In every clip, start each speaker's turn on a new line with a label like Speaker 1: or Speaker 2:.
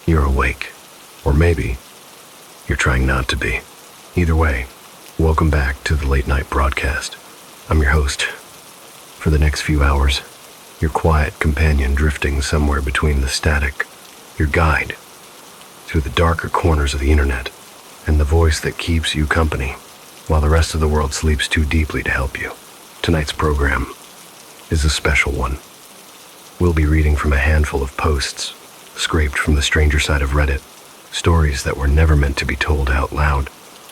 Speaker 1: You're awake. Or maybe you're trying not to be. Either way, welcome back to the late night broadcast. I'm your host. For the next few hours, your quiet companion drifting somewhere between the static, your guide through the darker corners of the internet, and the voice that keeps you company while the rest of the world sleeps too deeply to help you. Tonight's program is a special one. We'll be reading from a handful of posts scraped from the stranger side of Reddit, stories that were never meant to be told out loud,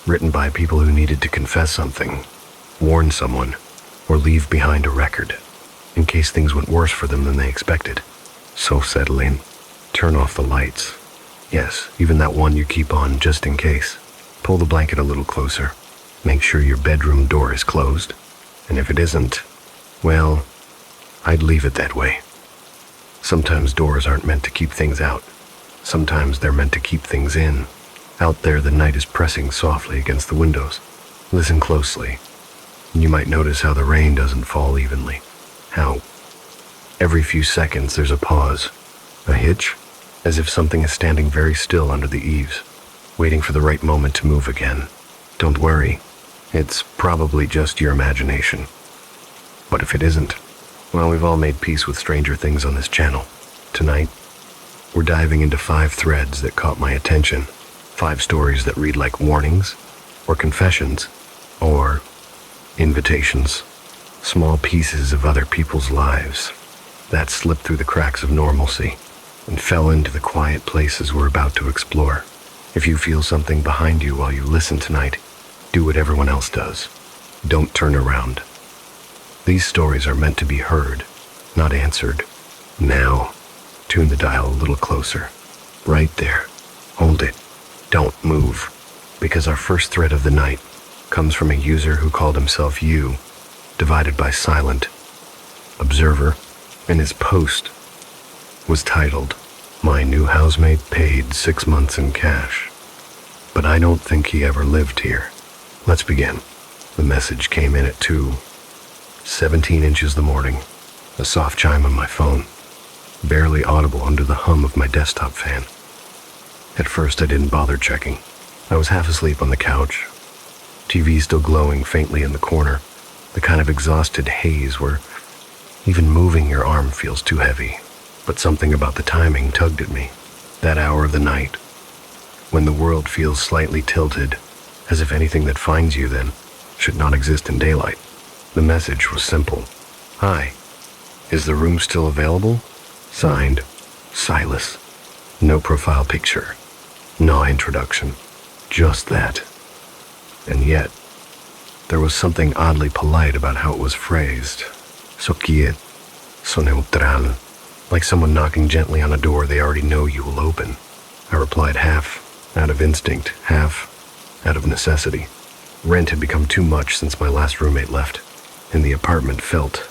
Speaker 1: written by people who needed to confess something, warn someone, or leave behind a record, in case things went worse for them than they expected. So settle in, turn off the lights. Yes, even that one you keep on just in case. Pull the blanket a little closer. Make sure your bedroom door is closed. And if it isn't, well, I'd leave it that way. Sometimes doors aren't meant to keep things out. Sometimes they're meant to keep things in. Out there, the night is pressing softly against the windows. Listen closely, and you might notice how the rain doesn't fall evenly. How every few seconds there's a pause, a hitch, as if something is standing very still under the eaves, waiting for the right moment to move again. Don't worry, it's probably just your imagination. But if it isn't, well, we've all made peace with stranger things on this channel. Tonight, we're diving into 5 threads that caught my attention. 5 stories that read like warnings, or confessions, or invitations. Small pieces of other people's lives that slipped through the cracks of normalcy and fell into the quiet places we're about to explore. If you feel something behind you while you listen tonight, do what everyone else does. Don't turn around. These stories are meant to be heard, not answered. Now, tune the dial a little closer. Right there. Hold it. Don't move. Because our first thread of the night comes from a user who called himself You, divided by silent observer, and his post was titled, "My new housemate paid 6 months in cash, but I don't think he ever lived here." Let's begin. The message came in at 2:17 inches the morning, a soft chime on my phone, barely audible under the hum of my desktop fan. At first I didn't bother checking. I was half asleep on the couch, TV still glowing faintly in the corner, the kind of exhausted haze where even moving your arm feels too heavy. But something about the timing tugged at me. That hour of the night, when the world feels slightly tilted, as if anything that finds you then should not exist in daylight. The message was simple. "Hi, is the room still available? Signed, Silas." No profile picture, no introduction, just that. And yet, there was something oddly polite about how it was phrased. So quiet, so neutral, like someone knocking gently on a door they already know you will open. I replied half out of instinct, half out of necessity. Rent had become too much since my last roommate left, and the apartment felt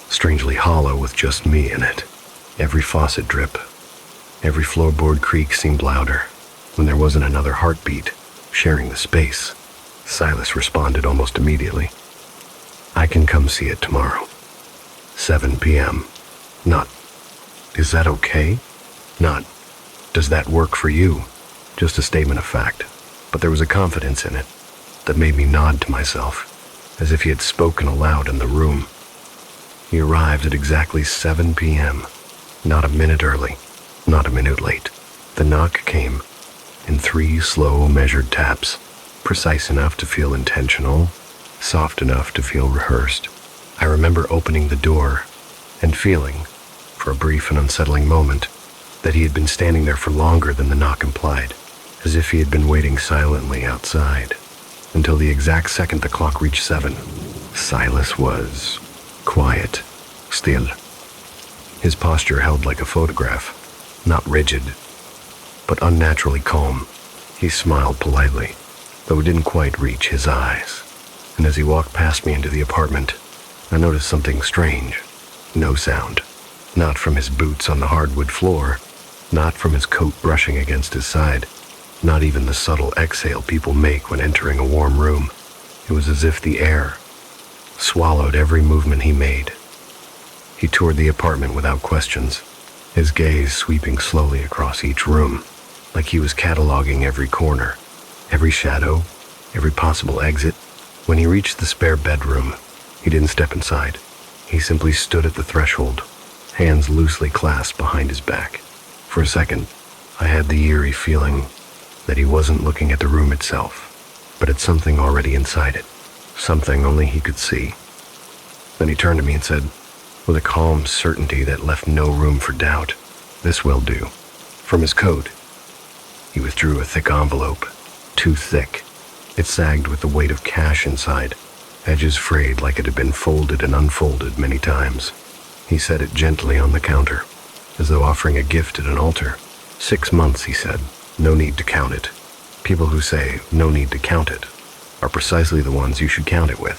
Speaker 1: strangely hollow with just me in it. Every faucet drip, every floorboard creak seemed louder when there wasn't another heartbeat sharing the space. Silas responded almost immediately. "I can come see it tomorrow. 7 p.m. Not, is that okay? Not, does that work for you?" Just a statement of fact. But there was a confidence in it that made me nod to myself, as if he had spoken aloud in the room. He arrived at exactly 7 p.m., not a minute early, not a minute late. The knock came in 3 slow, measured taps, precise enough to feel intentional, soft enough to feel rehearsed. I remember opening the door and feeling, for a brief and unsettling moment, that he had been standing there for longer than the knock implied, as if he had been waiting silently outside, until the exact second the clock reached 7. Silas was quiet, still. His posture held like a photograph, not rigid, but unnaturally calm. He smiled politely, though it didn't quite reach his eyes. And as he walked past me into the apartment, I noticed something strange. No sound. Not from his boots on the hardwood floor, not from his coat brushing against his side, not even the subtle exhale people make when entering a warm room. It was as if the air swallowed every movement he made. He toured the apartment without questions, his gaze sweeping slowly across each room. like he was cataloging every corner, every shadow, every possible exit. When he reached the spare bedroom, he didn't step inside. He simply stood at the threshold, hands loosely clasped behind his back. For a second, I had the eerie feeling that he wasn't looking at the room itself, but at something already inside it, something only he could see. Then he turned to me and said, with a calm certainty that left no room for doubt, "This will do." From his coat, he withdrew a thick envelope, too thick. It sagged with the weight of cash inside, edges frayed like it had been folded and unfolded many times. He set it gently on the counter, as though offering a gift at an altar. 6 months, he said. No need to count it. People who say, "no need to count it," are precisely the ones you should count it with.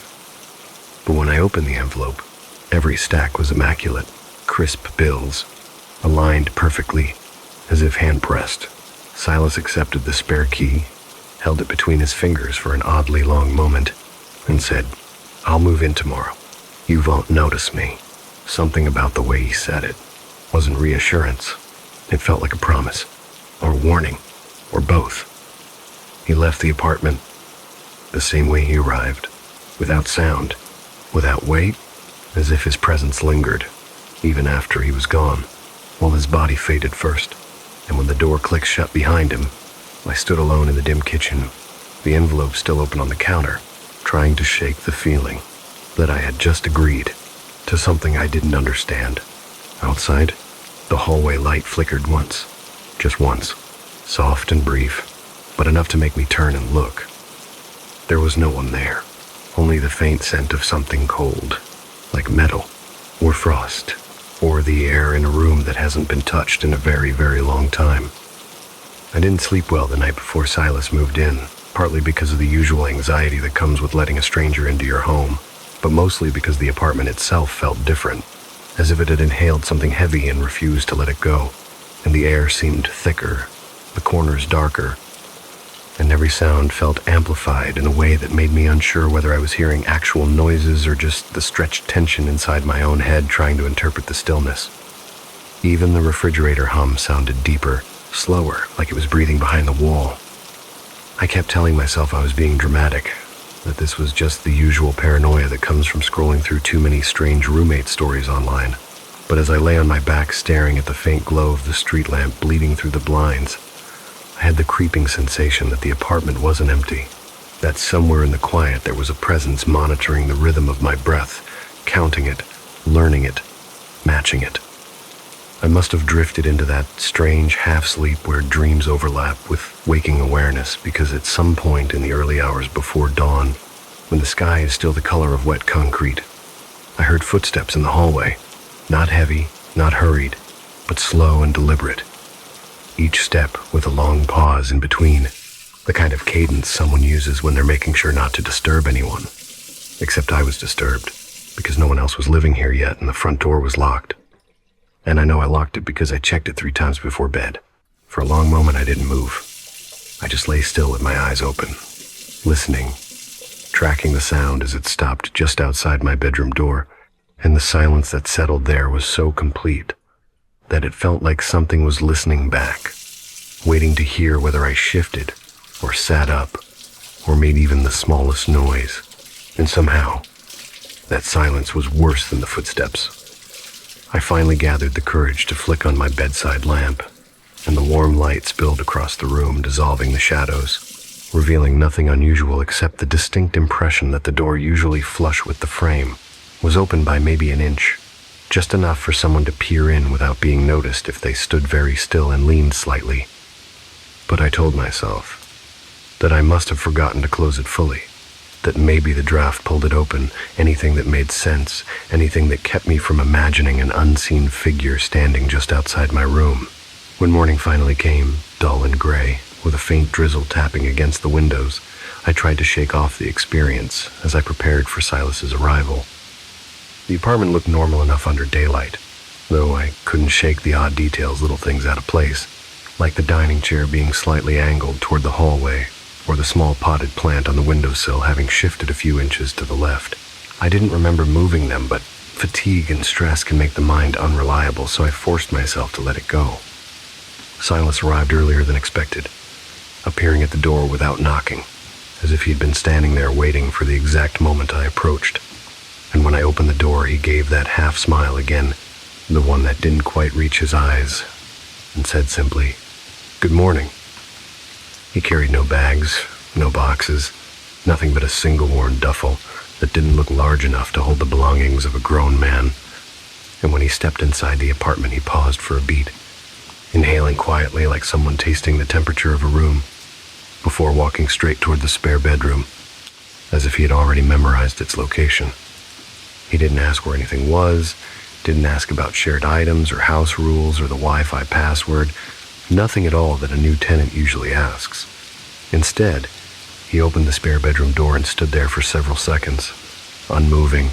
Speaker 1: But when I opened the envelope, every stack was immaculate. Crisp bills, aligned perfectly, as if hand-pressed. Silas accepted the spare key, held it between his fingers for an oddly long moment, and said, "I'll move in tomorrow. You won't notice me." Something about the way he said it wasn't reassurance. It felt like a promise, or warning, or both. He left the apartment the same way he arrived, without sound, without weight, as if his presence lingered, even after he was gone. Well, his body faded first, and when the door clicked shut behind him, I stood alone in the dim kitchen, the envelope still open on the counter, trying to shake the feeling that I had just agreed to something I didn't understand. Outside, the hallway light flickered once, just once, soft and brief, but enough to make me turn and look. There was no one there, only the faint scent of something cold, like metal, or frost, or the air in a room that hasn't been touched in a very, very long time. I didn't sleep well the night before Silas moved in, partly because of the usual anxiety that comes with letting a stranger into your home, but mostly because the apartment itself felt different, as if it had inhaled something heavy and refused to let it go, and the air seemed thicker, the corners darker, and every sound felt amplified in a way that made me unsure whether I was hearing actual noises or just the stretched tension inside my own head trying to interpret the stillness. Even the refrigerator hum sounded deeper, slower, like it was breathing behind the wall. I kept telling myself I was being dramatic, that this was just the usual paranoia that comes from scrolling through too many strange roommate stories online. But as I lay on my back staring at the faint glow of the street lamp bleeding through the blinds, I had the creeping sensation that the apartment wasn't empty, that somewhere in the quiet there was a presence monitoring the rhythm of my breath, counting it, learning it, matching it. I must have drifted into that strange half-sleep where dreams overlap with waking awareness, because at some point in the early hours before dawn, when the sky is still the color of wet concrete, I heard footsteps in the hallway, not heavy, not hurried, but slow and deliberate. Each step with a long pause in between, the kind of cadence someone uses when they're making sure not to disturb anyone. Except I was disturbed, because no one else was living here yet and the front door was locked. And I know I locked it because I checked it 3 times before bed. For a long moment I didn't move. I just lay still with my eyes open, listening, tracking the sound as it stopped just outside my bedroom door, and the silence that settled there was so complete that it felt like something was listening back, waiting to hear whether I shifted, or sat up, or made even the smallest noise. And somehow, that silence was worse than the footsteps. I finally gathered the courage to flick on my bedside lamp, and the warm light spilled across the room, dissolving the shadows, revealing nothing unusual except the distinct impression that the door, usually flush with the frame, was open by maybe an inch, just enough for someone to peer in without being noticed if they stood very still and leaned slightly. But I told myself that I must have forgotten to close it fully, that maybe the draft pulled it open, anything that made sense, anything that kept me from imagining an unseen figure standing just outside my room. When morning finally came, dull and gray, with a faint drizzle tapping against the windows, I tried to shake off the experience as I prepared for Silas's arrival. The apartment looked normal enough under daylight, though I couldn't shake the odd details, little things out of place, like the dining chair being slightly angled toward the hallway, or the small potted plant on the windowsill having shifted a few inches to the left. I didn't remember moving them, but fatigue and stress can make the mind unreliable, so I forced myself to let it go. Silas arrived earlier than expected, appearing at the door without knocking, as if he'd been standing there waiting for the exact moment I approached. And when I opened the door, he gave that half smile again, the one that didn't quite reach his eyes, and said simply, "Good morning." He carried no bags, no boxes, nothing but a single worn duffel that didn't look large enough to hold the belongings of a grown man. And when he stepped inside the apartment, he paused for a beat, inhaling quietly like someone tasting the temperature of a room, before walking straight toward the spare bedroom, as if he had already memorized its location. He didn't ask where anything was, didn't ask about shared items or house rules or the Wi-Fi password, nothing at all that a new tenant usually asks. Instead, he opened the spare bedroom door and stood there for several seconds, unmoving,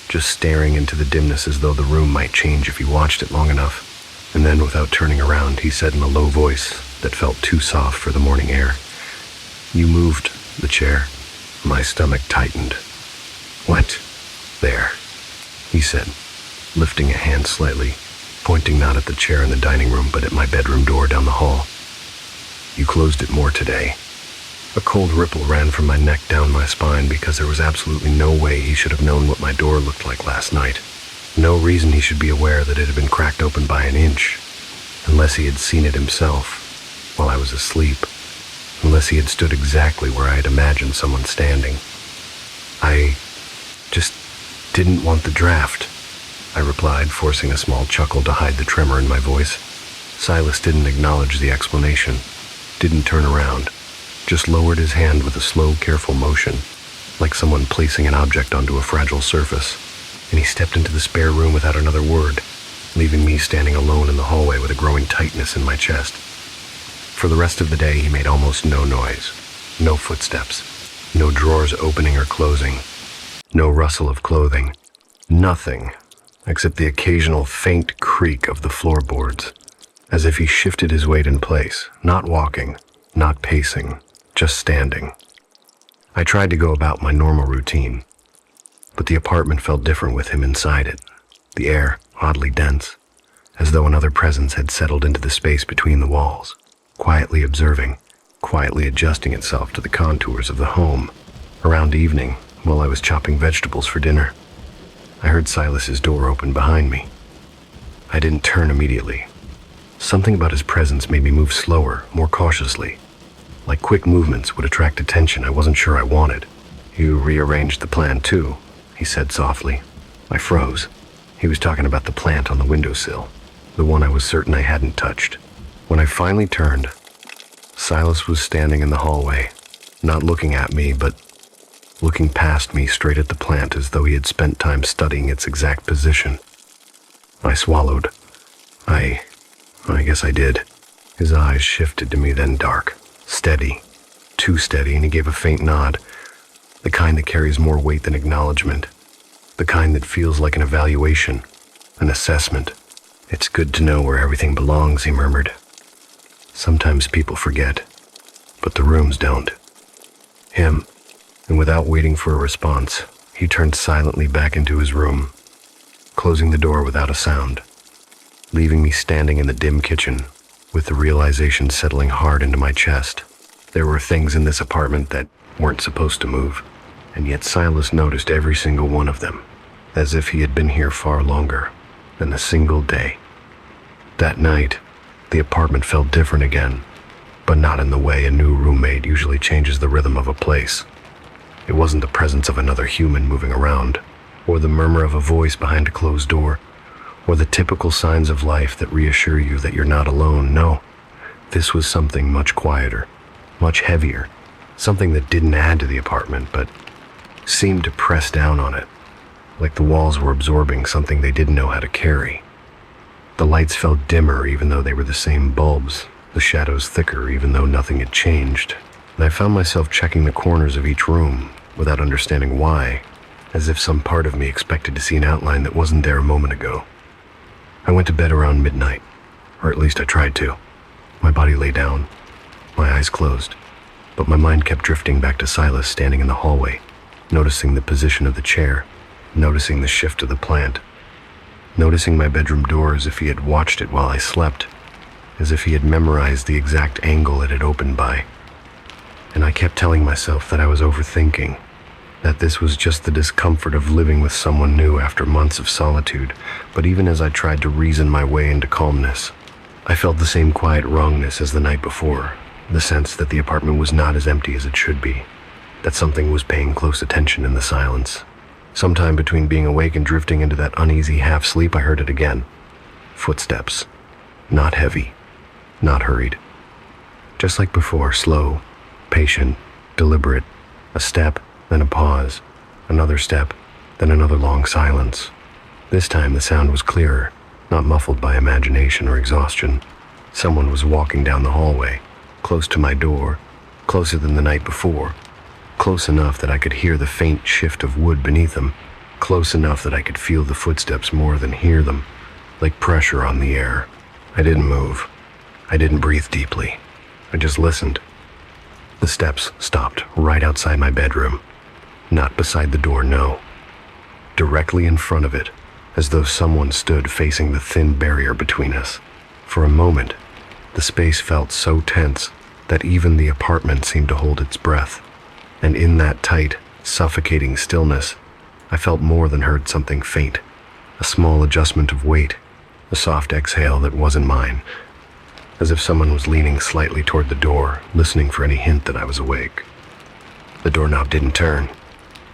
Speaker 1: just staring into the dimness as though the room might change if he watched it long enough. And then, without turning around, he said in a low voice that felt too soft for the morning air, "You moved the chair." My stomach tightened. "What?" "There," he said, lifting a hand slightly, pointing not at the chair in the dining room, but at my bedroom door down the hall. "You closed it more today." A cold ripple ran from my neck down my spine because there was absolutely no way he should have known what my door looked like last night. No reason he should be aware that it had been cracked open by an inch, unless he had seen it himself while I was asleep, unless he had stood exactly where I had imagined someone standing. "I just didn't want the draft," I replied, forcing a small chuckle to hide the tremor in my voice. Silas didn't acknowledge the explanation, didn't turn around, just lowered his hand with a slow, careful motion, like someone placing an object onto a fragile surface, and he stepped into the spare room without another word, leaving me standing alone in the hallway with a growing tightness in my chest. For the rest of the day, he made almost no noise, no footsteps, no drawers opening or closing, no rustle of clothing, nothing except the occasional faint creak of the floorboards, as if he shifted his weight in place, not walking, not pacing, just standing. I tried to go about my normal routine, but the apartment felt different with him inside it, the air oddly dense, as though another presence had settled into the space between the walls, quietly observing, quietly adjusting itself to the contours of the home. Around evening, while I was chopping vegetables for dinner, I heard Silas's door open behind me. I didn't turn immediately. Something about his presence made me move slower, more cautiously. Like quick movements would attract attention I wasn't sure I wanted. "You rearranged the plan too," he said softly. I froze. He was talking about the plant on the windowsill, the one I was certain I hadn't touched. When I finally turned, Silas was standing in the hallway, not looking at me, but looking past me straight at the plant as though he had spent time studying its exact position. I swallowed. I guess I did. His eyes shifted to me, then dark, steady, too steady, and he gave a faint nod, the kind that carries more weight than acknowledgement, the kind that feels like an evaluation, an assessment. "It's good to know where everything belongs," he murmured. "Sometimes people forget, but the rooms don't." Him. And without waiting for a response, he turned silently back into his room, closing the door without a sound, leaving me standing in the dim kitchen, with the realization settling hard into my chest. There were things in this apartment that weren't supposed to move, and yet Silas noticed every single one of them, as if he had been here far longer than a single day. That night, the apartment felt different again, but not in the way a new roommate usually changes the rhythm of a place. It wasn't the presence of another human moving around, or the murmur of a voice behind a closed door, or the typical signs of life that reassure you that you're not alone. No, this was something much quieter, much heavier, something that didn't add to the apartment, but seemed to press down on it, like the walls were absorbing something they didn't know how to carry. The lights felt dimmer even though they were the same bulbs, the shadows thicker even though nothing had changed, and I found myself checking the corners of each room without understanding why, as if some part of me expected to see an outline that wasn't there a moment ago. I went to bed around midnight, or at least I tried to. My body lay down, my eyes closed, but my mind kept drifting back to Silas standing in the hallway, noticing the position of the chair, noticing the shift of the plant, noticing my bedroom door as if he had watched it while I slept, as if he had memorized the exact angle it had opened by. And I kept telling myself that I was overthinking, that this was just the discomfort of living with someone new after months of solitude. But even as I tried to reason my way into calmness, I felt the same quiet wrongness as the night before, the sense that the apartment was not as empty as it should be, that something was paying close attention in the silence. Sometime between being awake and drifting into that uneasy half-sleep, I heard it again. Footsteps. Not heavy. Not hurried. Just like before, slow, patient, deliberate. A step, then a pause. Another step, then another long silence. This time the sound was clearer, not muffled by imagination or exhaustion. Someone was walking down the hallway, close to my door, closer than the night before. Close enough that I could hear the faint shift of wood beneath them, close enough that I could feel the footsteps more than hear them, like pressure on the air. I didn't move. I didn't breathe deeply. I just listened. The steps stopped right outside my bedroom. Not beside the door, no. Directly in front of it, as though someone stood facing the thin barrier between us. For a moment, the space felt so tense that even the apartment seemed to hold its breath. And in that tight, suffocating stillness, I felt more than heard something faint, a small adjustment of weight, a soft exhale that wasn't mine, as if someone was leaning slightly toward the door, listening for any hint that I was awake. The doorknob didn't turn,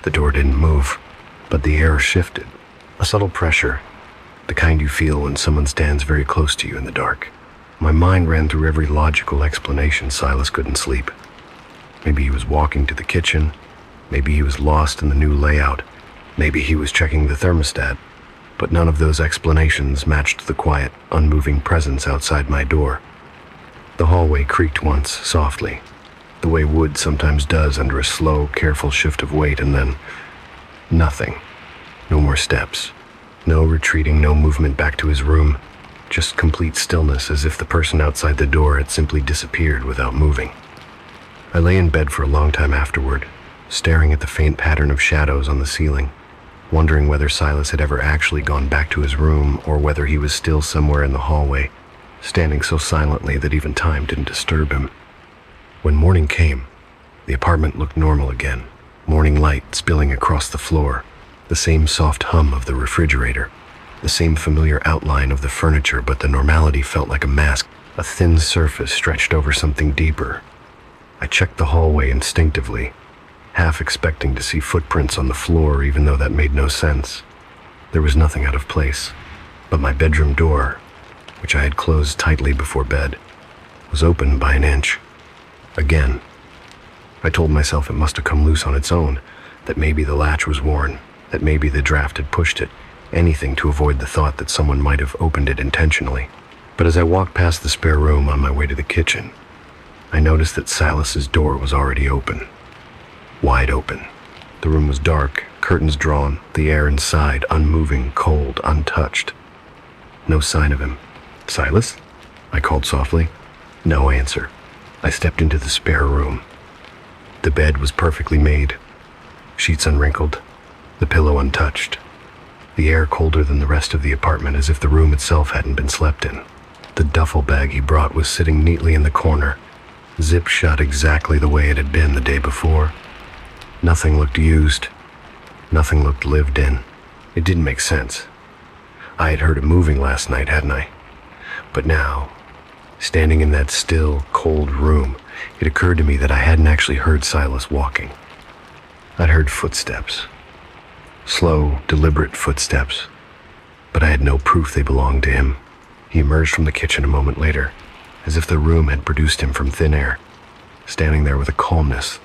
Speaker 1: the door didn't move, but the air shifted, a subtle pressure, the kind you feel when someone stands very close to you in the dark. My mind ran through every logical explanation. Silas couldn't sleep. Maybe he was walking to the kitchen. Maybe he was lost in the new layout. Maybe he was checking the thermostat. But none of those explanations matched the quiet, unmoving presence outside my door. The hallway creaked once, softly, the way wood sometimes does under a slow, careful shift of weight, and then nothing. No more steps. No retreating, no movement back to his room. Just complete stillness, as if the person outside the door had simply disappeared without moving. I lay in bed for a long time afterward, staring at the faint pattern of shadows on the ceiling, wondering whether Silas had ever actually gone back to his room or whether he was still somewhere in the hallway, standing so silently that even time didn't disturb him. When morning came, the apartment looked normal again, morning light spilling across the floor, the same soft hum of the refrigerator, the same familiar outline of the furniture, but the normality felt like a mask, a thin surface stretched over something deeper. I checked the hallway instinctively, half expecting to see footprints on the floor, even though that made no sense. There was nothing out of place, but my bedroom door, which I had closed tightly before bed, was open by an inch. Again. I told myself it must have come loose on its own, that maybe the latch was worn, that maybe the draft had pushed it, anything to avoid the thought that someone might have opened it intentionally. But as I walked past the spare room on my way to the kitchen, I noticed that Silas's door was already open. Wide open. The room was dark, curtains drawn, the air inside unmoving, cold, untouched. No sign of him. "Silas?" I called softly. No answer. I stepped into the spare room. The bed was perfectly made, sheets unwrinkled, the pillow untouched. The air colder than the rest of the apartment, as if the room itself hadn't been slept in. The duffel bag he brought was sitting neatly in the corner, zipped shut exactly the way it had been the day before. Nothing looked used. Nothing looked lived in. It didn't make sense. I had heard it moving last night, hadn't I? But now, standing in that still, cold room, it occurred to me that I hadn't actually heard Silas walking. I'd heard footsteps. Slow, deliberate footsteps. But I had no proof they belonged to him. He emerged from the kitchen a moment later, as if the room had produced him from thin air, standing there with a calmness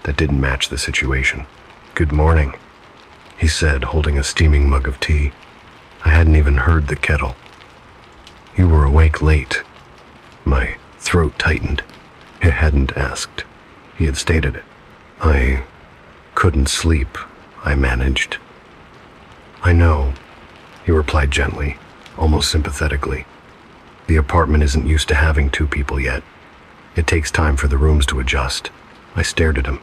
Speaker 1: that didn't match the situation. "Good morning," he said, holding a steaming mug of tea. I hadn't even heard the kettle. "You were awake late." My throat tightened. It hadn't asked. He had stated it. "I couldn't sleep," I managed. "I know," he replied gently, almost sympathetically. "The apartment isn't used to having two people yet. It takes time for the rooms to adjust." I stared at him.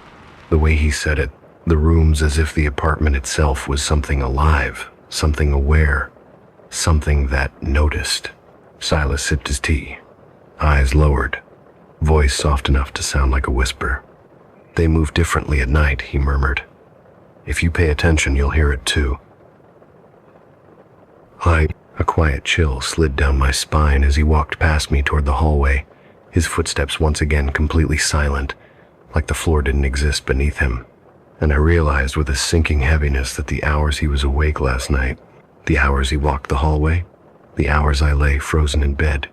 Speaker 1: The way he said it, the rooms, as if the apartment itself was something alive, something aware, something that noticed. Silas sipped his tea. eyes lowered, voice soft enough to sound like a whisper. "They move differently at night," he murmured. "If you pay attention, you'll hear it too." A quiet chill slid down my spine as he walked past me toward the hallway, his footsteps once again completely silent, like the floor didn't exist beneath him. And I realized with a sinking heaviness that the hours he was awake last night, the hours he walked the hallway, the hours I lay frozen in bed,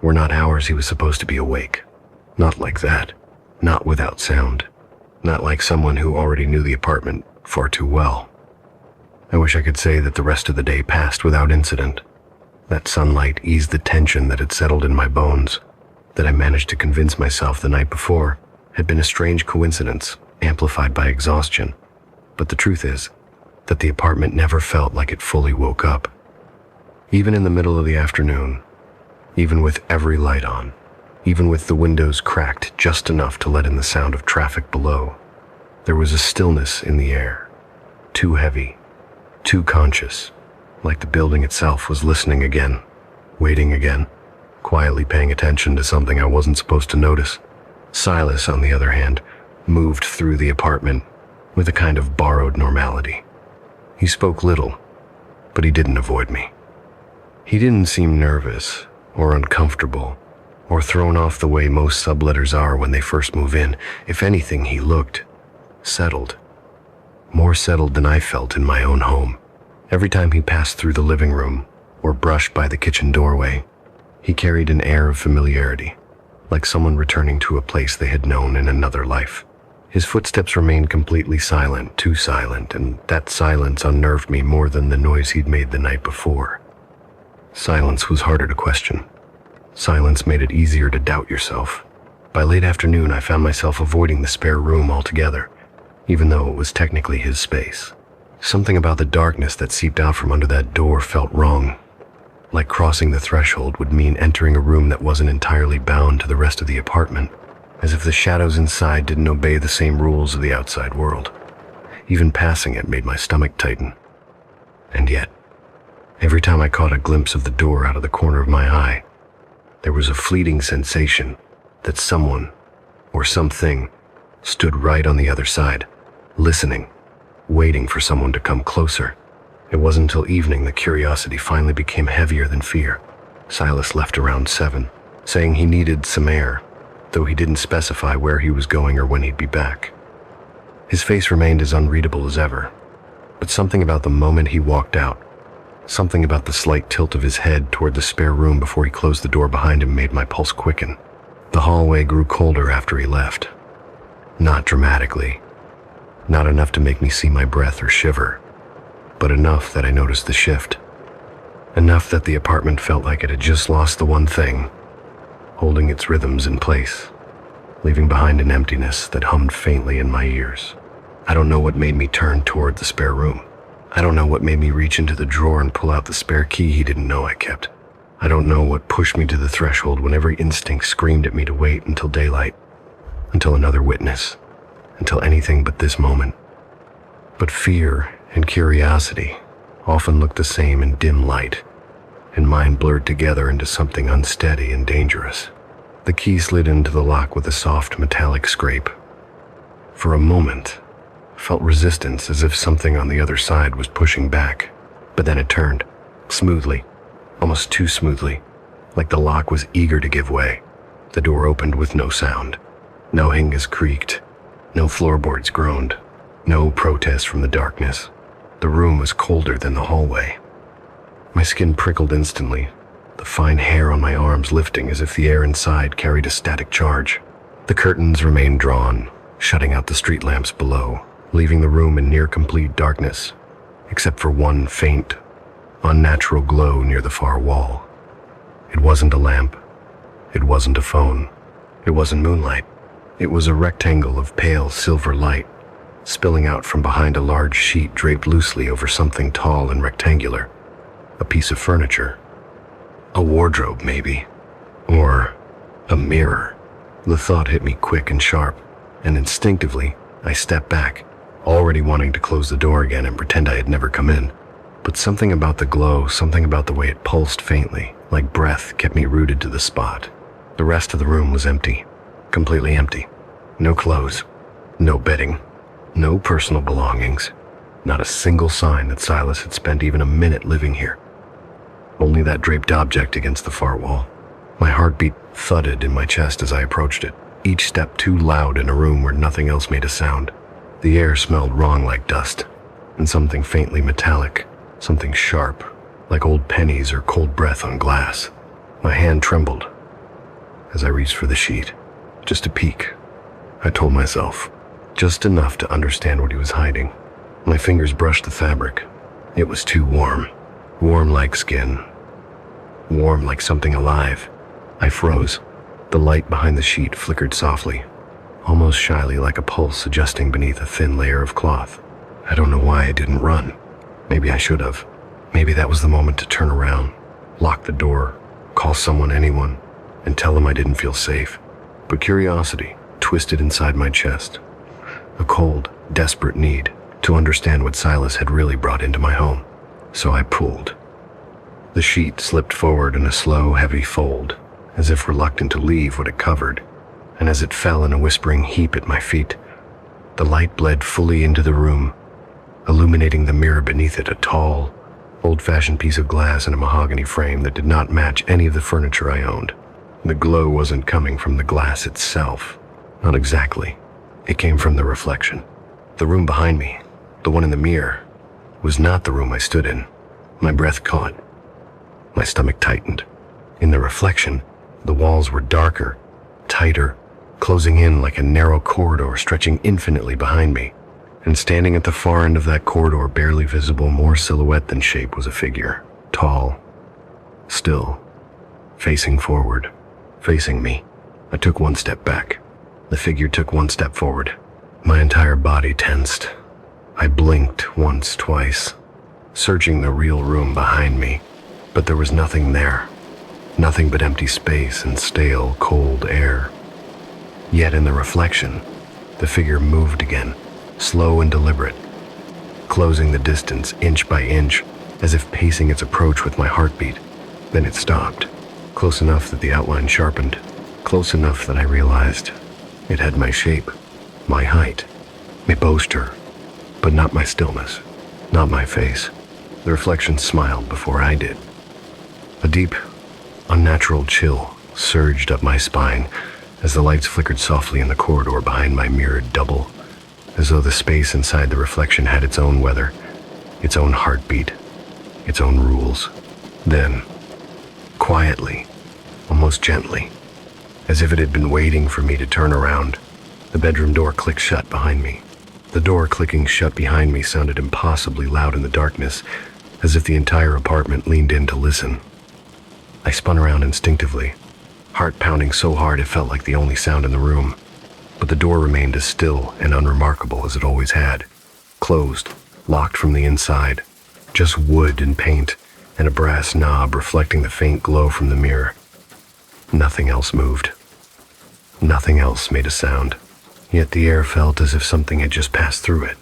Speaker 1: were not hours he was supposed to be awake. Not like that. Not without sound. Not like someone who already knew the apartment far too well. I wish I could say that the rest of the day passed without incident. That sunlight eased the tension that had settled in my bones, that I managed to convince myself the night before had been a strange coincidence, amplified by exhaustion. But the truth is that the apartment never felt like it fully woke up. Even in the middle of the afternoon, even with every light on, even with the windows cracked just enough to let in the sound of traffic below, there was a stillness in the air, too heavy, too conscious, like the building itself was listening again, waiting again, quietly paying attention to something I wasn't supposed to notice. Silas, on the other hand, moved through the apartment with a kind of borrowed normality. He spoke little, but he didn't avoid me. He didn't seem nervous or uncomfortable or thrown off the way most subletters are when they first move in. If anything, he looked settled, more settled than I felt in my own home. Every time he passed through the living room or brushed by the kitchen doorway, he carried an air of familiarity, like someone returning to a place they had known in another life. His footsteps remained completely silent, too silent, and that silence unnerved me more than the noise he'd made the night before. Silence was harder to question. Silence made it easier to doubt yourself. By late afternoon, I found myself avoiding the spare room altogether, even though it was technically his space. Something about the darkness that seeped out from under that door felt wrong, like crossing the threshold would mean entering a room that wasn't entirely bound to the rest of the apartment, as if the shadows inside didn't obey the same rules of the outside world. Even passing it made my stomach tighten. And yet, every time I caught a glimpse of the door out of the corner of my eye, there was a fleeting sensation that someone, or something, stood right on the other side, listening, waiting for someone to come closer. It wasn't until evening that curiosity finally became heavier than fear. Silas left around 7, saying he needed some air, though he didn't specify where he was going or when he'd be back. His face remained as unreadable as ever, but something about the moment he walked out, something about the slight tilt of his head toward the spare room before he closed the door behind him made my pulse quicken. The hallway grew colder after he left. Not dramatically. Not enough to make me see my breath or shiver, but enough that I noticed the shift. Enough that the apartment felt like it had just lost the one thing, holding its rhythms in place, leaving behind an emptiness that hummed faintly in my ears. I don't know what made me turn toward the spare room. I don't know what made me reach into the drawer and pull out the spare key he didn't know I kept. I don't know what pushed me to the threshold when every instinct screamed at me to wait until daylight, until another witness, until anything but this moment. But fear and curiosity often look the same in dim light, and mine blurred together into something unsteady and dangerous. The key slid into the lock with a soft metallic scrape. For a moment, I felt resistance as if something on the other side was pushing back, but then it turned, smoothly, almost too smoothly, like the lock was eager to give way. The door opened with no sound. No hinges creaked. No floorboards groaned. No protest from the darkness. The room was colder than the hallway. My skin prickled instantly, the fine hair on my arms lifting as if the air inside carried a static charge. The curtains remained drawn, shutting out the street lamps below, leaving the room in near complete darkness, except for one faint, unnatural glow near the far wall. It wasn't a lamp. It wasn't a phone. It wasn't moonlight. It was a rectangle of pale silver light, spilling out from behind a large sheet draped loosely over something tall and rectangular. A piece of furniture. A wardrobe, maybe. Or a mirror. The thought hit me quick and sharp, and instinctively, I stepped back, already wanting to close the door again and pretend I had never come in. But something about the glow, something about the way it pulsed faintly, like breath, kept me rooted to the spot. The rest of the room was empty, completely empty. No clothes, no bedding, no personal belongings, not a single sign that Silas had spent even a minute living here. Only that draped object against the far wall. My heartbeat thudded in my chest as I approached it, each step too loud in a room where nothing else made a sound. The air smelled wrong like dust, and something faintly metallic, something sharp, like old pennies or cold breath on glass. My hand trembled as I reached for the sheet. Just a peek, I told myself, just enough to understand what he was hiding. My fingers brushed the fabric. It was too warm. Warm like skin. Warm like something alive. I froze. The light behind the sheet flickered softly, almost shyly like a pulse adjusting beneath a thin layer of cloth. I don't know why I didn't run. Maybe I should have. Maybe that was the moment to turn around, lock the door, call someone, anyone, and tell them I didn't feel safe. But curiosity twisted inside my chest. A cold, desperate need to understand what Silas had really brought into my home. So I pulled. The sheet slipped forward in a slow, heavy fold, as if reluctant to leave what it covered, and as it fell in a whispering heap at my feet, the light bled fully into the room, illuminating the mirror beneath it, a tall, old-fashioned piece of glass in a mahogany frame that did not match any of the furniture I owned. The glow wasn't coming from the glass itself. Not exactly. It came from the reflection. The room behind me, the one in the mirror, was not the room I stood in. My breath caught. My stomach tightened. In the reflection, the walls were darker, tighter, closing in like a narrow corridor stretching infinitely behind me. And standing at the far end of that corridor, barely visible, more silhouette than shape, was a figure. Tall, still, facing forward, facing me. I took one step back. The figure took one step forward. My entire body tensed. I blinked once, twice, searching the real room behind me, but there was nothing there. Nothing but empty space and stale, cold air. Yet in the reflection, the figure moved again, slow and deliberate, closing the distance inch by inch, as if pacing its approach with my heartbeat. Then it stopped, close enough that the outline sharpened, close enough that I realized it had my shape, my height, my posture, but not my stillness, not my face. The reflection smiled before I did. A deep, unnatural chill surged up my spine as the lights flickered softly in the corridor behind my mirrored double, as though the space inside the reflection had its own weather, its own heartbeat, its own rules. Then, quietly, almost gently, as if it had been waiting for me to turn around, the bedroom door clicked shut behind me. The door clicking shut behind me sounded impossibly loud in the darkness, as if the entire apartment leaned in to listen. I spun around instinctively, heart pounding so hard it felt like the only sound in the room. But the door remained as still and unremarkable as it always had. Closed, locked from the inside. Just wood and paint, and a brass knob reflecting the faint glow from the mirror. Nothing else moved. Nothing else made a sound. Yet the air felt as if something had just passed through it.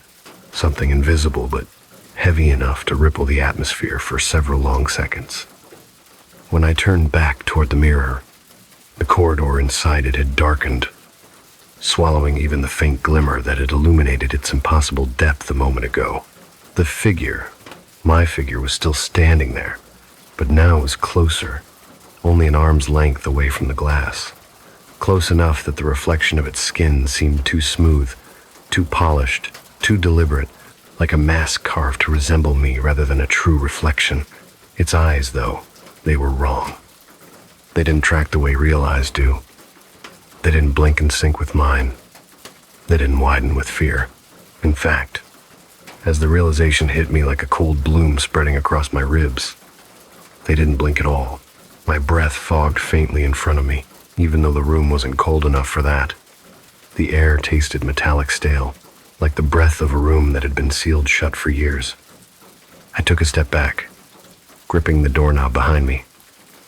Speaker 1: Something invisible, but heavy enough to ripple the atmosphere for several long seconds. When I turned back toward the mirror, the corridor inside it had darkened, swallowing even the faint glimmer that had illuminated its impossible depth a moment ago. The figure, my figure, was still standing there, but now was closer, only an arm's length away from the glass. Close enough that the reflection of its skin seemed too smooth, too polished, too deliberate, like a mask carved to resemble me rather than a true reflection. Its eyes, though, they were wrong. They didn't track the way real eyes do. They didn't blink and sync with mine. They didn't widen with fear. In fact, as the realization hit me like a cold bloom spreading across my ribs, they didn't blink at all. My breath fogged faintly in front of me, even though the room wasn't cold enough for that. The air tasted metallic stale, like the breath of a room that had been sealed shut for years. I took a step back, gripping the doorknob behind me,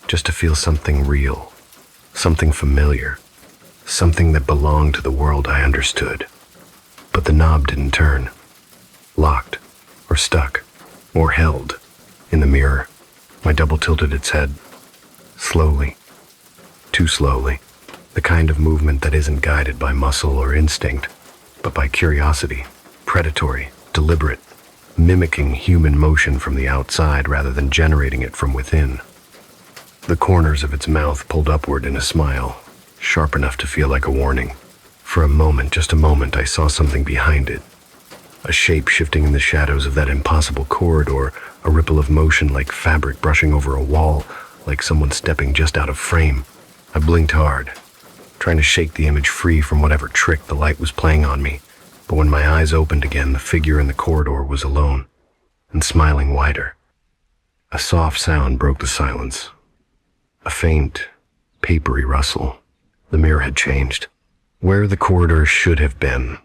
Speaker 1: just to feel something real, something familiar, something that belonged to the world I understood. But the knob didn't turn, locked, or stuck, or held. In the mirror, my double tilted its head, slowly, too slowly. The kind of movement that isn't guided by muscle or instinct, but by curiosity, predatory, deliberate, mimicking human motion from the outside rather than generating it from within. The corners of its mouth pulled upward in a smile, sharp enough to feel like a warning. For a moment, just a moment, I saw something behind it. A shape shifting in the shadows of that impossible corridor, a ripple of motion like fabric brushing over a wall, like someone stepping just out of frame. I blinked hard, trying to shake the image free from whatever trick the light was playing on me. But when my eyes opened again, the figure in the corridor was alone, and smiling wider. A soft sound broke the silence. A faint, papery rustle. The mirror had changed. Where the corridor should have been,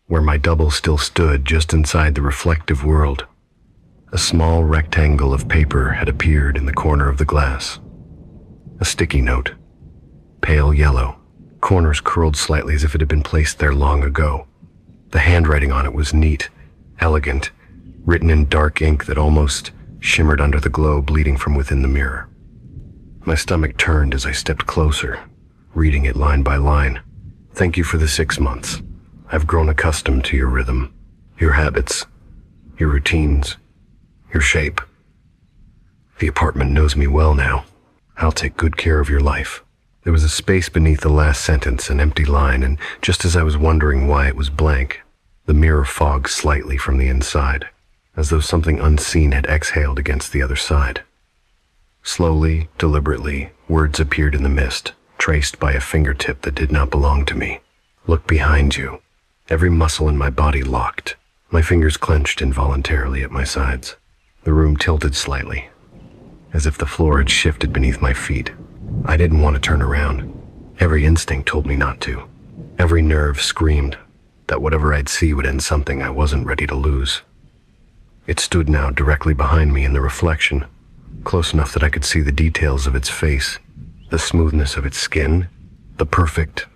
Speaker 1: where my double still stood just inside the reflective world, a small rectangle of paper had appeared in the corner of the glass. A sticky note, pale yellow, corners curled slightly as if it had been placed there long ago. The handwriting on it was neat, elegant, written in dark ink that almost shimmered under the glow bleeding from within the mirror. My stomach turned as I stepped closer, reading it line by line. Thank you for the 6 months. I've grown accustomed to your rhythm, your habits, your routines, your shape. The apartment knows me well now. I'll take good care of your life. There was a space beneath the last sentence, an empty line, and just as I was wondering why it was blank, the mirror fogged slightly from the inside, as though something unseen had exhaled against the other side. Slowly, deliberately, words appeared in the mist, traced by a fingertip that did not belong to me. Look behind you. Every muscle in my body locked. My fingers clenched involuntarily at my sides. The room tilted slightly, as if the floor had shifted beneath my feet. I didn't want to turn around. Every instinct told me not to. Every nerve screamed that whatever I'd see would end something I wasn't ready to lose. It stood now directly behind me in the reflection, close enough that I could see the details of its face, the smoothness of its skin, the perfect,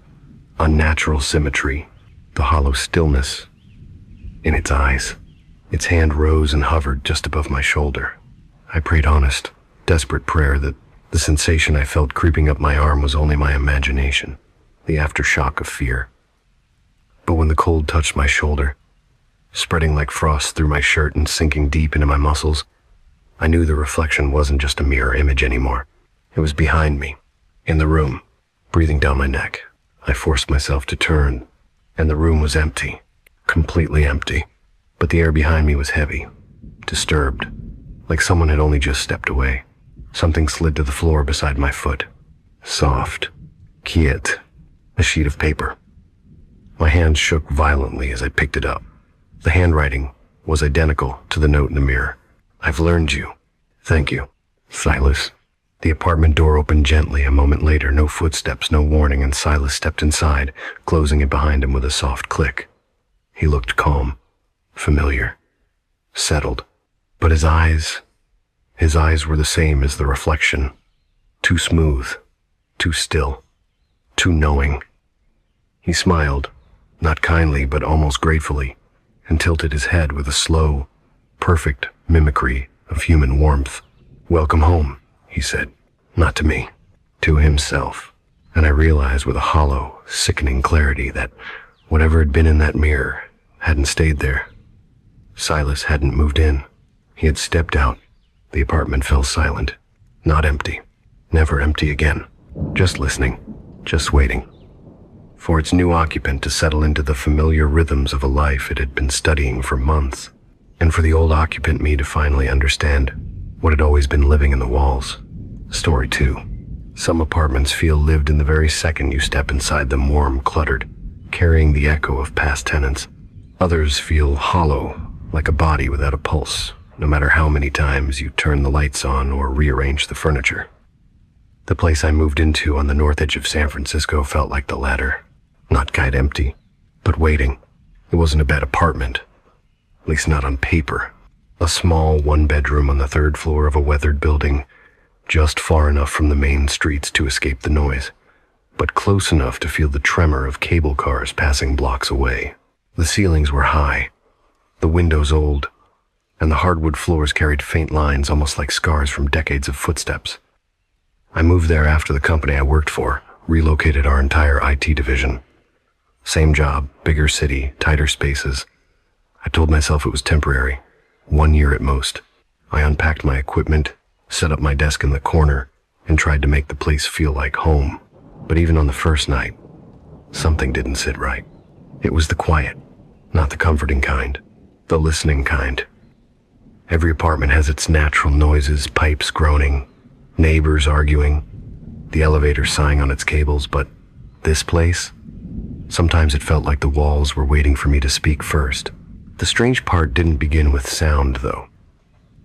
Speaker 1: unnatural symmetry, the hollow stillness in its eyes. Its hand rose and hovered just above my shoulder. I prayed honest, desperate prayer that the sensation I felt creeping up my arm was only my imagination, the aftershock of fear. But when the cold touched my shoulder, spreading like frost through my shirt and sinking deep into my muscles, I knew the reflection wasn't just a mirror image anymore. It was behind me, in the room, breathing down my neck. I forced myself to turn, and the room was empty, completely empty. But the air behind me was heavy, disturbed, like someone had only just stepped away. Something slid to the floor beside my foot. Soft, quiet, a sheet of paper. My hand shook violently as I picked it up. The handwriting was identical to the note in the mirror. I've learned you. Thank you, Silas. The apartment door opened gently a moment later, no footsteps, no warning, and Silas stepped inside, closing it behind him with a soft click. He looked calm, familiar, settled, but his eyes were the same as the reflection, too smooth, too still, too knowing. He smiled, not kindly but almost gratefully, and tilted his head with a slow, perfect mimicry of human warmth. Welcome home, he said, not to me, to himself. And I realized with a hollow, sickening clarity that whatever had been in that mirror hadn't stayed there. Silas hadn't moved in. He had stepped out. The apartment fell silent, not empty, never empty again, just listening, just waiting for its new occupant to settle into the familiar rhythms of a life it had been studying for months, and for the old occupant me to finally understand what had always been living in the walls. Story 2. Some apartments feel lived in the very second you step inside them, warm, cluttered, carrying the echo of past tenants. Others feel hollow, like a body without a pulse, no matter how many times you turn the lights on or rearrange the furniture. The place I moved into on the north edge of San Francisco felt like the latter. Not quite empty, but waiting. It wasn't a bad apartment, at least not on paper. A small one-bedroom on the third floor of a weathered building, just far enough from the main streets to escape the noise, but close enough to feel the tremor of cable cars passing blocks away. The ceilings were high, the windows old, and the hardwood floors carried faint lines almost like scars from decades of footsteps. I moved there after the company I worked for relocated our entire IT division. Same job, bigger city, tighter spaces. I told myself it was temporary, 1 year at most. I unpacked my equipment, set up my desk in the corner, and tried to make the place feel like home. But even on the first night, something didn't sit right. It was the quiet, not the comforting kind, the listening kind. Every apartment has its natural noises, pipes groaning, neighbors arguing, the elevator sighing on its cables, but this place, sometimes it felt like the walls were waiting for me to speak first. The strange part didn't begin with sound, though.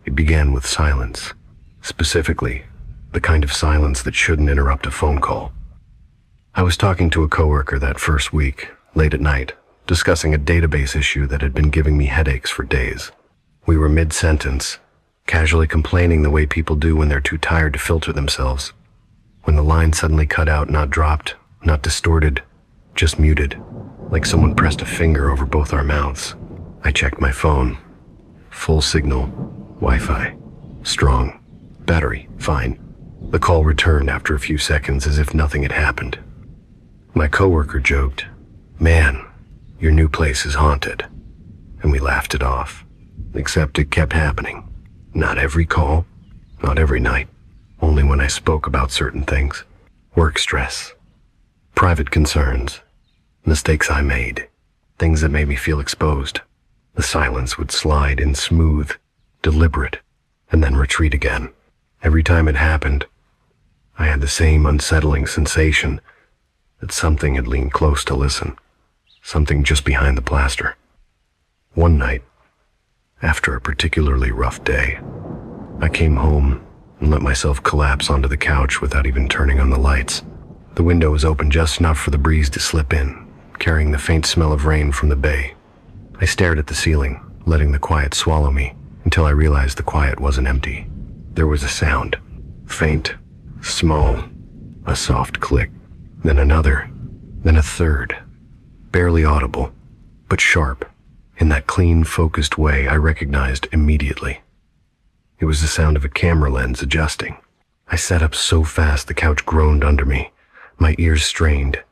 Speaker 1: It began with silence. Specifically, the kind of silence that shouldn't interrupt a phone call. I was talking to a coworker that first week, late at night, discussing a database issue that had been giving me headaches for days. We were mid-sentence, casually complaining the way people do when they're too tired to filter themselves. When the line suddenly cut out, not dropped, not distorted, just muted, like someone pressed a finger over both our mouths. I checked my phone. Full signal, Wi-Fi, strong, battery, fine. The call returned after a few seconds as if nothing had happened. My coworker joked, "Man, your new place is haunted." And we laughed it off. Except it kept happening. Not every call, not every night. Only when I spoke about certain things. Work stress, private concerns, mistakes I made, things that made me feel exposed. The silence would slide in smooth, deliberate, and then retreat again. Every time it happened, I had the same unsettling sensation that something had leaned close to listen, something just behind the plaster. One night, after a particularly rough day, I came home and let myself collapse onto the couch without even turning on the lights. The window was open just enough for the breeze to slip in, carrying the faint smell of rain from the bay. I stared at the ceiling, letting the quiet swallow me, until I realized the quiet wasn't empty. There was a sound, faint, small, a soft click, then another, then a third, barely audible, but sharp. In that clean, focused way I recognized immediately. It was the sound of a camera lens adjusting. I sat up so fast the couch groaned under me, my ears strained,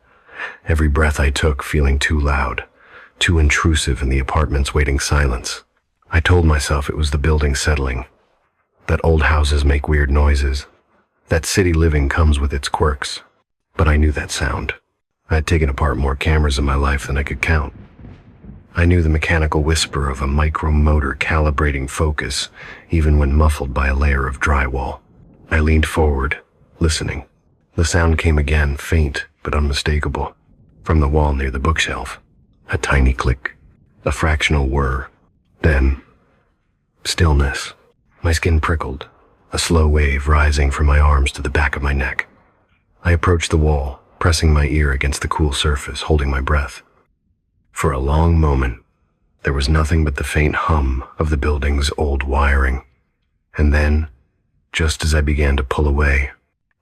Speaker 1: every breath I took feeling too loud, too intrusive in the apartment's waiting silence. I told myself it was the building settling, that old houses make weird noises, that city living comes with its quirks. But I knew that sound. I had taken apart more cameras in my life than I could count. I knew the mechanical whisper of a micromotor calibrating focus, even when muffled by a layer of drywall. I leaned forward, listening. The sound came again, faint but unmistakable, from the wall near the bookshelf. A tiny click, a fractional whir. Then, stillness. My skin prickled, a slow wave rising from my arms to the back of my neck. I approached the wall, pressing my ear against the cool surface, holding my breath. For a long moment, there was nothing but the faint hum of the building's old wiring. And then, just as I began to pull away,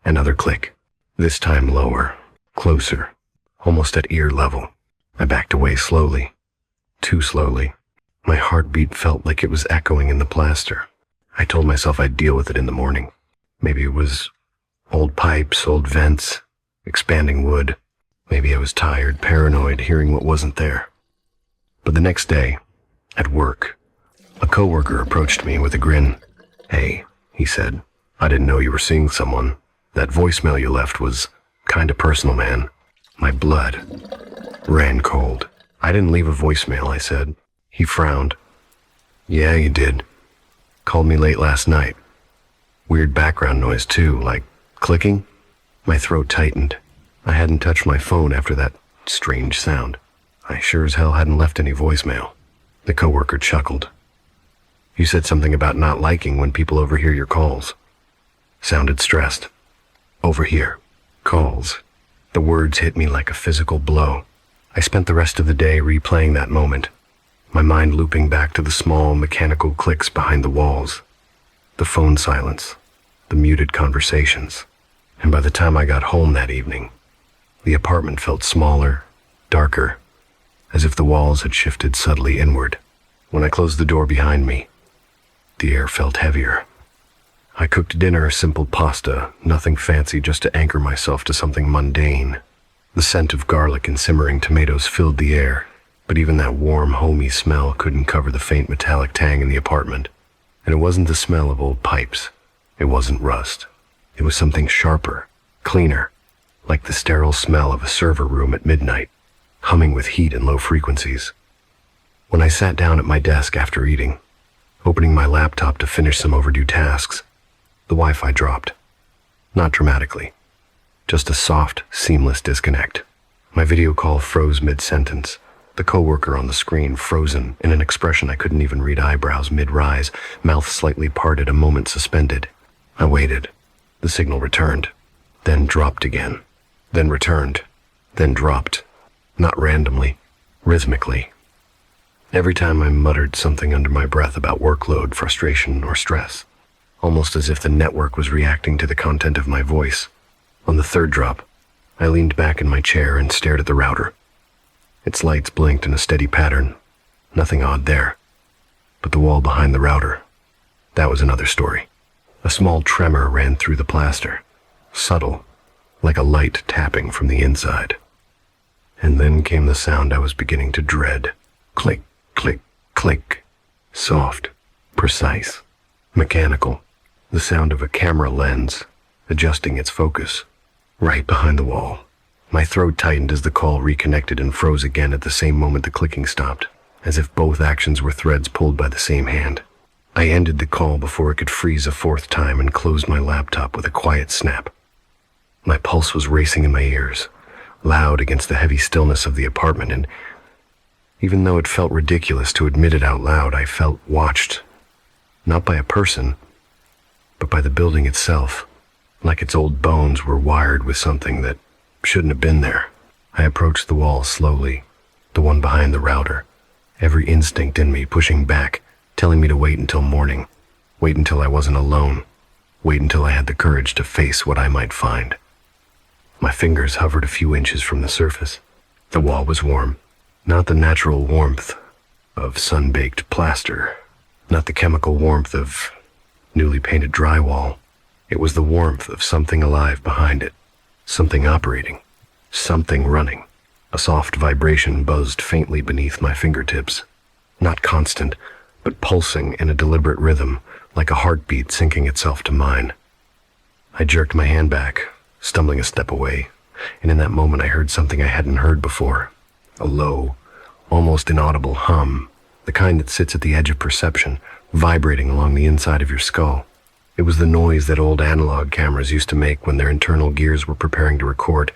Speaker 1: another click, this time lower, closer, almost at ear level. I backed away slowly, too slowly. My heartbeat felt like it was echoing in the plaster. I told myself I'd deal with it in the morning. Maybe it was old pipes, old vents, expanding wood. Maybe I was tired, paranoid, hearing what wasn't there. But the next day, at work, a coworker approached me with a grin. "Hey," he said, "I didn't know you were seeing someone. That voicemail you left was kinda personal, man." My blood ran cold. "I didn't leave a voicemail," I said. He frowned. "Yeah, you did. Called me late last night. Weird background noise too, like clicking." My throat tightened. I hadn't touched my phone after that strange sound. I sure as hell hadn't left any voicemail. The coworker chuckled. "You said something about not liking when people overhear your calls." Sounded stressed. Overhear. Calls. The words hit me like a physical blow. I spent the rest of the day replaying that moment, my mind looping back to the small mechanical clicks behind the walls, the phone silence, the muted conversations. And by the time I got home that evening, the apartment felt smaller, darker, as if the walls had shifted subtly inward. When I closed the door behind me, the air felt heavier. I cooked dinner, simple pasta, nothing fancy, just to anchor myself to something mundane. The scent of garlic and simmering tomatoes filled the air, but even that warm, homey smell couldn't cover the faint metallic tang in the apartment. And it wasn't the smell of old pipes. It wasn't rust. It was something sharper, cleaner, like the sterile smell of a server room at midnight, humming with heat and low frequencies. When I sat down at my desk after eating, opening my laptop to finish some overdue tasks, the Wi-Fi dropped. Not dramatically, just a soft, seamless disconnect. My video call froze mid-sentence, the coworker on the screen frozen in an expression I couldn't even read, eyebrows mid-rise, mouth slightly parted, a moment suspended. I waited. The signal returned, then dropped again, then returned, then dropped. Not randomly, rhythmically. Every time I muttered something under my breath about workload, frustration, or stress, almost as if the network was reacting to the content of my voice. On the third drop, I leaned back in my chair and stared at the router. Its lights blinked in a steady pattern. Nothing odd there. But the wall behind the router, that was another story. A small tremor ran through the plaster, subtle, like a light tapping from the inside. And then came the sound I was beginning to dread. Click, click, click. Soft, precise, mechanical. The sound of a camera lens adjusting its focus. Right behind the wall. My throat tightened as the call reconnected and froze again at the same moment the clicking stopped, as if both actions were threads pulled by the same hand. I ended the call before it could freeze a fourth time and closed my laptop with a quiet snap. My pulse was racing in my ears, loud against the heavy stillness of the apartment, and even though it felt ridiculous to admit it out loud, I felt watched, not by a person, but by the building itself, like its old bones were wired with something that shouldn't have been there. I approached the wall slowly, the one behind the router, every instinct in me pushing back, telling me to wait until morning, wait until I wasn't alone, wait until I had the courage to face what I might find. My fingers hovered a few inches from the surface. The wall was warm, not the natural warmth of sun-baked plaster, not the chemical warmth of newly painted drywall. It was the warmth of something alive behind it, something operating, something running. A soft vibration buzzed faintly beneath my fingertips, not constant, but pulsing in a deliberate rhythm, like a heartbeat syncing itself to mine. I jerked my hand back, stumbling a step away, and in that moment I heard something I hadn't heard before. A low, almost inaudible hum, the kind that sits at the edge of perception, vibrating along the inside of your skull. It was the noise that old analog cameras used to make when their internal gears were preparing to record,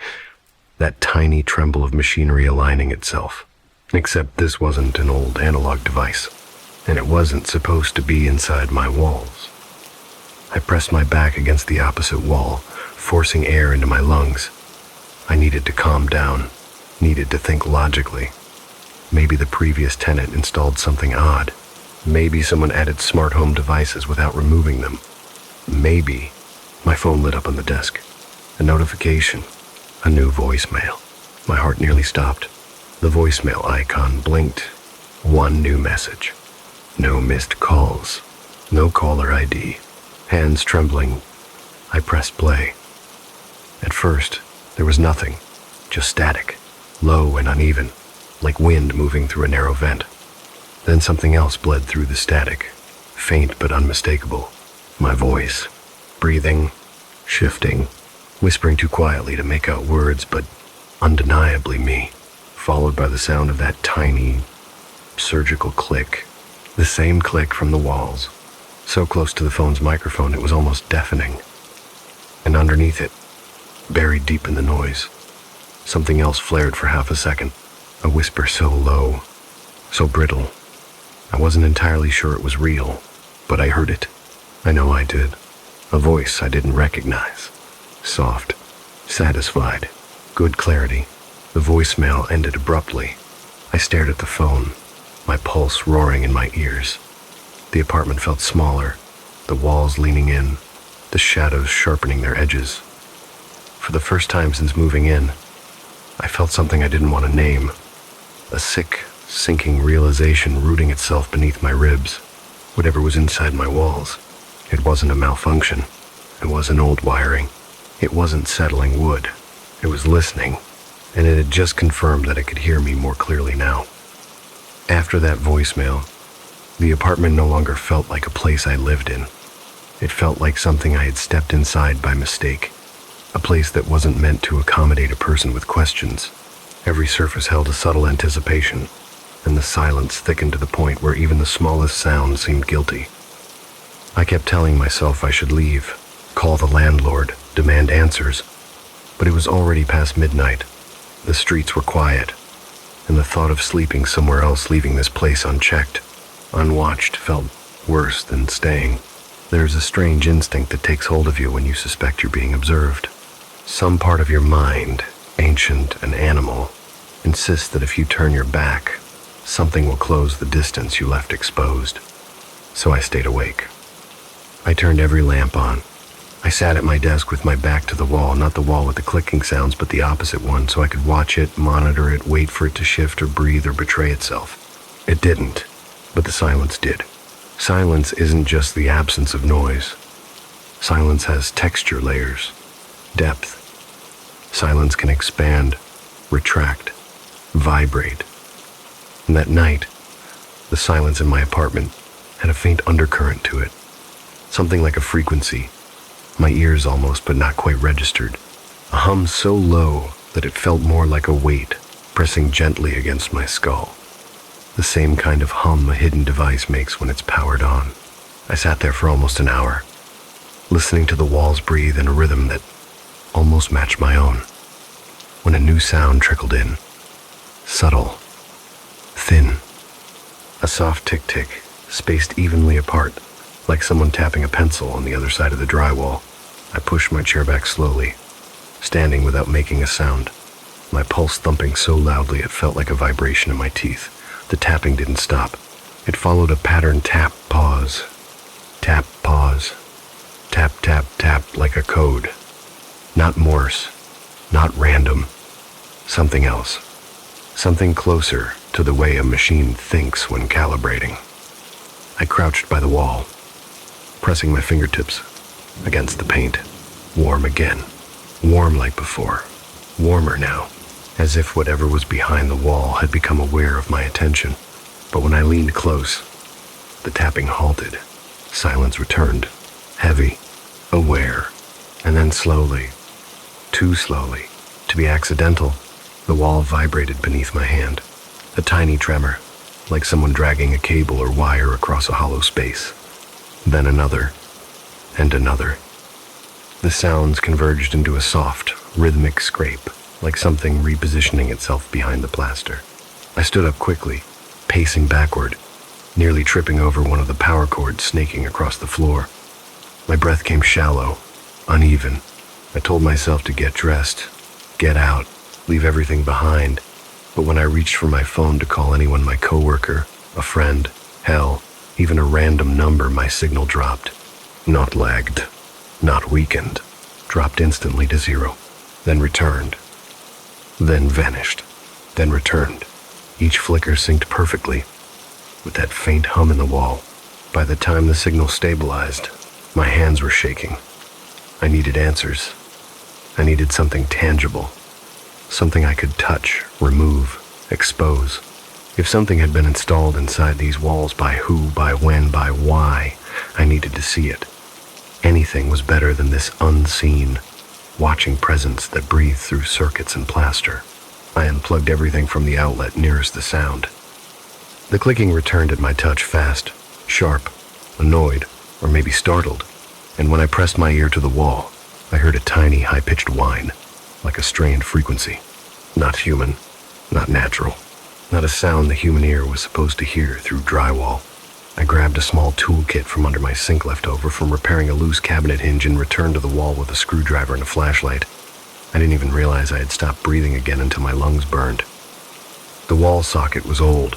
Speaker 1: that tiny tremble of machinery aligning itself. Except this wasn't an old analog device, and it wasn't supposed to be inside my walls. I pressed my back against the opposite wall, forcing air into my lungs. I needed to calm down, needed to think logically. Maybe the previous tenant installed something odd. Maybe someone added smart home devices without removing them. Maybe. My phone lit up on the desk. A notification. A new voicemail. My heart nearly stopped. The voicemail icon blinked. One new message. No missed calls. No caller ID. Hands trembling, I pressed play. At first, there was nothing. Just static. Low and uneven. Like wind moving through a narrow vent. Then something else bled through the static. Faint but unmistakable. My voice. Breathing. Shifting. Whispering too quietly to make out words, but undeniably me. Followed by the sound of that tiny, surgical click. The same click from the walls. So close to the phone's microphone it was almost deafening. And underneath it, buried deep in the noise, something else flared for half a second. A whisper so low, so brittle. I wasn't entirely sure it was real, but I heard it. I know I did. A voice I didn't recognize. Soft, satisfied, good clarity. The voicemail ended abruptly. I stared at the phone, my pulse roaring in my ears. The apartment felt smaller, the walls leaning in, the shadows sharpening their edges. For the first time since moving in, I felt something I didn't want to name. A sick, sinking realization rooting itself beneath my ribs, whatever was inside my walls. It wasn't a malfunction. It wasn't old wiring. It wasn't settling wood. It was listening, and it had just confirmed that it could hear me more clearly now. After that voicemail, the apartment no longer felt like a place I lived in. It felt like something I had stepped inside by mistake, a place that wasn't meant to accommodate a person with questions. Every surface held a subtle anticipation, and the silence thickened to the point where even the smallest sound seemed guilty. I kept telling myself I should leave, call the landlord, demand answers, but it was already past midnight. The streets were quiet, and the thought of sleeping somewhere else, leaving this place unchecked, unwatched, felt worse than staying. There's a strange instinct that takes hold of you when you suspect you're being observed. Some part of your mind, ancient and animal, insists that if you turn your back, something will close the distance you left exposed. So I stayed awake. I turned every lamp on. I sat at my desk with my back to the wall, not the wall with the clicking sounds, but the opposite one, so I could watch it, monitor it, wait for it to shift or breathe or betray itself. It didn't, but the silence did. Silence isn't just the absence of noise. Silence has texture layers, depth. Silence can expand, retract, vibrate. And that night, the silence in my apartment had a faint undercurrent to it, something like a frequency. My ears almost, but not quite registered. A hum so low that it felt more like a weight pressing gently against my skull. The same kind of hum a hidden device makes when it's powered on. I sat there for almost an hour, listening to the walls breathe in a rhythm that almost matched my own, when a new sound trickled in. Subtle, thin, a soft tick-tick, spaced evenly apart, like someone tapping a pencil on the other side of the drywall. I pushed my chair back slowly, standing without making a sound, my pulse thumping so loudly it felt like a vibration in my teeth. The tapping didn't stop. It followed a pattern: tap, pause, tap, pause, tap, tap, tap, like a code. Not Morse, not random, something else. Something closer to the way a machine thinks when calibrating. I crouched by the wall, pressing my fingertips against the paint. Warm again. Warm like before. Warmer now, as if whatever was behind the wall had become aware of my attention. But when I leaned close, the tapping halted. Silence returned, heavy, aware, and then slowly, too slowly, to be accidental, the wall vibrated beneath my hand. A tiny tremor, like someone dragging a cable or wire across a hollow space. Then another, and another. The sounds converged into a soft, rhythmic scrape, like something repositioning itself behind the plaster. I stood up quickly, pacing backward, nearly tripping over one of the power cords snaking across the floor. My breath came shallow, uneven. I told myself to get dressed, get out, leave everything behind. But when I reached for my phone to call anyone, my coworker, a friend, hell, even a random number, my signal dropped. Not lagged, not weakened, dropped instantly to 0, then returned, then vanished, then returned. Each flicker synced perfectly with that faint hum in the wall. By the time the signal stabilized, my hands were shaking. I needed answers. I needed something tangible, something I could touch, remove, expose. If something had been installed inside these walls, by who, by when, by why, I needed to see it. Anything was better than this unseen, watching presence that breathed through circuits and plaster. I unplugged everything from the outlet nearest the sound. The clicking returned at my touch, fast, sharp, annoyed, or maybe startled, and when I pressed my ear to the wall, I heard a tiny, high-pitched whine, like a strained frequency. Not human, not natural, not a sound the human ear was supposed to hear through drywall. I grabbed a small toolkit from under my sink left over from repairing a loose cabinet hinge and returned to the wall with a screwdriver and a flashlight. I didn't even realize I had stopped breathing again until my lungs burned. The wall socket was old,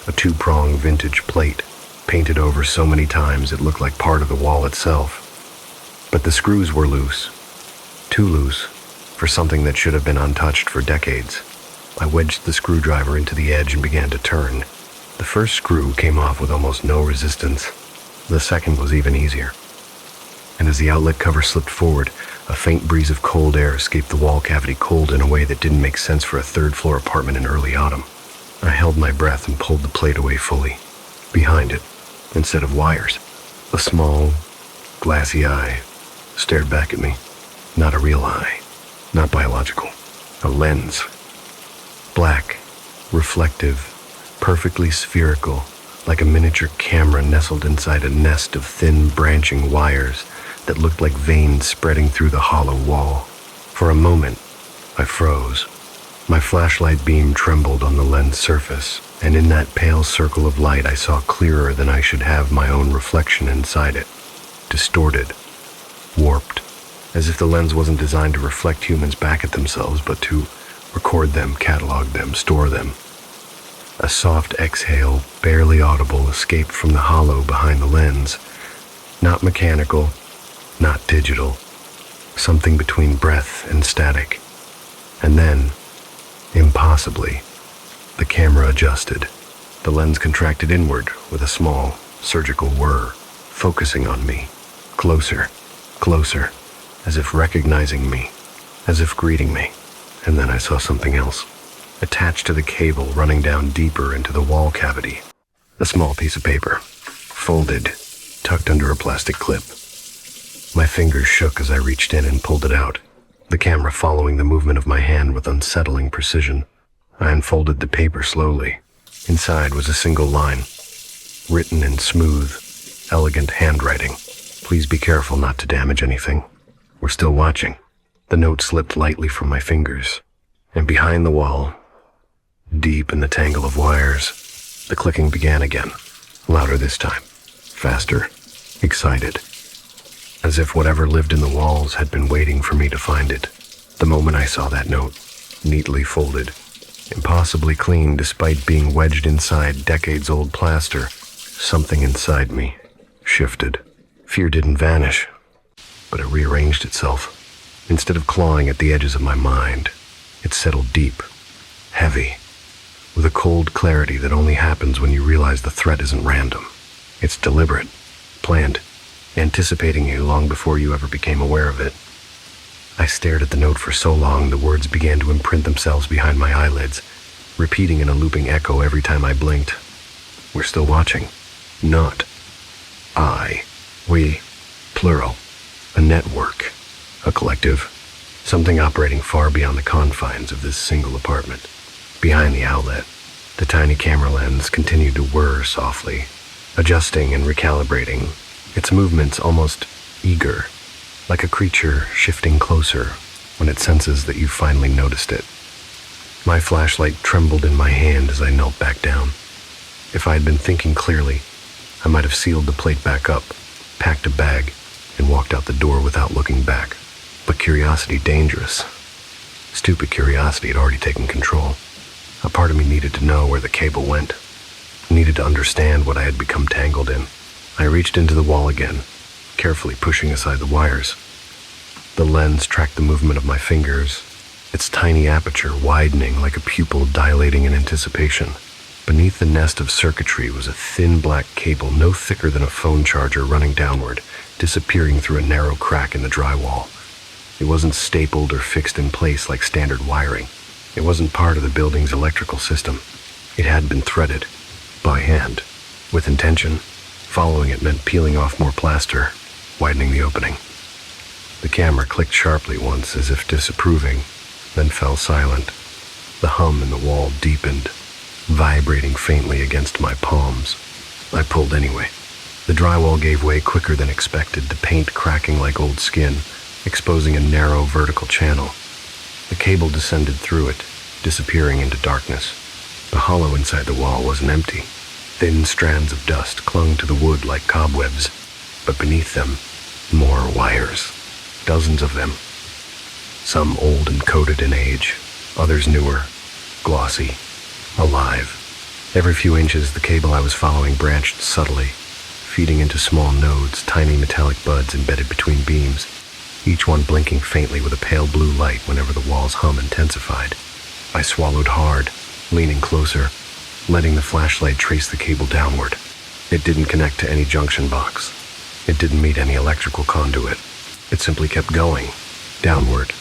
Speaker 1: a 2-prong vintage plate, painted over so many times it looked like part of the wall itself. But the screws were loose, too loose, for something that should have been untouched for decades. I wedged the screwdriver into the edge and began to turn. The first screw came off with almost no resistance. The second was even easier. And as the outlet cover slipped forward, a faint breeze of cold air escaped the wall cavity, cold in a way that didn't make sense for a third-floor apartment in early autumn. I held my breath and pulled the plate away fully. Behind it, instead of wires, a small, glassy eye stared back at me. Not a real eye, not biological. A lens. Black, reflective, perfectly spherical, like a miniature camera nestled inside a nest of thin, branching wires that looked like veins spreading through the hollow wall. For a moment, I froze. My flashlight beam trembled on the lens surface, and in that pale circle of light I saw clearer than I should have my own reflection inside it. Distorted, warped, as if the lens wasn't designed to reflect humans back at themselves, but to record them, catalog them, store them. A soft exhale, barely audible, escaped from the hollow behind the lens. Not mechanical, not digital, something between breath and static. And then, impossibly, the camera adjusted. The lens contracted inward with a small, surgical whir, focusing on me. Closer, closer, as if recognizing me, as if greeting me. And then I saw something else. Attached to the cable running down deeper into the wall cavity. A small piece of paper, folded, tucked under a plastic clip. My fingers shook as I reached in and pulled it out, the camera following the movement of my hand with unsettling precision. I unfolded the paper slowly. Inside was a single line, written in smooth, elegant handwriting. Please be careful not to damage anything. We're still watching. The note slipped lightly from my fingers, and behind the wall, deep in the tangle of wires, the clicking began again, louder this time, faster, excited, as if whatever lived in the walls had been waiting for me to find it. The moment I saw that note, neatly folded, impossibly clean despite being wedged inside decades-old plaster, something inside me shifted. Fear didn't vanish, but it rearranged itself. Instead of clawing at the edges of my mind, it settled deep, heavy, with a cold clarity that only happens when you realize the threat isn't random. It's deliberate, planned, anticipating you long before you ever became aware of it. I stared at the note for so long the words began to imprint themselves behind my eyelids, repeating in a looping echo every time I blinked. We're still watching. Not. I. We. Plural. A network. A collective. Something operating far beyond the confines of this single apartment. Behind the outlet, the tiny camera lens continued to whir softly, adjusting and recalibrating, its movements almost eager, like a creature shifting closer when it senses that you've finally noticed it. My flashlight trembled in my hand as I knelt back down. If I had been thinking clearly, I might have sealed the plate back up, packed a bag, and walked out the door without looking back. But curiosity, dangerous. Stupid curiosity had already taken control. A part of me needed to know where the cable went, needed to understand what I had become tangled in. I reached into the wall again, carefully pushing aside the wires. The lens tracked the movement of my fingers, its tiny aperture widening like a pupil dilating in anticipation. Beneath the nest of circuitry was a thin black cable no thicker than a phone charger running downward, disappearing through a narrow crack in the drywall. It wasn't stapled or fixed in place like standard wiring. It wasn't part of the building's electrical system. It had been threaded, by hand, with intention. Following it meant peeling off more plaster, widening the opening. The camera clicked sharply once as if disapproving, then fell silent. The hum in the wall deepened, vibrating faintly against my palms. I pulled anyway. The drywall gave way quicker than expected, the paint cracking like old skin, exposing a narrow vertical channel. The cable descended through it, disappearing into darkness. The hollow inside the wall wasn't empty. Thin strands of dust clung to the wood like cobwebs, but beneath them, more wires. Dozens of them. Some old and coated in age, others newer, glossy, alive. Every few inches, the cable I was following branched subtly, feeding into small nodes, tiny metallic buds embedded between beams, each one blinking faintly with a pale blue light whenever the wall's hum intensified. I swallowed hard, leaning closer, letting the flashlight trace the cable downward. It didn't connect to any junction box. It didn't meet any electrical conduit. It simply kept going, downward,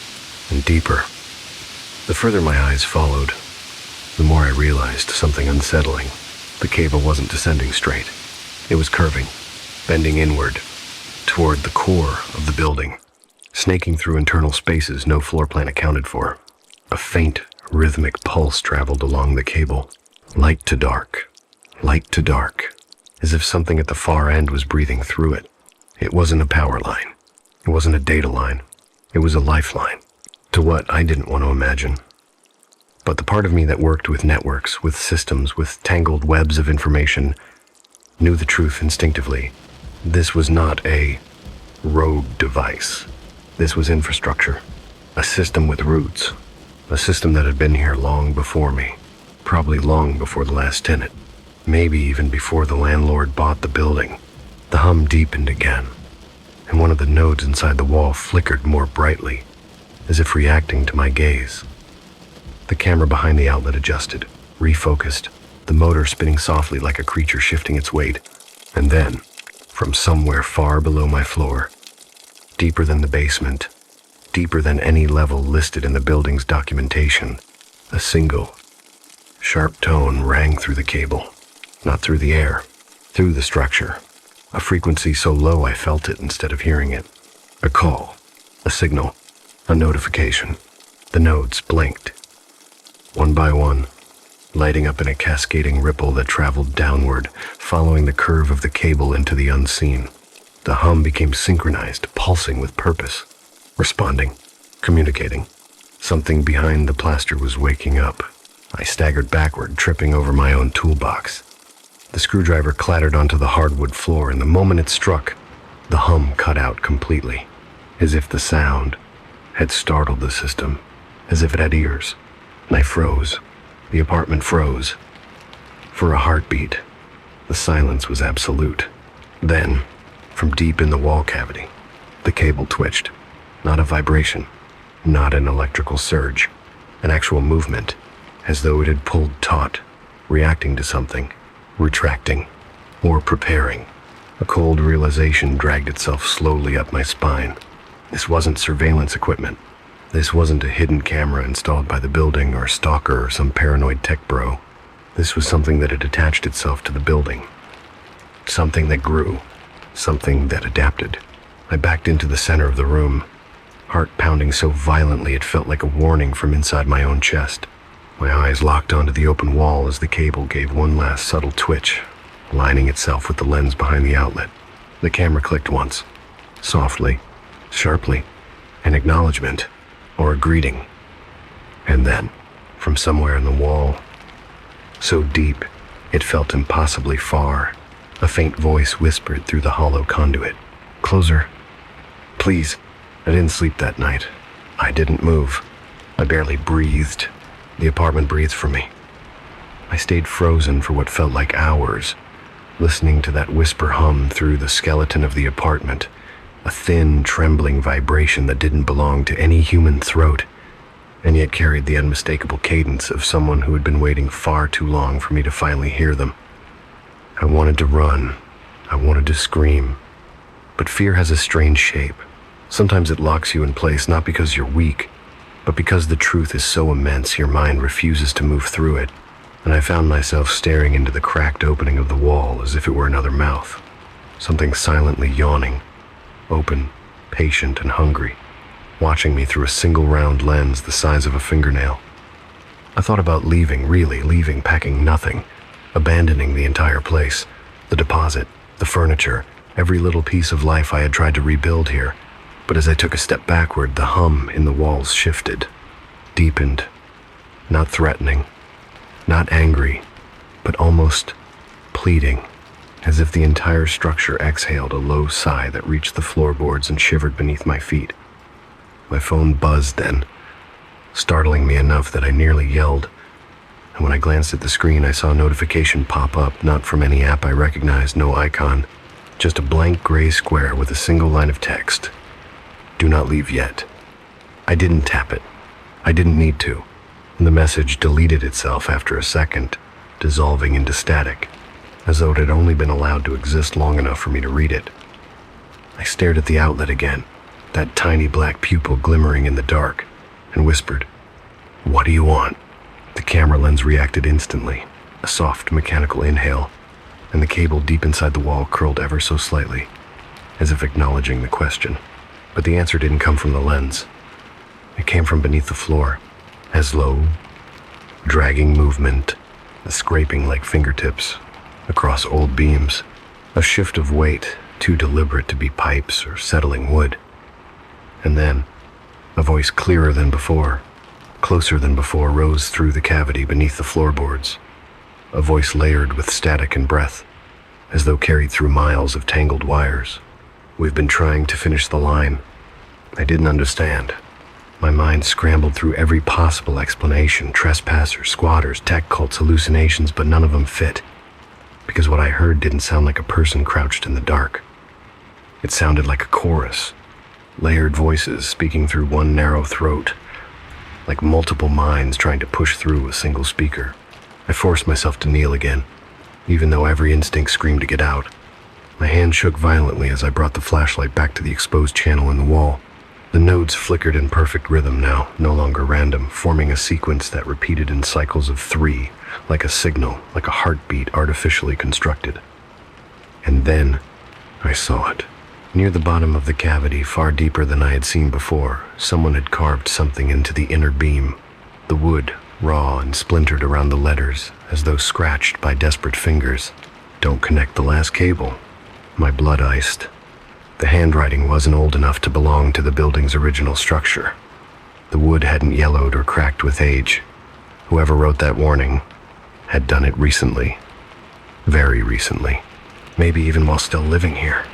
Speaker 1: and deeper. The further my eyes followed, the more I realized something unsettling. The cable wasn't descending straight. It was curving, bending inward, toward the core of the building, snaking through internal spaces no floor plan accounted for. A faint, rhythmic pulse traveled along the cable, light to dark, as if something at the far end was breathing through it. It wasn't a power line. It wasn't a data line. It was a lifeline to what I didn't want to imagine. But the part of me that worked with networks, with systems, with tangled webs of information, knew the truth instinctively. This was not a rogue device. This was infrastructure, a system with roots, a system that had been here long before me, probably long before the last tenant, maybe even before the landlord bought the building. The hum deepened again, and one of the nodes inside the wall flickered more brightly, as if reacting to my gaze. The camera behind the outlet adjusted, refocused, the motor spinning softly like a creature shifting its weight. And then, from somewhere far below my floor, deeper than the basement, deeper than any level listed in the building's documentation, a single, sharp tone rang through the cable, not through the air, through the structure. A frequency so low I felt it instead of hearing it. A call, a signal, a notification. The nodes blinked, one by one, lighting up in a cascading ripple that traveled downward, following the curve of the cable into the unseen. The hum became synchronized, pulsing with purpose, responding, communicating. Something behind the plaster was waking up. I staggered backward, tripping over my own toolbox. The screwdriver clattered onto the hardwood floor, and the moment it struck, the hum cut out completely, as if the sound had startled the system, as if it had ears. And I froze. The apartment froze. For a heartbeat, the silence was absolute. Then, from deep in the wall cavity, the cable twitched. Not a vibration, not an electrical surge, an actual movement, as though it had pulled taut, reacting to something, retracting, or preparing. A cold realization dragged itself slowly up my spine. This wasn't surveillance equipment. This wasn't a hidden camera installed by the building or a stalker or some paranoid tech bro. This was something that had attached itself to the building. Something that grew. Something that adapted. I backed into the center of the room, heart pounding so violently it felt like a warning from inside my own chest. My eyes locked onto the open wall as the cable gave one last subtle twitch, aligning itself with the lens behind the outlet. The camera clicked once, softly, sharply, an acknowledgement, or a greeting. And then, from somewhere in the wall, so deep it felt impossibly far, a faint voice whispered through the hollow conduit. "Closer. Please." I didn't sleep that night. I didn't move. I barely breathed. The apartment breathed for me. I stayed frozen for what felt like hours, listening to that whisper hum through the skeleton of the apartment, a thin, trembling vibration that didn't belong to any human throat, and yet carried the unmistakable cadence of someone who had been waiting far too long for me to finally hear them. I wanted to run. I wanted to scream. But fear has a strange shape. Sometimes it locks you in place not because you're weak, but because the truth is so immense your mind refuses to move through it, and I found myself staring into the cracked opening of the wall as if it were another mouth, something silently yawning, open, patient, and hungry, watching me through a single round lens the size of a fingernail. I thought about leaving, really leaving, packing nothing, abandoning the entire place, the deposit, the furniture, every little piece of life I had tried to rebuild here. But as I took a step backward, the hum in the walls shifted, deepened, not threatening, not angry, but almost pleading, as if the entire structure exhaled a low sigh that reached the floorboards and shivered beneath my feet. My phone buzzed then, startling me enough that I nearly yelled, and when I glanced at the screen, I saw a notification pop up, not from any app I recognized, no icon, just a blank gray square with a single line of text. "Do not leave yet." I didn't tap it. I didn't need to. And the message deleted itself after a second, dissolving into static. as though it had only been allowed to exist long enough for me to read it. I stared at the outlet again, that tiny black pupil glimmering in the dark, and whispered, "What do you want?" The camera lens reacted instantly, a soft mechanical inhale, and the cable deep inside the wall curled ever so slightly, as if acknowledging the question. But the answer didn't come from the lens. It came from beneath the floor, a slow, dragging movement, a scraping like fingertips across old beams, a shift of weight too deliberate to be pipes or settling wood. And then, a voice clearer than before, closer than before, rose through the cavity beneath the floorboards, a voice layered with static and breath, as though carried through miles of tangled wires. "We've been trying to finish the line." I didn't understand. My mind scrambled through every possible explanation, trespassers, squatters, tech cults, hallucinations, but none of them fit, because what I heard didn't sound like a person crouched in the dark. It sounded like a chorus, layered voices speaking through one narrow throat, like multiple minds trying to push through a single speaker. I forced myself to kneel again, even though every instinct screamed to get out. My hand shook violently as I brought the flashlight back to the exposed channel in the wall. The nodes flickered in perfect rhythm now, no longer random, forming a sequence that repeated in cycles of 3, like a signal, like a heartbeat artificially constructed. And then I saw it. Near the bottom of the cavity, far deeper than I had seen before, someone had carved something into the inner beam. The wood, raw and splintered around the letters, as though scratched by desperate fingers. "Don't connect the last cable." My blood iced. The handwriting wasn't old enough to belong to the building's original structure. The wood hadn't yellowed or cracked with age. Whoever wrote that warning had done it recently. Very recently. Maybe even while still living here.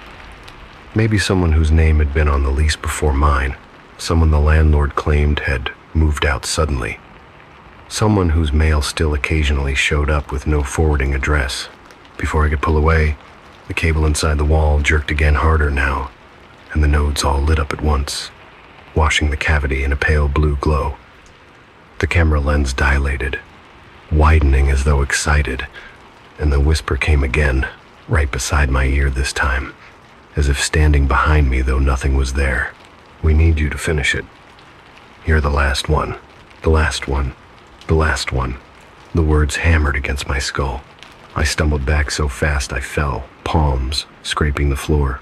Speaker 1: Maybe someone whose name had been on the lease before mine. Someone the landlord claimed had moved out suddenly. Someone whose mail still occasionally showed up with no forwarding address. Before I could pull away, the cable inside the wall jerked again harder now, and the nodes all lit up at once, washing the cavity in a pale blue glow. The camera lens dilated, widening as though excited, and the whisper came again, right beside my ear this time, as if standing behind me though nothing was there. "We need you to finish it. You're the last one. The last one. The last one." The words hammered against my skull. I stumbled back so fast I fell, palms scraping the floor.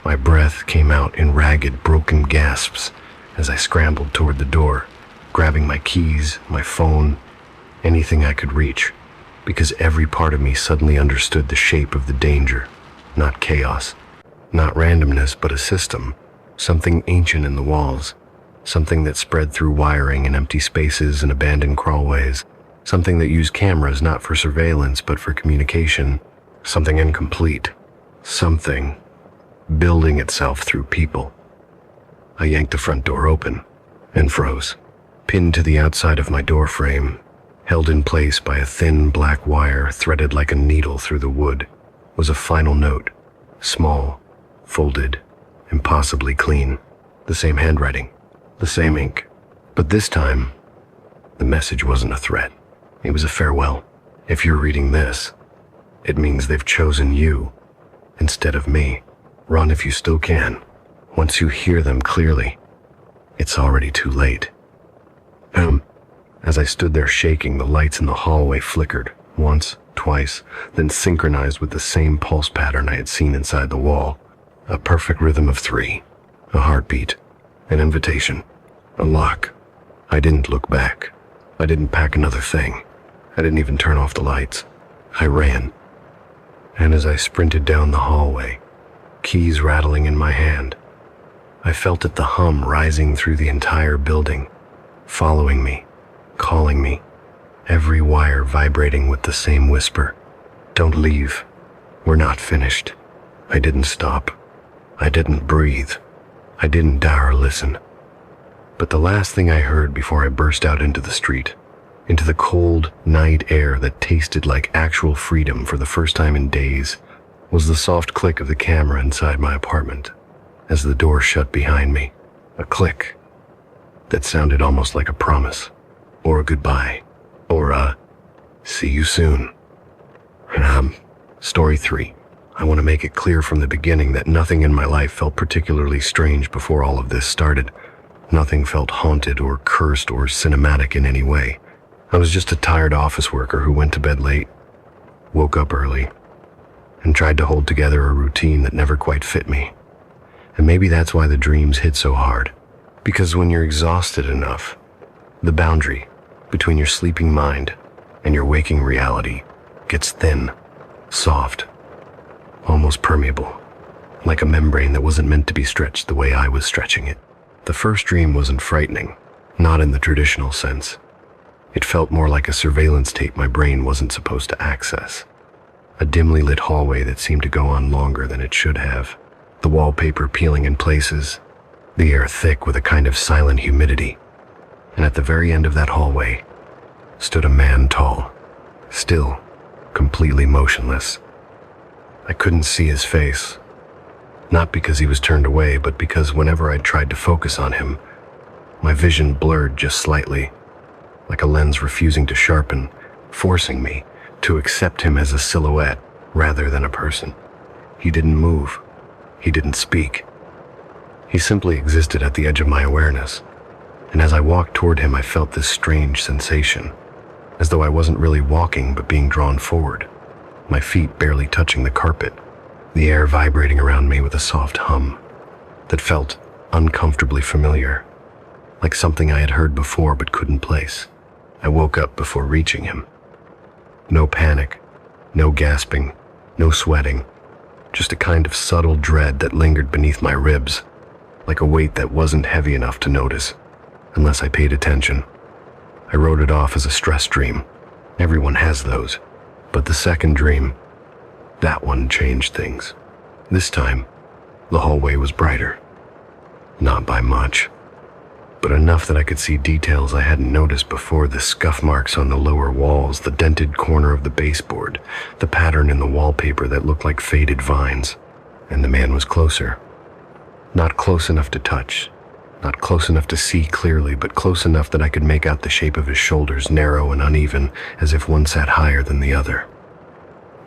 Speaker 1: My breath came out in ragged, broken gasps as I scrambled toward the door, grabbing my keys, my phone, anything I could reach, because every part of me suddenly understood the shape of the danger. Not chaos, not randomness, but a system, something ancient in the walls, something that spread through wiring in empty spaces and abandoned crawlways, something that used cameras not for surveillance but for communication, something incomplete, something building itself through people. I yanked the front door open and froze, pinned to the outside of my door frame, held in place by a thin black wire threaded like a needle through the wood, was a final note, small, folded, impossibly clean, the same handwriting, the same ink. But this time, the message wasn't a threat. It was a farewell. If you're reading this, it means they've chosen you instead of me. Run if you still can. Once you hear them clearly, it's already too late. As I stood there shaking, the lights in the hallway flickered, once, twice, then synchronized with the same pulse pattern I had seen inside the wall. A perfect rhythm of 3, a heartbeat, an invitation, a lock. I didn't look back. I didn't pack another thing. I didn't even turn off the lights. I ran. And as I sprinted down the hallway, keys rattling in my hand, I felt it, the hum rising through the entire building, following me, calling me, every wire vibrating with the same whisper. "Don't leave. We're not finished." I didn't stop. I didn't breathe. I didn't dare listen. But the last thing I heard before I burst out into the street, into the cold night air that tasted like actual freedom for the first time in days, was the soft click of the camera inside my apartment as the door shut behind me. A click that sounded almost like a promise, or a goodbye, or a "see you soon." Story 3. I want to make it clear from the beginning that nothing in my life felt particularly strange before all of this started. Nothing felt haunted or cursed or cinematic in any way. I was just a tired office worker who went to bed late, woke up early, and tried to hold together a routine that never quite fit me. And maybe that's why the dreams hit so hard. Because when you're exhausted enough, the boundary between your sleeping mind and your waking reality gets thin, soft, almost permeable, like a membrane that wasn't meant to be stretched the way I was stretching it. The first dream wasn't frightening, not in the traditional sense. It felt more like a surveillance tape my brain wasn't supposed to access. A dimly lit hallway that seemed to go on longer than it should have. The wallpaper peeling in places, the air thick with a kind of silent humidity. And at the very end of that hallway stood a man tall, still, completely motionless. I couldn't see his face, not because he was turned away, but because whenever I tried to focus on him, my vision blurred just slightly, like a lens refusing to sharpen, forcing me to accept him as a silhouette rather than a person. He didn't move. He didn't speak. He simply existed at the edge of my awareness, and as I walked toward him, I felt this strange sensation, as though I wasn't really walking but being drawn forward, my feet barely touching the carpet, the air vibrating around me with a soft hum that felt uncomfortably familiar, like something I had heard before but couldn't place. I woke up before reaching him. No panic, no gasping, no sweating, just a kind of subtle dread that lingered beneath my ribs, like a weight that wasn't heavy enough to notice, unless I paid attention. I wrote it off as a stress dream. Everyone has those. But the second dream, that one changed things. This time, the hallway was brighter. Not by much, but enough that I could see details I hadn't noticed before: the scuff marks on the lower walls, the dented corner of the baseboard, the pattern in the wallpaper that looked like faded vines. And the man was closer. Not close enough to touch, not close enough to see clearly, but close enough that I could make out the shape of his shoulders, narrow and uneven, as if one sat higher than the other.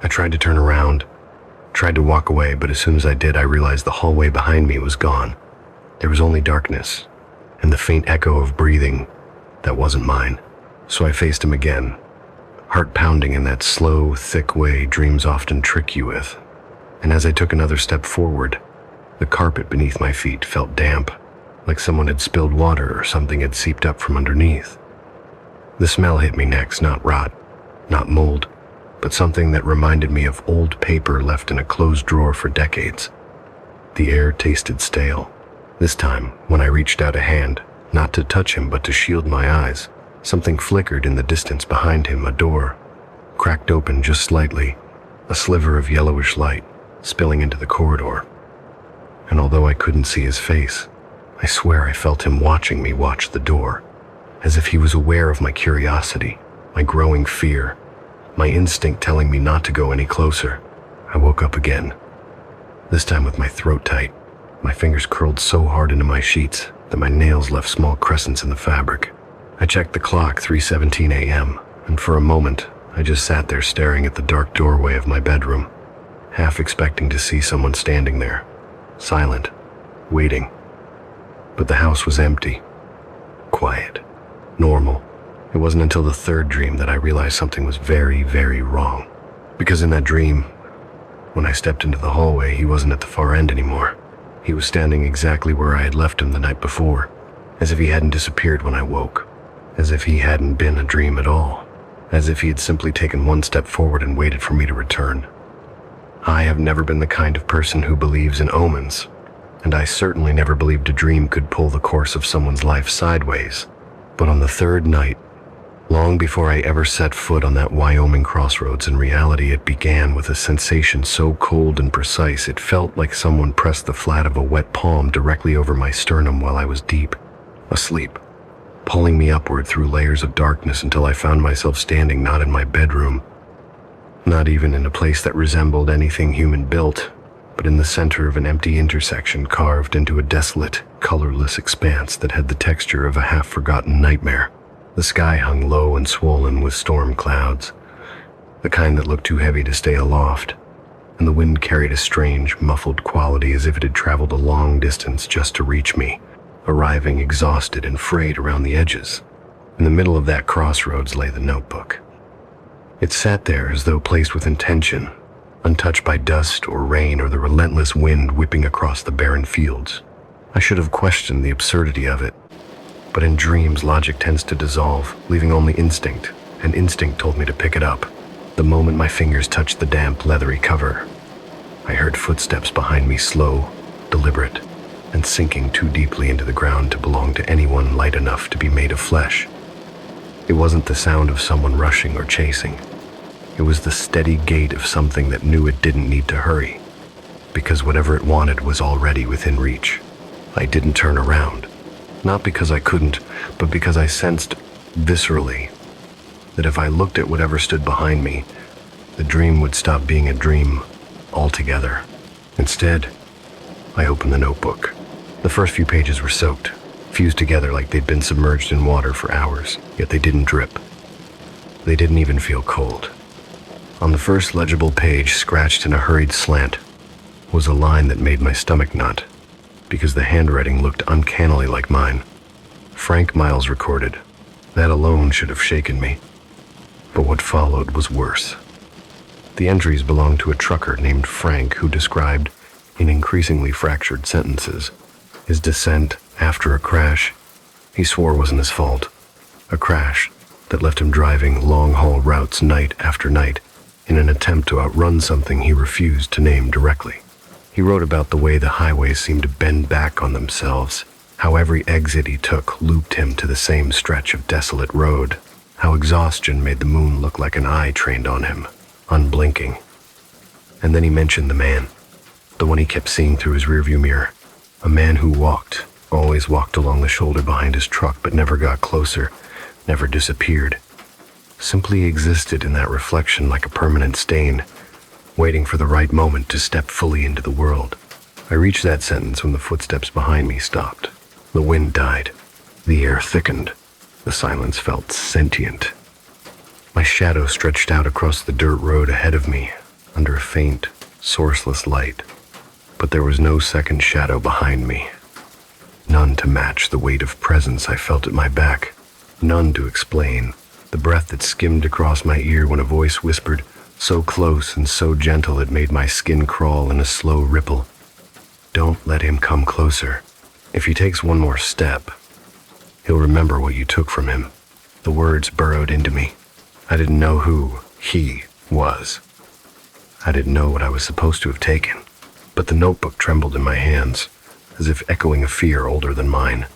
Speaker 1: I tried to turn around, tried to walk away, but as soon as I did, I realized the hallway behind me was gone. There was only darkness, and the faint echo of breathing that wasn't mine. So I faced him again, heart pounding in that slow, thick way dreams often trick you with. And as I took another step forward, the carpet beneath my feet felt damp, like someone had spilled water or something had seeped up from underneath. The smell hit me next, not rot, not mold, but something that reminded me of old paper left in a closed drawer for decades. The air tasted stale. This time, when I reached out a hand, not to touch him but to shield my eyes, something flickered in the distance behind him. A door cracked open just slightly, a sliver of yellowish light spilling into the corridor. And although I couldn't see his face, I swear I felt him watching me watch the door, as if he was aware of my curiosity, my growing fear, my instinct telling me not to go any closer. I woke up again, this time with my throat tight, my fingers curled so hard into my sheets that my nails left small crescents in the fabric. I checked the clock, 3:17 a.m., and for a moment, I just sat there staring at the dark doorway of my bedroom, half expecting to see someone standing there, silent, waiting. But the house was empty, quiet, normal. It wasn't until the third dream that I realized something was very, very wrong. Because in that dream, when I stepped into the hallway, he wasn't at the far end anymore. He was standing exactly where I had left him the night before, as if he hadn't disappeared when I woke, as if he hadn't been a dream at all, as if he had simply taken one step forward and waited for me to return. I have never been the kind of person who believes in omens, and I certainly never believed a dream could pull the course of someone's life sideways. But on the third night, long before I ever set foot on that Wyoming crossroads, in reality it began with a sensation so cold and precise it felt like someone pressed the flat of a wet palm directly over my sternum while I was deep asleep, pulling me upward through layers of darkness until I found myself standing not in my bedroom, not even in a place that resembled anything human-built, but in the center of an empty intersection carved into a desolate, colorless expanse that had the texture of a half-forgotten nightmare. The sky hung low and swollen with storm clouds, the kind that looked too heavy to stay aloft, and the wind carried a strange, muffled quality as if it had traveled a long distance just to reach me, arriving exhausted and frayed around the edges. In the middle of that crossroads lay the notebook. It sat there as though placed with intention, untouched by dust or rain or the relentless wind whipping across the barren fields. I should have questioned the absurdity of it, but in dreams logic tends to dissolve, leaving only instinct, and instinct told me to pick it up. The moment my fingers touched the damp, leathery cover, I heard footsteps behind me, slow, deliberate, and sinking too deeply into the ground to belong to anyone light enough to be made of flesh. It wasn't the sound of someone rushing or chasing. It was the steady gait of something that knew it didn't need to hurry, because whatever it wanted was already within reach. I didn't turn around, not because I couldn't, but because I sensed viscerally that if I looked at whatever stood behind me, the dream would stop being a dream altogether. Instead, I opened the notebook. The first few pages were soaked, fused together like they'd been submerged in water for hours, yet they didn't drip. They didn't even feel cold. On the first legible page, scratched in a hurried slant, was a line that made my stomach knot, because the handwriting looked uncannily like mine. Frank Miles recorded. That alone should have shaken me. But what followed was worse. The entries belonged to a trucker named Frank who described, in increasingly fractured sentences, his descent after a crash he swore wasn't his fault. A crash that left him driving long-haul routes night after night in an attempt to outrun something he refused to name directly. He wrote about the way the highways seemed to bend back on themselves, how every exit he took looped him to the same stretch of desolate road, how exhaustion made the moon look like an eye trained on him, unblinking. And then he mentioned the man, the one he kept seeing through his rearview mirror, a man who always walked along the shoulder behind his truck but never got closer, never disappeared, simply existed in that reflection like a permanent stain, waiting for the right moment to step fully into the world. I reached that sentence when the footsteps behind me stopped. The wind died. The air thickened. The silence felt sentient. My shadow stretched out across the dirt road ahead of me, under a faint, sourceless light. But there was no second shadow behind me. None to match the weight of presence I felt at my back. None to explain the breath that skimmed across my ear when a voice whispered, so close and so gentle it made my skin crawl in a slow ripple. Don't let him come closer. If he takes one more step, he'll remember what you took from him. The words burrowed into me. I didn't know who he was. I didn't know what I was supposed to have taken, but the notebook trembled in my hands, as if echoing a fear older than mine.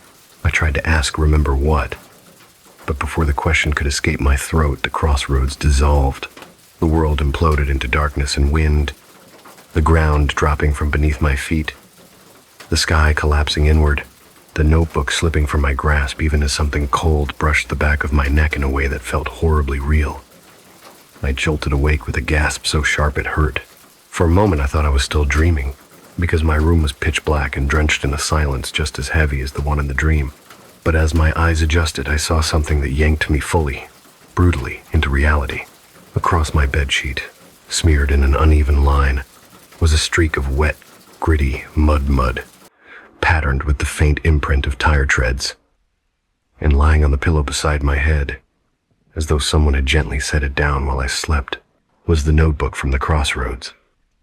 Speaker 1: I tried to ask, remember what? But before the question could escape my throat, the crossroads dissolved. The world imploded into darkness and wind, the ground dropping from beneath my feet, the sky collapsing inward, the notebook slipping from my grasp even as something cold brushed the back of my neck in a way that felt horribly real. I jolted awake with a gasp so sharp it hurt. For a moment I thought I was still dreaming, because my room was pitch black and drenched in a silence just as heavy as the one in the dream. But as my eyes adjusted, I saw something that yanked me fully, brutally, into reality. Across my bedsheet, smeared in an uneven line, was a streak of wet, gritty mud, patterned with the faint imprint of tire treads. And lying on the pillow beside my head, as though someone had gently set it down while I slept, was the notebook from the crossroads.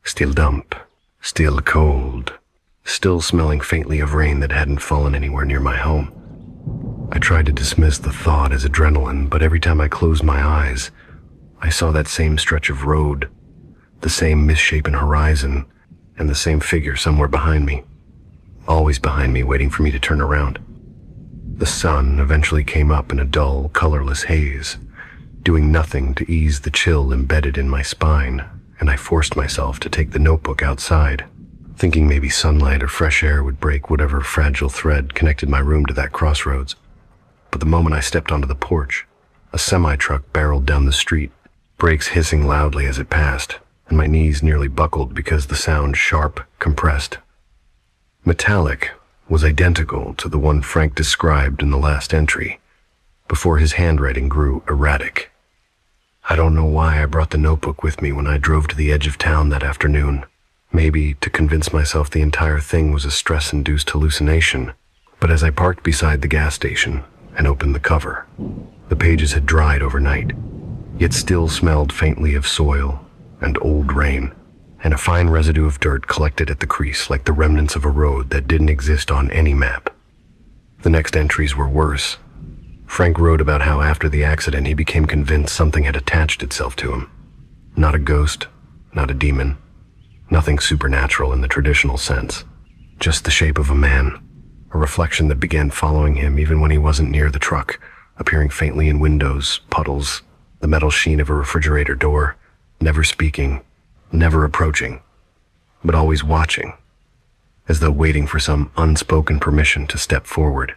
Speaker 1: Still damp, still cold, still smelling faintly of rain that hadn't fallen anywhere near my home. I tried to dismiss the thought as adrenaline, but every time I closed my eyes, I saw that same stretch of road, the same misshapen horizon, and the same figure somewhere behind me. Always behind me, waiting for me to turn around. The sun eventually came up in a dull, colorless haze, doing nothing to ease the chill embedded in my spine, and I forced myself to take the notebook outside, thinking maybe sunlight or fresh air would break whatever fragile thread connected my room to that crossroads. But the moment I stepped onto the porch, a semi-truck barreled down the street, brakes hissing loudly as it passed, and my knees nearly buckled because the sound, sharp, compressed, metallic, was identical to the one Frank described in the last entry, before his handwriting grew erratic. I don't know why I brought the notebook with me when I drove to the edge of town that afternoon. Maybe to convince myself the entire thing was a stress-induced hallucination. But as I parked beside the gas station and opened the cover, the pages had dried overnight, yet still smelled faintly of soil and old rain, and a fine residue of dirt collected at the crease like the remnants of a road that didn't exist on any map. The next entries were worse. Frank wrote about how after the accident he became convinced something had attached itself to him. Not a ghost, not a demon, nothing supernatural in the traditional sense. Just the shape of a man, a reflection that began following him even when he wasn't near the truck, appearing faintly in windows, puddles, the metal sheen of a refrigerator door, never speaking, never approaching, but always watching, as though waiting for some unspoken permission to step forward.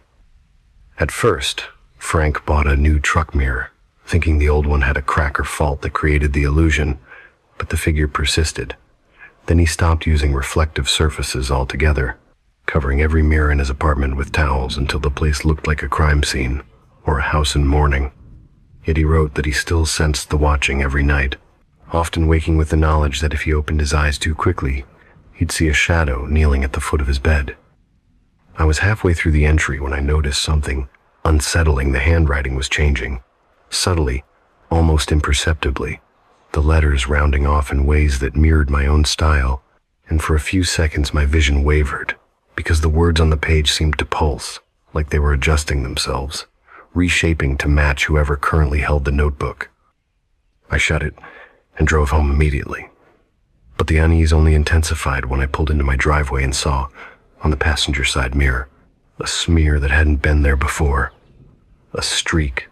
Speaker 1: At first, Frank bought a new truck mirror, thinking the old one had a crack or fault that created the illusion, but the figure persisted. Then he stopped using reflective surfaces altogether, covering every mirror in his apartment with towels until the place looked like a crime scene or a house in mourning. Yet he wrote that he still sensed the watching every night, often waking with the knowledge that if he opened his eyes too quickly, he'd see a shadow kneeling at the foot of his bed. I was halfway through the entry when I noticed something unsettling. The handwriting was changing, subtly, almost imperceptibly, the letters rounding off in ways that mirrored my own style, and for a few seconds my vision wavered, because the words on the page seemed to pulse, like they were adjusting themselves, reshaping to match whoever currently held the notebook. I shut it and drove home immediately. But the unease only intensified when I pulled into my driveway and saw, on the passenger side mirror, a smear that hadn't been there before. A streak,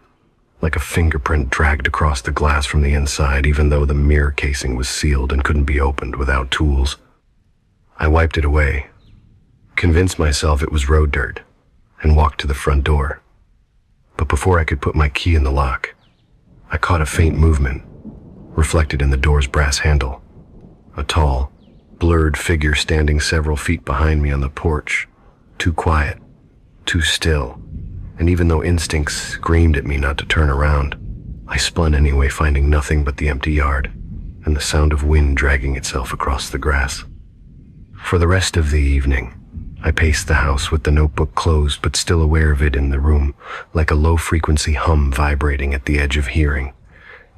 Speaker 1: like a fingerprint dragged across the glass from the inside, even though the mirror casing was sealed and couldn't be opened without tools. I wiped it away, convinced myself it was road dirt, and walked to the front door. But before I could put my key in the lock, I caught a faint movement, reflected in the door's brass handle. A tall, blurred figure standing several feet behind me on the porch, too quiet, too still, and even though instincts screamed at me not to turn around, I spun anyway, finding nothing but the empty yard and the sound of wind dragging itself across the grass. For the rest of the evening, I paced the house with the notebook closed but still aware of it in the room, like a low-frequency hum vibrating at the edge of hearing.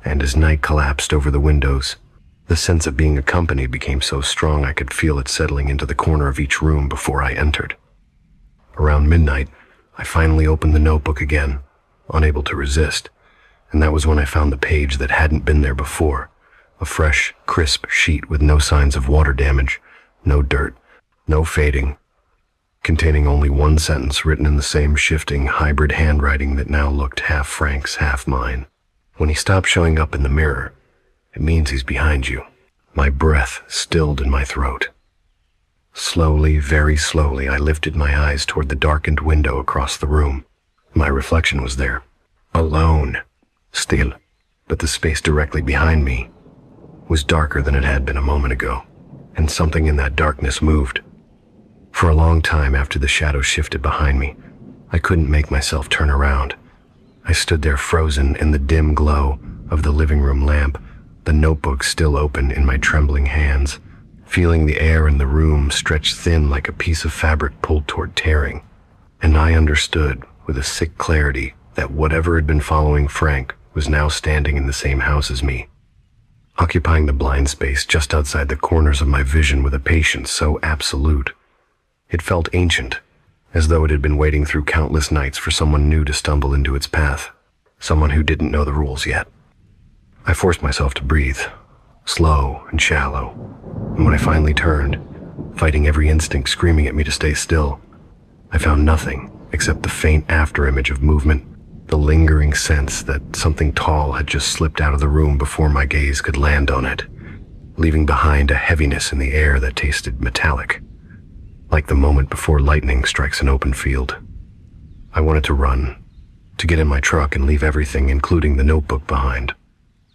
Speaker 1: And as night collapsed over the windows, the sense of being accompanied became so strong I could feel it settling into the corner of each room before I entered. Around midnight, I finally opened the notebook again, unable to resist, and that was when I found the page that hadn't been there before, a fresh, crisp sheet with no signs of water damage, no dirt, no fading, containing only one sentence written in the same shifting, hybrid handwriting that now looked half Frank's, half mine. When he stops showing up in the mirror, it means he's behind you. My breath stilled in my throat. Slowly, very slowly, I lifted my eyes toward the darkened window across the room. My reflection was there, alone, still, but the space directly behind me was darker than it had been a moment ago, and something in that darkness moved. For a long time after the shadow shifted behind me, I couldn't make myself turn around. I stood there frozen in the dim glow of the living room lamp, the notebook still open in my trembling hands, feeling the air in the room stretch thin like a piece of fabric pulled toward tearing. And I understood with a sick clarity that whatever had been following Frank was now standing in the same house as me, occupying the blind space just outside the corners of my vision with a patience so absolute. It felt ancient, as though it had been waiting through countless nights for someone new to stumble into its path, someone who didn't know the rules yet. I forced myself to breathe, slow and shallow, and when I finally turned, fighting every instinct screaming at me to stay still, I found nothing except the faint afterimage of movement, the lingering sense that something tall had just slipped out of the room before my gaze could land on it, leaving behind a heaviness in the air that tasted metallic, like the moment before lightning strikes an open field. I wanted to run, to get in my truck and leave everything, including the notebook, behind.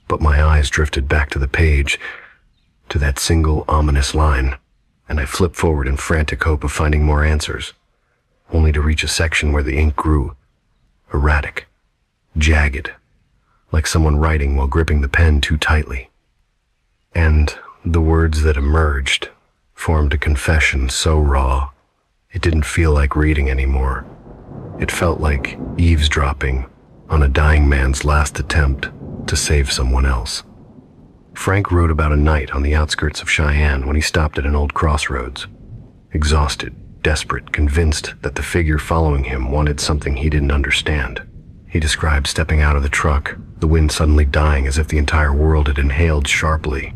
Speaker 1: But my eyes drifted back to the page, to that single ominous line, and I flipped forward in frantic hope of finding more answers, only to reach a section where the ink grew erratic, jagged, like someone writing while gripping the pen too tightly. And the words that emerged formed a confession so raw, it didn't feel like reading anymore. It felt like eavesdropping on a dying man's last attempt to save someone else. Frank wrote about a night on the outskirts of Cheyenne when he stopped at an old crossroads. Exhausted, desperate, convinced that the figure following him wanted something he didn't understand. He described stepping out of the truck, the wind suddenly dying as if the entire world had inhaled sharply,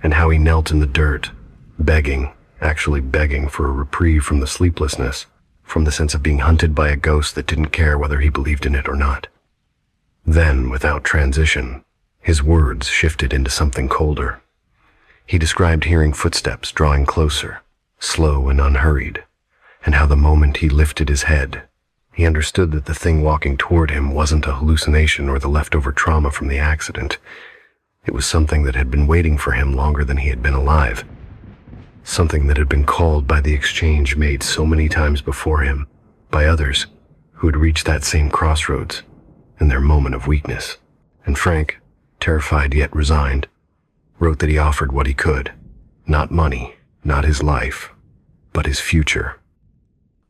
Speaker 1: and how he knelt in the dirt, begging, actually begging for a reprieve from the sleeplessness, from the sense of being hunted by a ghost that didn't care whether he believed in it or not. Then, without transition, his words shifted into something colder. He described hearing footsteps drawing closer, slow and unhurried, and how the moment he lifted his head, he understood that the thing walking toward him wasn't a hallucination or the leftover trauma from the accident. It was something that had been waiting for him longer than he had been alive. Something that had been called by the exchange made so many times before him, by others who had reached that same crossroads in their moment of weakness. And Frank, terrified yet resigned, wrote that he offered what he could. Not money, not his life, but his future.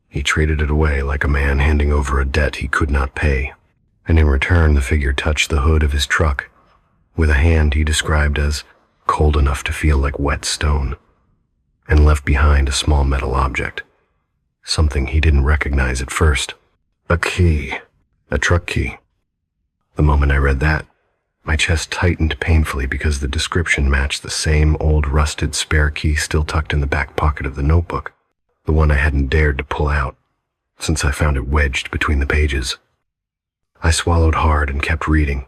Speaker 1: He traded it away like a man handing over a debt he could not pay. And in return, the figure touched the hood of his truck with a hand he described as cold enough to feel like wet stone, and left behind a small metal object. Something he didn't recognize at first. A key. A truck key. The moment I read that, my chest tightened painfully because the description matched the same old rusted spare key still tucked in the back pocket of the notebook, the one I hadn't dared to pull out, since I found it wedged between the pages. I swallowed hard and kept reading,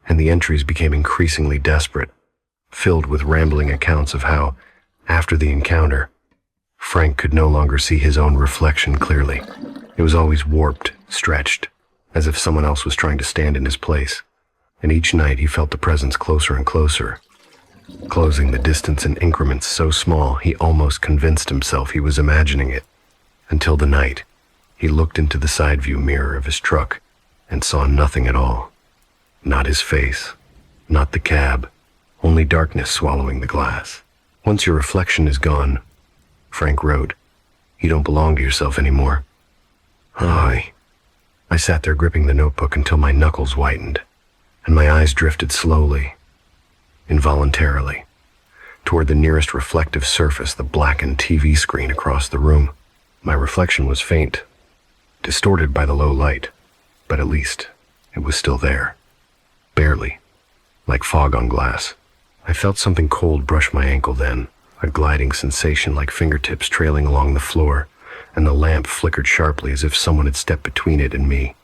Speaker 1: and the entries became increasingly desperate, filled with rambling accounts of how, after the encounter, Frank could no longer see his own reflection clearly. It was always warped, stretched, as if someone else was trying to stand in his place. And each night he felt the presence closer and closer, closing the distance in increments so small he almost convinced himself he was imagining it. Until the night, he looked into the side view mirror of his truck and saw nothing at all. Not his face, not the cab, only darkness swallowing the glass. Once your reflection is gone, Frank wrote, you don't belong to yourself anymore. I sat there gripping the notebook until my knuckles whitened, and my eyes drifted slowly, involuntarily, toward the nearest reflective surface, the blackened TV screen across the room. My reflection was faint, distorted by the low light, but at least it was still there. Barely, like fog on glass. I felt something cold brush my ankle then, a gliding sensation like fingertips trailing along the floor, and the lamp flickered sharply as if someone had stepped between it and me.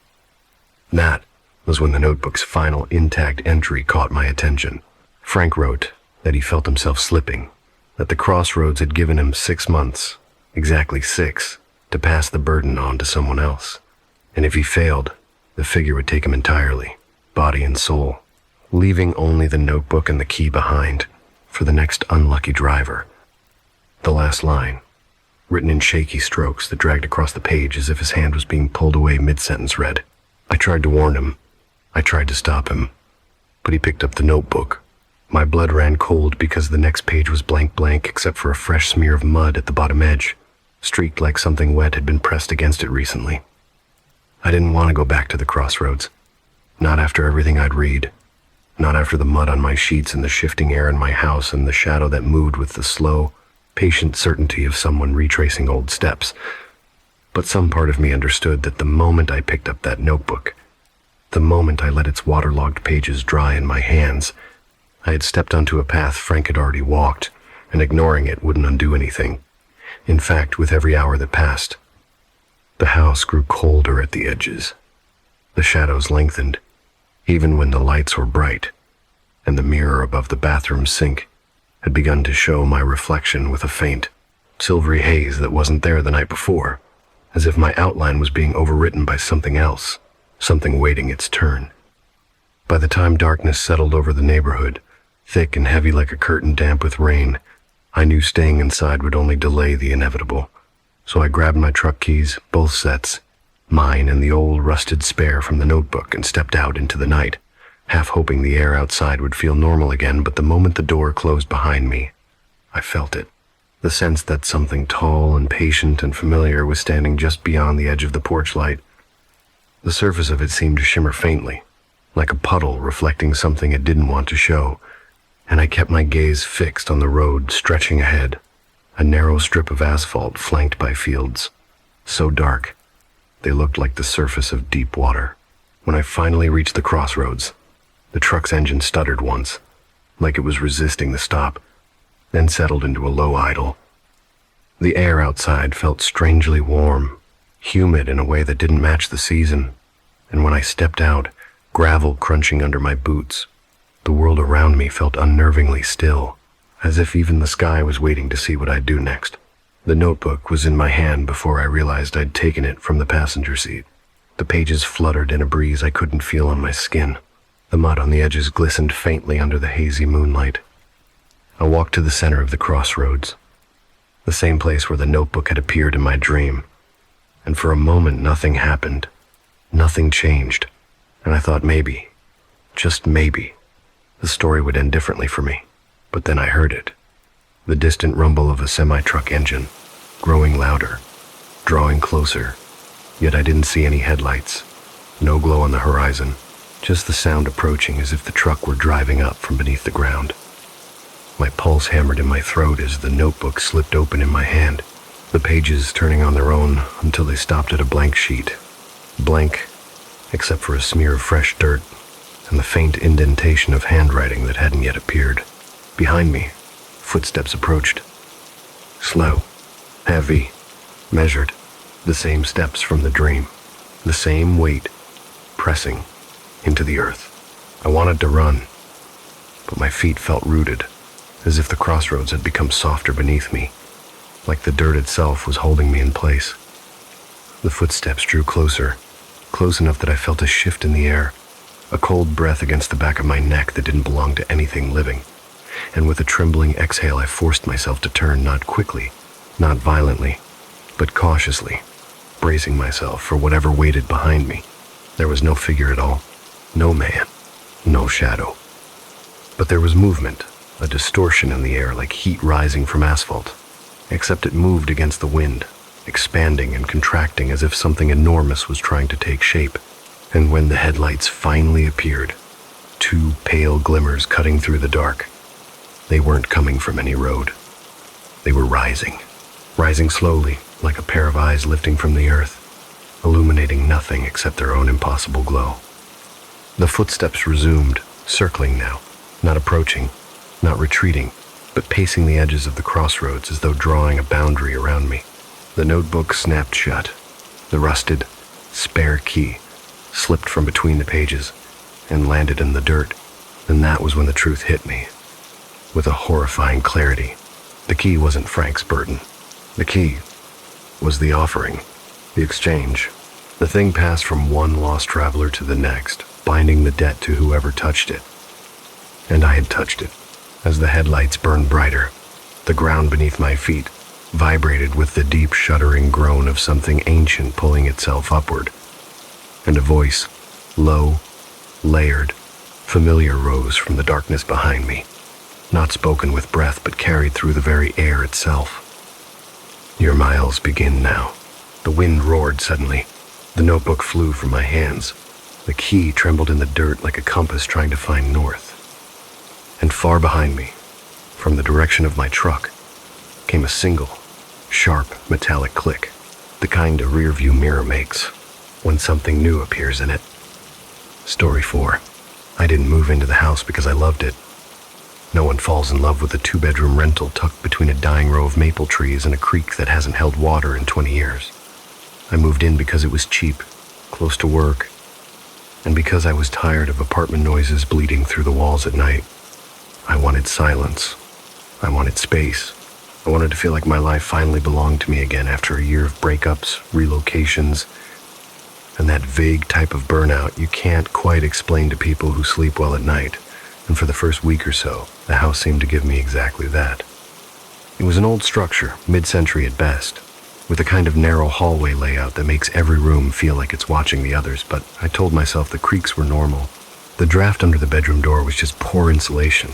Speaker 1: That was when the notebook's final intact entry caught my attention. Frank wrote that he felt himself slipping, that the crossroads had given him 6 months, exactly 6, to pass the burden on to someone else. And if he failed, the figure would take him entirely, body and soul, leaving only the notebook and the key behind for the next unlucky driver. The last line, written in shaky strokes that dragged across the page as if his hand was being pulled away mid-sentence, read, I tried to warn him. I tried to stop him, but he picked up the notebook. My blood ran cold because the next page was blank except for a fresh smear of mud at the bottom edge, streaked like something wet had been pressed against it recently. I didn't want to go back to the crossroads. Not after everything I'd read. Not after the mud on my sheets and the shifting air in my house and the shadow that moved with the slow, patient certainty of someone retracing old steps. But some part of me understood that the moment I picked up that notebook, the moment I let its waterlogged pages dry in my hands, I had stepped onto a path Frank had already walked, and ignoring it wouldn't undo anything. In fact, with every hour that passed, the house grew colder at the edges. The shadows lengthened, even when the lights were bright, and the mirror above the bathroom sink had begun to show my reflection with a faint, silvery haze that wasn't there the night before, as if my outline was being overwritten by something else, something waiting its turn. By the time darkness settled over the neighborhood, thick and heavy like a curtain damp with rain, I knew staying inside would only delay the inevitable. So I grabbed my truck keys, both sets, mine and the old rusted spare from the notebook, and stepped out into the night, half hoping the air outside would feel normal again, but the moment the door closed behind me, I felt it. The sense that something tall and patient and familiar was standing just beyond the edge of the porch light. The surface of it seemed to shimmer faintly, like a puddle reflecting something it didn't want to show, and I kept my gaze fixed on the road stretching ahead, a narrow strip of asphalt flanked by fields, so dark they looked like the surface of deep water. When I finally reached the crossroads, the truck's engine stuttered once, like it was resisting the stop, then settled into a low idle. The air outside felt strangely warm, humid in a way that didn't match the season, and when I stepped out, gravel crunching under my boots, the world around me felt unnervingly still, as if even the sky was waiting to see what I'd do next. The notebook was in my hand before I realized I'd taken it from the passenger seat. The pages fluttered in a breeze I couldn't feel on my skin. The mud on the edges glistened faintly under the hazy moonlight. I walked to the center of the crossroads, the same place where the notebook had appeared in my dream, and for a moment nothing happened. Nothing changed, and I thought maybe, just maybe, the story would end differently for me. But then I heard it. The distant rumble of a semi-truck engine, growing louder, drawing closer, yet I didn't see any headlights, no glow on the horizon, just the sound approaching as if the truck were driving up from beneath the ground. My pulse hammered in my throat as the notebook slipped open in my hand, the pages turning on their own until they stopped at a blank sheet. Blank, except for a smear of fresh dirt and the faint indentation of handwriting that hadn't yet appeared. Behind me, footsteps approached. Slow, heavy, measured, the same steps from the dream, the same weight, pressing into the earth. I wanted to run, but my feet felt rooted, as if the crossroads had become softer beneath me, like the dirt itself was holding me in place. The footsteps drew closer, close enough that I felt a shift in the air, a cold breath against the back of my neck that didn't belong to anything living. And with a trembling exhale, I forced myself to turn, not quickly, not violently, but cautiously, bracing myself for whatever waited behind me. There was no figure at all, no man, no shadow. But there was movement, a distortion in the air like heat rising from asphalt, except it moved against the wind, expanding and contracting as if something enormous was trying to take shape. And when the headlights finally appeared, two pale glimmers cutting through the dark, they weren't coming from any road. They were rising slowly, like a pair of eyes lifting from the earth, illuminating nothing except their own impossible glow. The footsteps resumed, circling now, not approaching, not retreating, but pacing the edges of the crossroads as though drawing a boundary around me. The notebook snapped shut. The rusted, spare key slipped from between the pages and landed in the dirt. And that was when the truth hit me, with a horrifying clarity. The key wasn't Frank's burden. The key was the offering, the exchange. The thing passed from one lost traveler to the next, binding the debt to whoever touched it. And I had touched it. As the headlights burned brighter, the ground beneath my feet vibrated with the deep shuddering groan of something ancient pulling itself upward. And a voice, low, layered, familiar, rose from the darkness behind me, not spoken with breath but carried through the very air itself. Your miles begin now. The wind roared suddenly. The notebook flew from my hands. The key trembled in the dirt like a compass trying to find north. And far behind me, from the direction of my truck, came a single, sharp, metallic click, the kind a rearview mirror makes when something new appears in it. Story 4. I didn't move into the house because I loved it. No one falls in love with a 2-bedroom rental tucked between a dying row of maple trees and a creek that hasn't held water in 20 years. I moved in because it was cheap, close to work, and because I was tired of apartment noises bleeding through the walls at night. I wanted silence. I wanted space. I wanted to feel like my life finally belonged to me again after a year of breakups, relocations, and that vague type of burnout you can't quite explain to people who sleep well at night. And for the first week or so, the house seemed to give me exactly that. It was an old structure, mid-century at best, with a kind of narrow hallway layout that makes every room feel like it's watching the others, but I told myself the creaks were normal, The draft under the bedroom door was just poor insulation,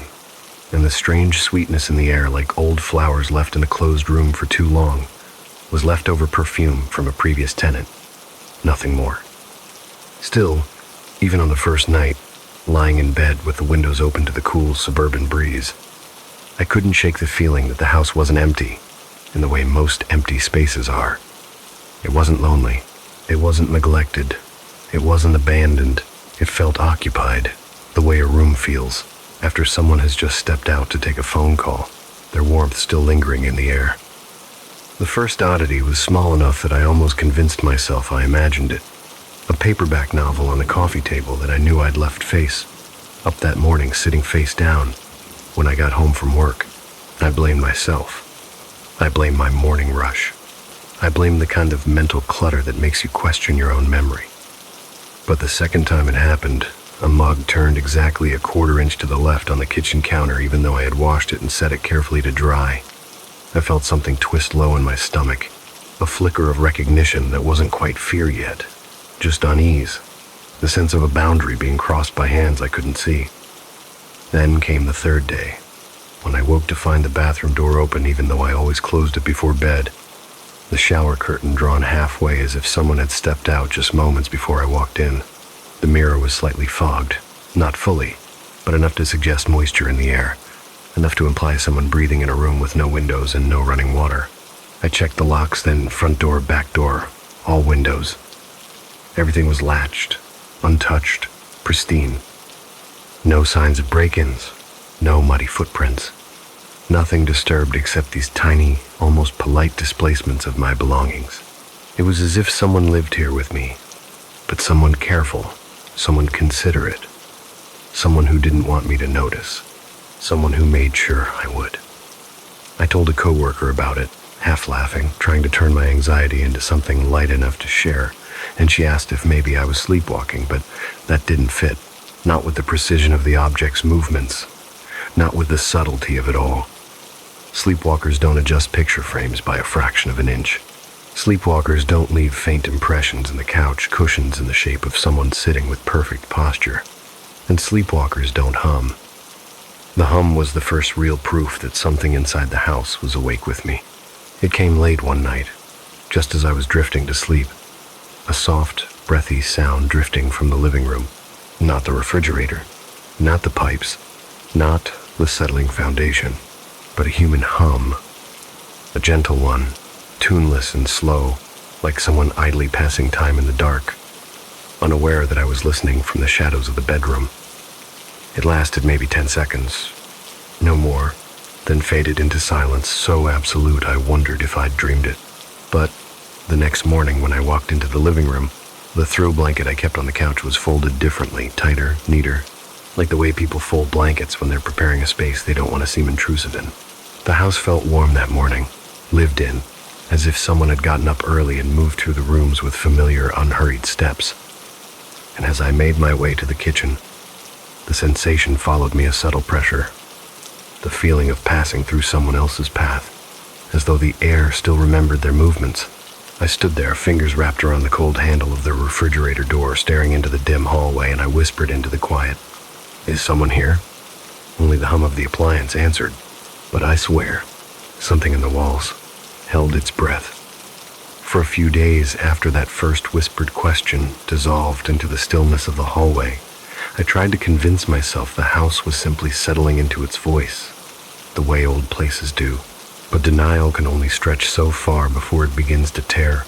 Speaker 1: and the strange sweetness in the air, like old flowers left in a closed room for too long, was leftover perfume from a previous tenant. Nothing more. Still, even on the first night, lying in bed with the windows open to the cool suburban breeze, I couldn't shake the feeling that the house wasn't empty, in the way most empty spaces are. It wasn't lonely. It wasn't neglected. It wasn't abandoned. It felt occupied, the way a room feels after someone has just stepped out to take a phone call, their warmth still lingering in the air. The first oddity was small enough that I almost convinced myself I imagined it. A paperback novel on the coffee table that I knew I'd left face up that morning, sitting face down when I got home from work. I blamed myself. I blamed my morning rush. I blamed the kind of mental clutter that makes you question your own memory. But the second time it happened, a mug turned exactly a quarter inch to the left on the kitchen counter, even though I had washed it and set it carefully to dry. I felt something twist low in my stomach, a flicker of recognition that wasn't quite fear yet, just unease, the sense of a boundary being crossed by hands I couldn't see. Then came the third day, when I woke to find the bathroom door open even though I always closed it before bed, the shower curtain drawn halfway as if someone had stepped out just moments before I walked in. The mirror was slightly fogged, not fully, but enough to suggest moisture in the air, enough to imply someone breathing in a room with no windows and no running water. I checked the locks, then front door, back door, all windows. Everything was latched, untouched, pristine. No signs of break-ins, no muddy footprints. Nothing disturbed except these tiny, almost polite displacements of my belongings. It was as if someone lived here with me, but someone careful, someone considerate, someone who didn't want me to notice, someone who made sure I would. I told a coworker about it, half laughing, trying to turn my anxiety into something light enough to share, and she asked if maybe I was sleepwalking, but that didn't fit, not with the precision of the object's movements, not with the subtlety of it all. Sleepwalkers don't adjust picture frames by a fraction of an inch. Sleepwalkers don't leave faint impressions in the couch cushions in the shape of someone sitting with perfect posture. And sleepwalkers don't hum. The hum was the first real proof that something inside the house was awake with me. It came late one night, just as I was drifting to sleep. A soft, breathy sound drifting from the living room. Not the refrigerator, not the pipes, not the settling foundation, but a human hum. A gentle one, tuneless and slow, like someone idly passing time in the dark, unaware that I was listening from the shadows of the bedroom. It lasted maybe 10 seconds, no more, then faded into silence so absolute I wondered if I'd dreamed it. But the next morning when I walked into the living room, the throw blanket I kept on the couch was folded differently, tighter, neater, like the way people fold blankets when they're preparing a space they don't want to seem intrusive in. The house felt warm that morning, lived in, as if someone had gotten up early and moved through the rooms with familiar, unhurried steps. And as I made my way to the kitchen, the sensation followed me, a subtle pressure, the feeling of passing through someone else's path, as though the air still remembered their movements. I stood there, fingers wrapped around the cold handle of the refrigerator door, staring into the dim hallway, and I whispered into the quiet, "Is someone here?" Only the hum of the appliance answered, but I swear, something in the walls held its breath. For a few days after that first whispered question dissolved into the stillness of the hallway, I tried to convince myself the house was simply settling into its voice, the way old places do. But denial can only stretch so far before it begins to tear.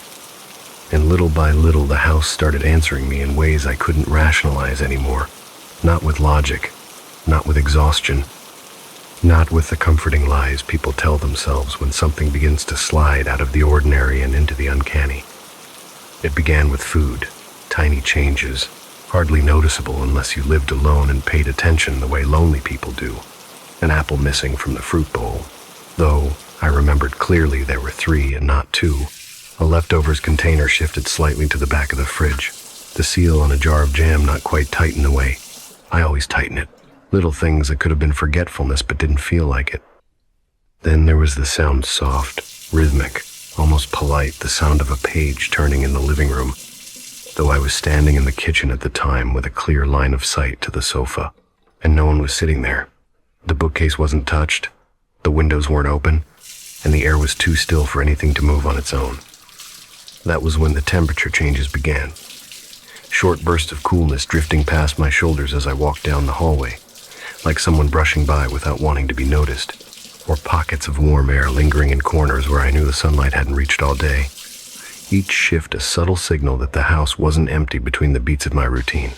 Speaker 1: And little by little, the house started answering me in ways I couldn't rationalize anymore. Not with logic, not with exhaustion, not with the comforting lies people tell themselves when something begins to slide out of the ordinary and into the uncanny. It began with food, tiny changes, hardly noticeable unless you lived alone and paid attention the way lonely people do. An apple missing from the fruit bowl, though I remembered clearly there were 3 and not 2. A leftovers container shifted slightly to the back of the fridge. The seal on a jar of jam not quite tight in the way I always tighten it. Little things that could have been forgetfulness but didn't feel like it. Then there was the sound, soft, rhythmic, almost polite, the sound of a page turning in the living room. though I was standing in the kitchen at the time with a clear line of sight to the sofa, and no one was sitting there. The bookcase wasn't touched, the windows weren't open, and the air was too still for anything to move on its own. That was when the temperature changes began. Short bursts of coolness drifting past my shoulders as I walked down the hallway, like someone brushing by without wanting to be noticed, or pockets of warm air lingering in corners where I knew the sunlight hadn't reached all day. Each shift a subtle signal that the house wasn't empty between the beats of my routine.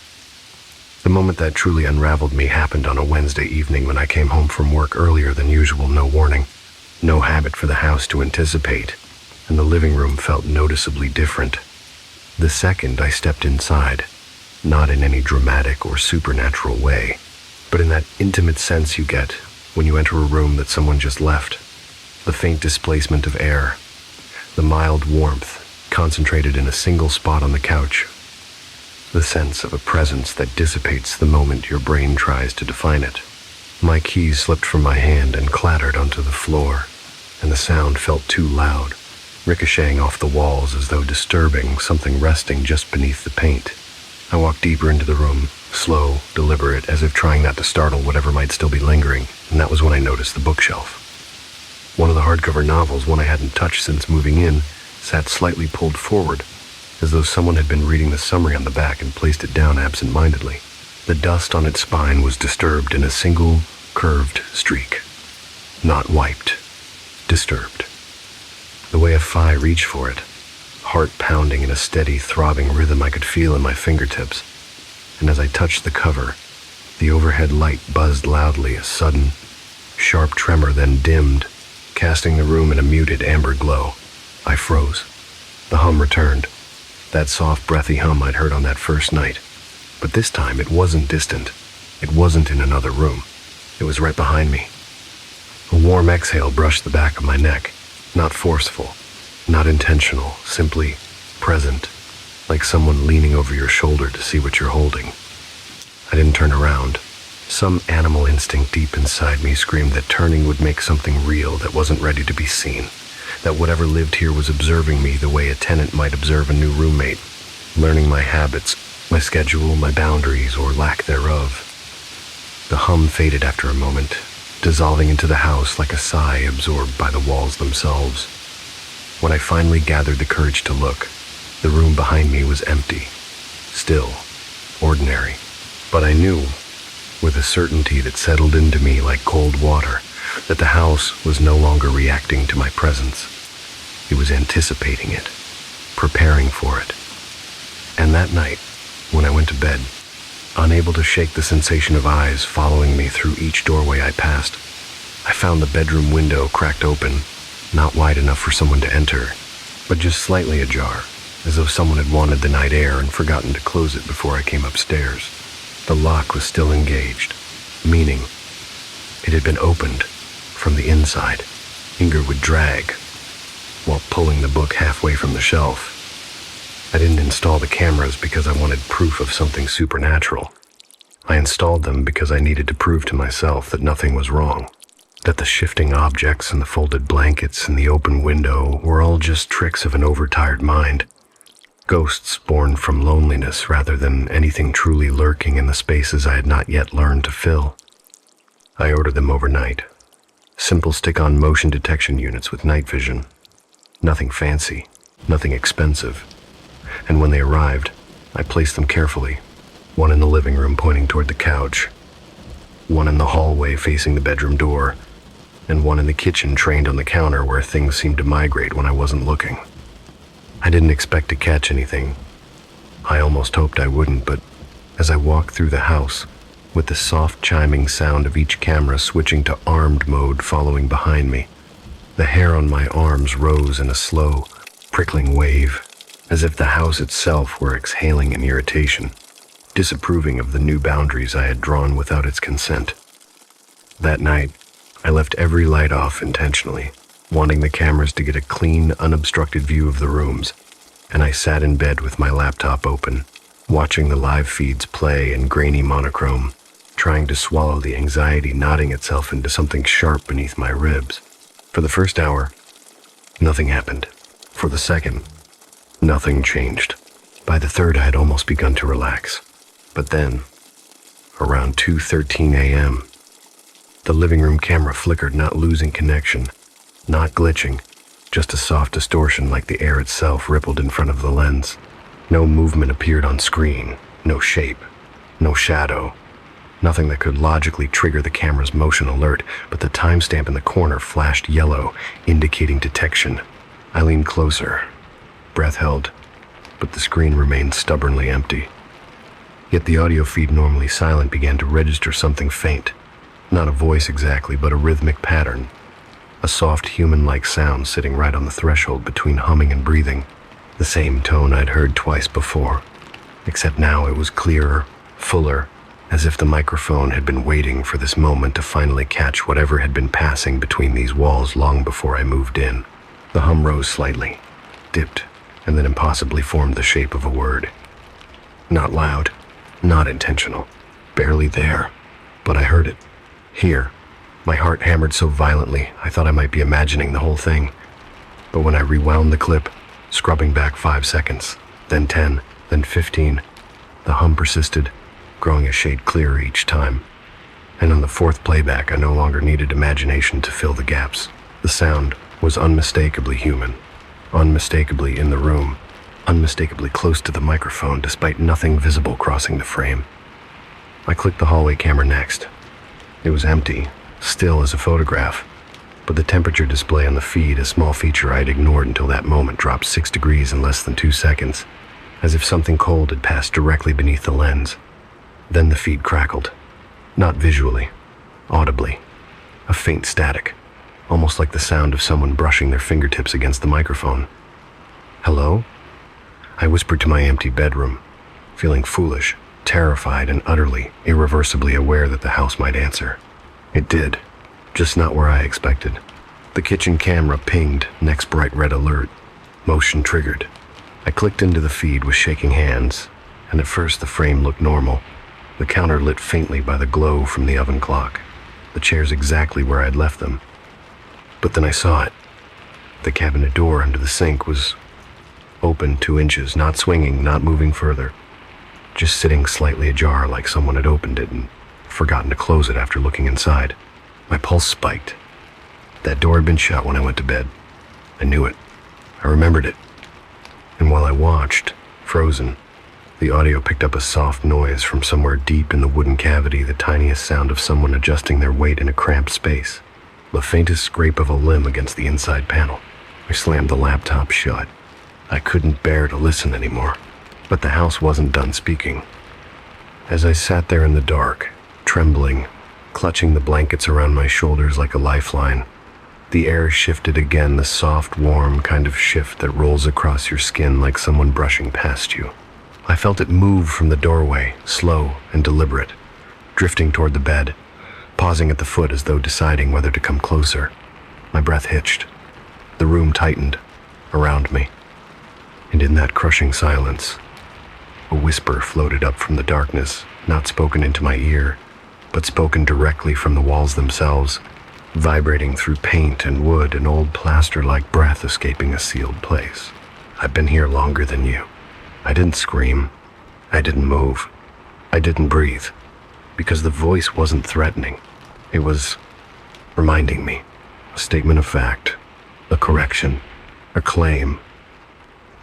Speaker 1: The moment that truly unraveled me happened on a Wednesday evening when I came home from work earlier than usual, no warning, no habit for the house to anticipate, and the living room felt noticeably different. The second I stepped inside, not in any dramatic or supernatural way, but in that intimate sense you get when you enter a room that someone just left. The faint displacement of air, the mild warmth concentrated in a single spot on the couch, the sense of a presence that dissipates the moment your brain tries to define it. My keys slipped from my hand and clattered onto the floor, and the sound felt too loud, ricocheting off the walls as though disturbing something resting just beneath the paint. I walked deeper into the room, slow, deliberate, as if trying not to startle whatever might still be lingering, and that was when I noticed the bookshelf. One of the hardcover novels, one I hadn't touched since moving in, sat slightly pulled forward, as though someone had been reading the summary on the back and placed it down absent-mindedly. The dust on its spine was disturbed in a single, curved streak. Not wiped. Disturbed. The way a fly reached for it, heart pounding in a steady, throbbing rhythm I could feel in my fingertips. And as I touched the cover, the overhead light buzzed loudly, a sudden, sharp tremor then dimmed, casting the room in a muted amber glow. I froze. The hum returned. That soft, breathy hum I'd heard on that first night. But this time it wasn't distant. It wasn't in another room. It was right behind me. A warm exhale brushed the back of my neck. Not forceful, not intentional, simply present, like someone leaning over your shoulder to see what you're holding. I didn't turn around. Some animal instinct deep inside me screamed that turning would make something real that wasn't ready to be seen, that whatever lived here was observing me the way a tenant might observe a new roommate, learning my habits, my schedule, my boundaries, or lack thereof. The hum faded after a moment, dissolving into the house like a sigh absorbed by the walls themselves. When I finally gathered the courage to look, the room behind me was empty, still, ordinary. But I knew, with a certainty that settled into me like cold water, that the house was no longer reacting to my presence. It was anticipating it, preparing for it. And that night, when I went to bed, unable to shake the sensation of eyes following me through each doorway I passed, I found the bedroom window cracked open, not wide enough for someone to enter, but just slightly ajar, as though someone had wanted the night air and forgotten to close it before I came upstairs. The lock was still engaged, meaning it had been opened from the inside. Inger would drag while pulling the book halfway from the shelf. I didn't install the cameras because I wanted proof of something supernatural. I installed them because I needed to prove to myself that nothing was wrong, that the shifting objects and the folded blankets and the open window were all just tricks of an overtired mind, ghosts born from loneliness rather than anything truly lurking in the spaces I had not yet learned to fill. I ordered them overnight. Simple stick-on motion detection units with night vision. Nothing fancy, nothing expensive. And when they arrived, I placed them carefully, one in the living room pointing toward the couch, one in the hallway facing the bedroom door, and one in the kitchen trained on the counter where things seemed to migrate when I wasn't looking. I didn't expect to catch anything. I almost hoped I wouldn't, but as I walked through the house, with the soft chiming sound of each camera switching to armed mode following behind me, the hair on my arms rose in a slow, prickling wave, as if the house itself were exhaling in irritation, disapproving of the new boundaries I had drawn without its consent. That night, I left every light off intentionally, wanting the cameras to get a clean, unobstructed view of the rooms, and I sat in bed with my laptop open, watching the live feeds play in grainy monochrome, trying to swallow the anxiety knotting itself into something sharp beneath my ribs. For the first hour, nothing happened. For the second, nothing changed. By the third, I had almost begun to relax. But then, around 2:13 a.m., the living room camera flickered, not losing connection, not glitching, just a soft distortion like the air itself rippled in front of the lens. No movement appeared on screen, no shape, no shadow, nothing that could logically trigger the camera's motion alert, but the timestamp in the corner flashed yellow, indicating detection. I leaned closer, breath held, but the screen remained stubbornly empty. Yet the audio feed, normally silent, began to register something faint. Not a voice exactly, but a rhythmic pattern. A soft human-like sound sitting right on the threshold between humming and breathing. The same tone I'd heard twice before, except now it was clearer, fuller, as if the microphone had been waiting for this moment to finally catch whatever had been passing between these walls long before I moved in. The hum rose slightly, dipped, and then impossibly formed the shape of a word. Not loud, not intentional, barely there, but I heard it. Here. My heart hammered so violently, I thought I might be imagining the whole thing. But when I rewound the clip, scrubbing back 5 seconds, then 10, then 15, the hum persisted, growing a shade clearer each time. And on the fourth playback, I no longer needed imagination to fill the gaps. The sound was unmistakably human, unmistakably in the room, unmistakably close to the microphone despite nothing visible crossing the frame. I clicked the hallway camera next. It was empty, still as a photograph, but the temperature display on the feed, a small feature I had ignored until that moment, dropped 6 degrees in less than 2 seconds, as if something cold had passed directly beneath the lens. Then the feed crackled, not visually, audibly, a faint static, almost like the sound of someone brushing their fingertips against the microphone. "Hello?" I whispered to my empty bedroom, feeling foolish, terrified, and utterly, irreversibly aware that the house might answer. It did, just not where I expected. The kitchen camera pinged, next bright red alert. Motion triggered. I clicked into the feed with shaking hands, and at first the frame looked normal, the counter lit faintly by the glow from the oven clock, the chairs exactly where I'd left them. But then I saw it. The cabinet door under the sink was open 2 inches, not swinging, not moving further, just sitting slightly ajar like someone had opened it and forgotten to close it after looking inside. My pulse spiked. That door had been shut when I went to bed. I knew it. I remembered it. And while I watched, frozen, the audio picked up a soft noise from somewhere deep in the wooden cavity, the tiniest sound of someone adjusting their weight in a cramped space, the faintest scrape of a limb against the inside panel. I slammed the laptop shut. I couldn't bear to listen anymore. But the house wasn't done speaking. As I sat there in the dark, trembling, clutching the blankets around my shoulders like a lifeline, the air shifted again, the soft, warm kind of shift that rolls across your skin like someone brushing past you. I felt it move from the doorway, slow and deliberate, drifting toward the bed, pausing at the foot as though deciding whether to come closer. My breath hitched. The room tightened around me. And in that crushing silence, a whisper floated up from the darkness, not spoken into my ear, but spoken directly from the walls themselves, vibrating through paint and wood, an old plaster like breath escaping a sealed place. "I've been here longer than you." I didn't scream. I didn't move. I didn't breathe, because the voice wasn't threatening. It was reminding me, a statement of fact, a correction, a claim.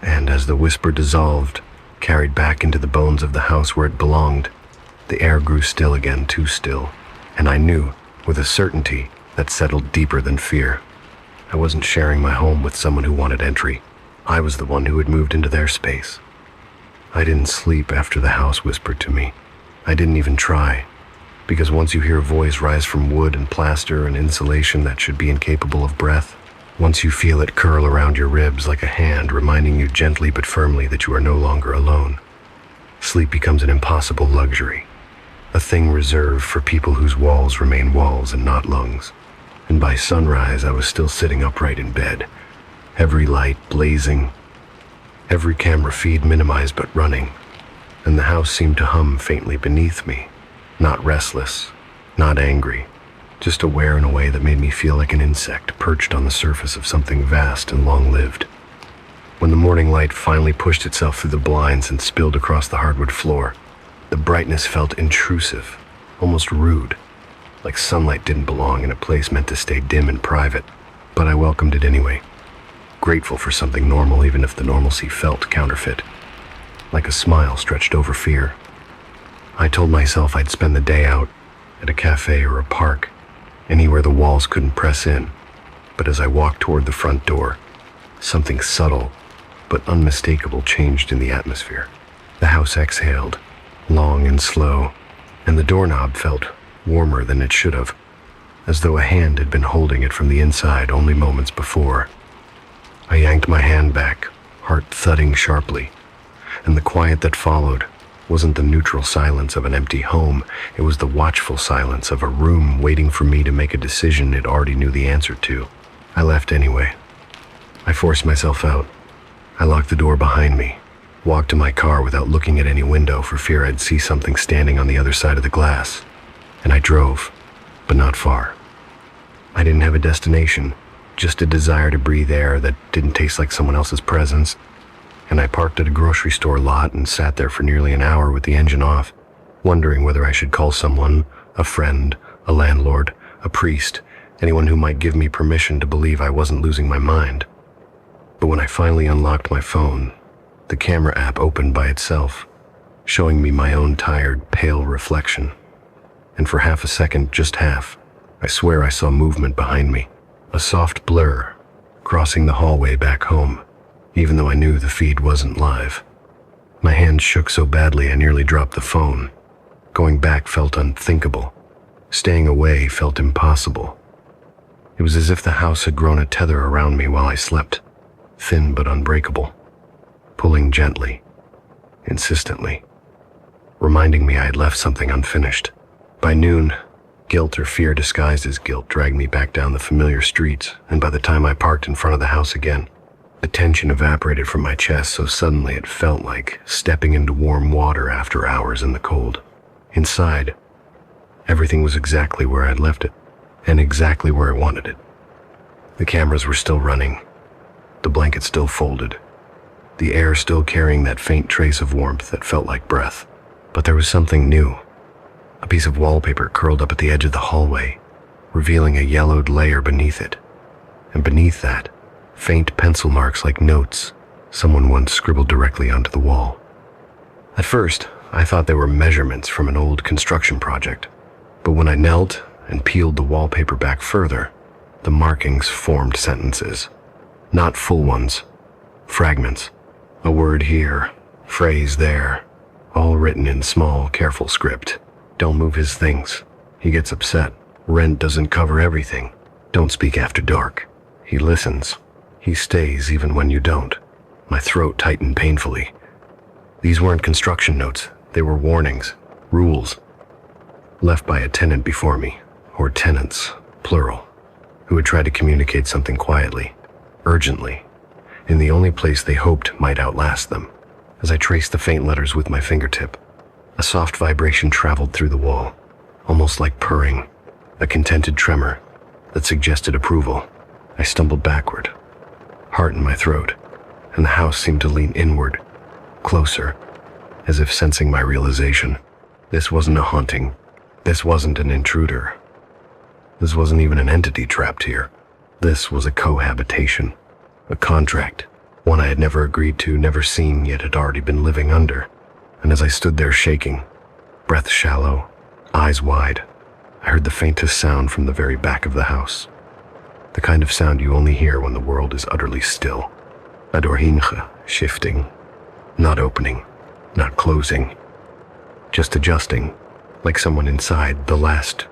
Speaker 1: And as the whisper dissolved, carried back into the bones of the house where it belonged, the air grew still again, too still, and I knew, with a certainty that settled deeper than fear, I wasn't sharing my home with someone who wanted entry. I was the one who had moved into their space. I didn't sleep after the house whispered to me. I didn't even try, because once you hear a voice rise from wood and plaster and insulation that should be incapable of breath, once you feel it curl around your ribs like a hand reminding you gently but firmly that you are no longer alone, sleep becomes an impossible luxury, a thing reserved for people whose walls remain walls and not lungs. And by sunrise, I was still sitting upright in bed, every light blazing, every camera feed minimized but running, and the house seemed to hum faintly beneath me, not restless, not angry, just aware in a way that made me feel like an insect perched on the surface of something vast and long-lived. When the morning light finally pushed itself through the blinds and spilled across the hardwood floor, the brightness felt intrusive, almost rude, like sunlight didn't belong in a place meant to stay dim and private. But I welcomed it anyway, grateful for something normal even if the normalcy felt counterfeit, like a smile stretched over fear. I told myself I'd spend the day out, at a cafe or a park, anywhere the walls couldn't press in. But as I walked toward the front door, something subtle but unmistakable changed in the atmosphere. The house exhaled, long and slow, and the doorknob felt warmer than it should have, as though a hand had been holding it from the inside only moments before. I yanked my hand back, heart thudding sharply, and the quiet that followed wasn't the neutral silence of an empty home. It was the watchful silence of a room waiting for me to make a decision it already knew the answer to. I left anyway. I forced myself out. I locked the door behind me, walked to my car without looking at any window for fear I'd see something standing on the other side of the glass. And I drove, but not far. I didn't have a destination, just a desire to breathe air that didn't taste like someone else's presence. And I parked at a grocery store lot and sat there for nearly an hour with the engine off, wondering whether I should call someone, a friend, a landlord, a priest, anyone who might give me permission to believe I wasn't losing my mind. But when I finally unlocked my phone, the camera app opened by itself, showing me my own tired, pale reflection. And for half a second, just half, I swear I saw movement behind me, a soft blur, crossing the hallway back home, even though I knew the feed wasn't live. My hand shook so badly I nearly dropped the phone. Going back felt unthinkable. Staying away felt impossible. It was as if the house had grown a tether around me while I slept, thin but unbreakable, pulling gently, insistently, reminding me I had left something unfinished. By noon, guilt or fear disguised as guilt dragged me back down the familiar streets, and by the time I parked in front of the house again, the tension evaporated from my chest so suddenly it felt like stepping into warm water after hours in the cold. Inside, everything was exactly where I'd left it, and exactly where I wanted it. The cameras were still running, the blanket still folded, the air still carrying that faint trace of warmth that felt like breath. But there was something new. A piece of wallpaper curled up at the edge of the hallway, revealing a yellowed layer beneath it. And beneath that, faint pencil marks like notes someone once scribbled directly onto the wall. At first, I thought they were measurements from an old construction project, but when I knelt and peeled the wallpaper back further, the markings formed sentences. Not full ones, fragments. A word here, phrase there, all written in small, careful script. Don't move his things. He gets upset. Rent doesn't cover everything. Don't speak after dark. He listens. He stays even when you don't. My throat tightened painfully. These weren't construction notes. They were warnings, rules, left by a tenant before me, or tenants, plural, who had tried to communicate something quietly, urgently, in the only place they hoped might outlast them. As I traced the faint letters with my fingertip, a soft vibration traveled through the wall, almost like purring, a contented tremor that suggested approval. I stumbled backward, heart in my throat, and the house seemed to lean inward, closer, as if sensing my realization. This wasn't a haunting. This wasn't an intruder. This wasn't even an entity trapped here. This was a cohabitation, a contract, one I had never agreed to, never seen, yet had already been living under. And as I stood there shaking, breath shallow, eyes wide, I heard the faintest sound from the very back of the house. The kind of sound you only hear when the world is utterly still. A door hinge, shifting, not opening, not closing, just adjusting, like someone inside the last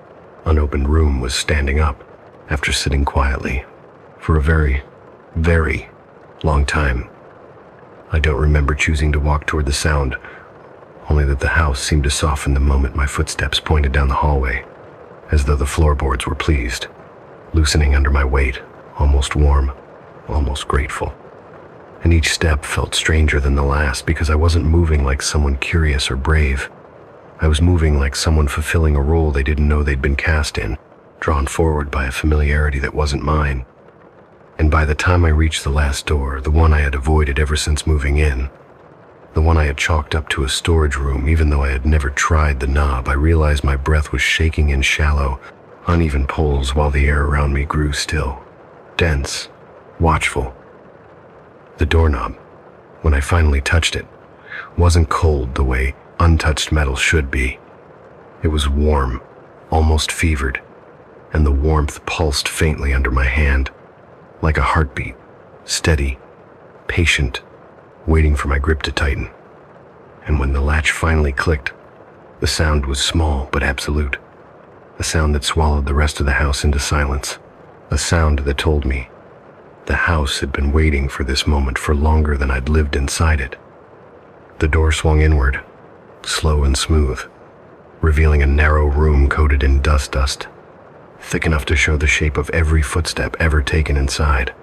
Speaker 1: unopened room was standing up after sitting quietly for a very, very long time. I don't remember choosing to walk toward the sound, only that the house seemed to soften the moment my footsteps pointed down the hallway, as though the floorboards were pleased, loosening under my weight, almost warm, almost grateful. And each step felt stranger than the last because I wasn't moving like someone curious or brave. I was moving like someone fulfilling a role they didn't know they'd been cast in, drawn forward by a familiarity that wasn't mine. And by the time I reached the last door, the one I had avoided ever since moving in, the one I had chalked up to a storage room even though I had never tried the knob, I realized my breath was shaking in shallow, uneven pulls while the air around me grew still, dense, watchful. The doorknob, when I finally touched it, wasn't cold the way untouched metal should be. It was warm, almost fevered, and the warmth pulsed faintly under my hand, like a heartbeat, steady, patient, waiting for my grip to tighten. And when the latch finally clicked, the sound was small but absolute, a sound that swallowed the rest of the house into silence, a sound that told me the house had been waiting for this moment for longer than I'd lived inside it. The door swung inward, slow and smooth, revealing a narrow room coated in dust, thick enough to show the shape of every footstep ever taken inside,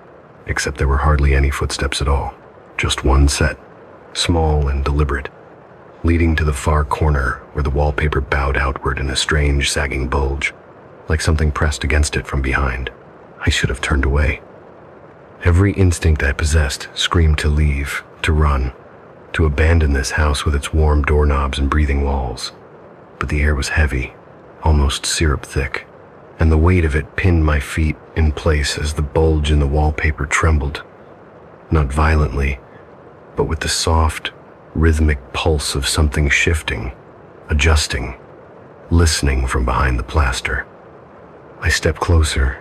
Speaker 1: except there were hardly any footsteps at all, just one set, small and deliberate, leading to the far corner where the wallpaper bowed outward in a strange sagging bulge, like something pressed against it from behind. I should have turned away. Every instinct I possessed screamed to leave, to run, to abandon this house with its warm doorknobs and breathing walls. But the air was heavy, almost syrup thick, and the weight of it pinned my feet in place as the bulge in the wallpaper trembled, not violently, but with the soft, rhythmic pulse of something shifting, adjusting, listening from behind the plaster. I stepped closer,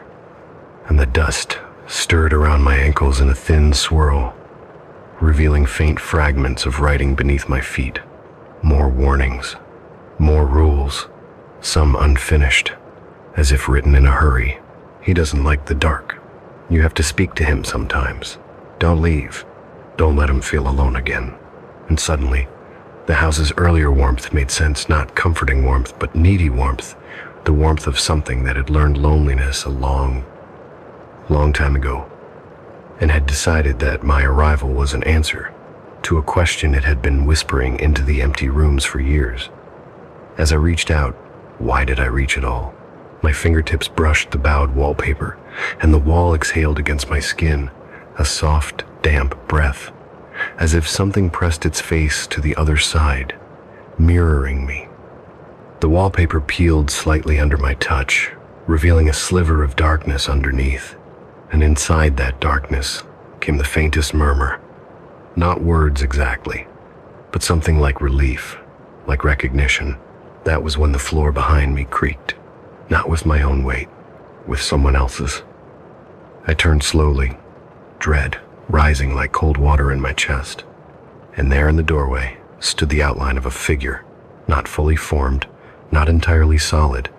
Speaker 1: and the dust stirred around my ankles in a thin swirl, revealing faint fragments of writing beneath my feet. More warnings, more rules, some unfinished, as if written in a hurry. He doesn't like the dark. You have to speak to him sometimes. Don't leave. Don't let him feel alone again. And suddenly, the house's earlier warmth made sense, not comforting warmth, but needy warmth, the warmth of something that had learned loneliness a long time ago, and had decided that my arrival was an answer to a question it had been whispering into the empty rooms for years. As I reached out, why did I reach at all? My fingertips brushed the bowed wallpaper, and the wall exhaled against my skin, a soft, damp breath, as if something pressed its face to the other side, mirroring me. The wallpaper peeled slightly under my touch, revealing a sliver of darkness underneath, and inside that darkness came the faintest murmur. Not words exactly, but something like relief, like recognition. That was when the floor behind me creaked, not with my own weight, with someone else's. I turned slowly, dread rising like cold water in my chest, and there in the doorway stood the outline of a figure, not fully formed, not entirely solid,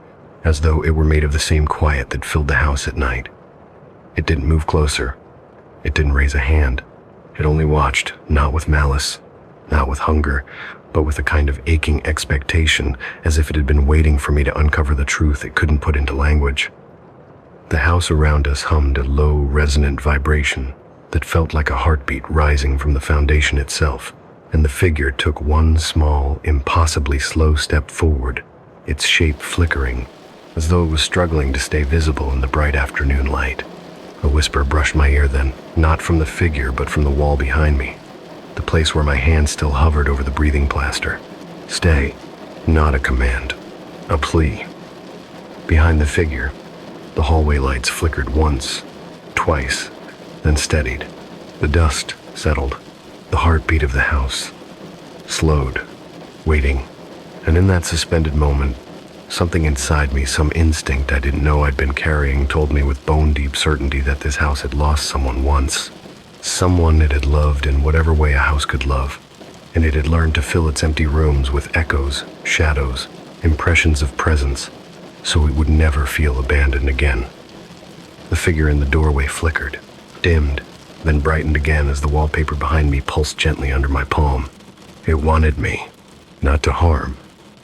Speaker 1: as though it were made of the same quiet that filled the house at night. It didn't move closer. It didn't raise a hand. It only watched, not with malice, not with hunger, but with a kind of aching expectation, as if it had been waiting for me to uncover the truth it couldn't put into language. The house around us hummed a low, resonant vibration that felt like a heartbeat rising from the foundation itself, and the figure took one small, impossibly slow step forward, its shape flickering, as though it was struggling to stay visible in the bright afternoon light. A whisper brushed my ear then, not from the figure but from the wall behind me, the place where my hand still hovered over the breathing plaster. Stay, not a command, a plea. Behind the figure, the hallway lights flickered once, twice, then steadied. The dust settled, the heartbeat of the house slowed, waiting, and in that suspended moment, something inside me, some instinct I didn't know I'd been carrying, told me with bone-deep certainty that this house had lost someone once. Someone it had loved in whatever way a house could love, and it had learned to fill its empty rooms with echoes, shadows, impressions of presence, so it would never feel abandoned again. The figure in the doorway flickered, dimmed, then brightened again as the wallpaper behind me pulsed gently under my palm. It wanted me, not to harm,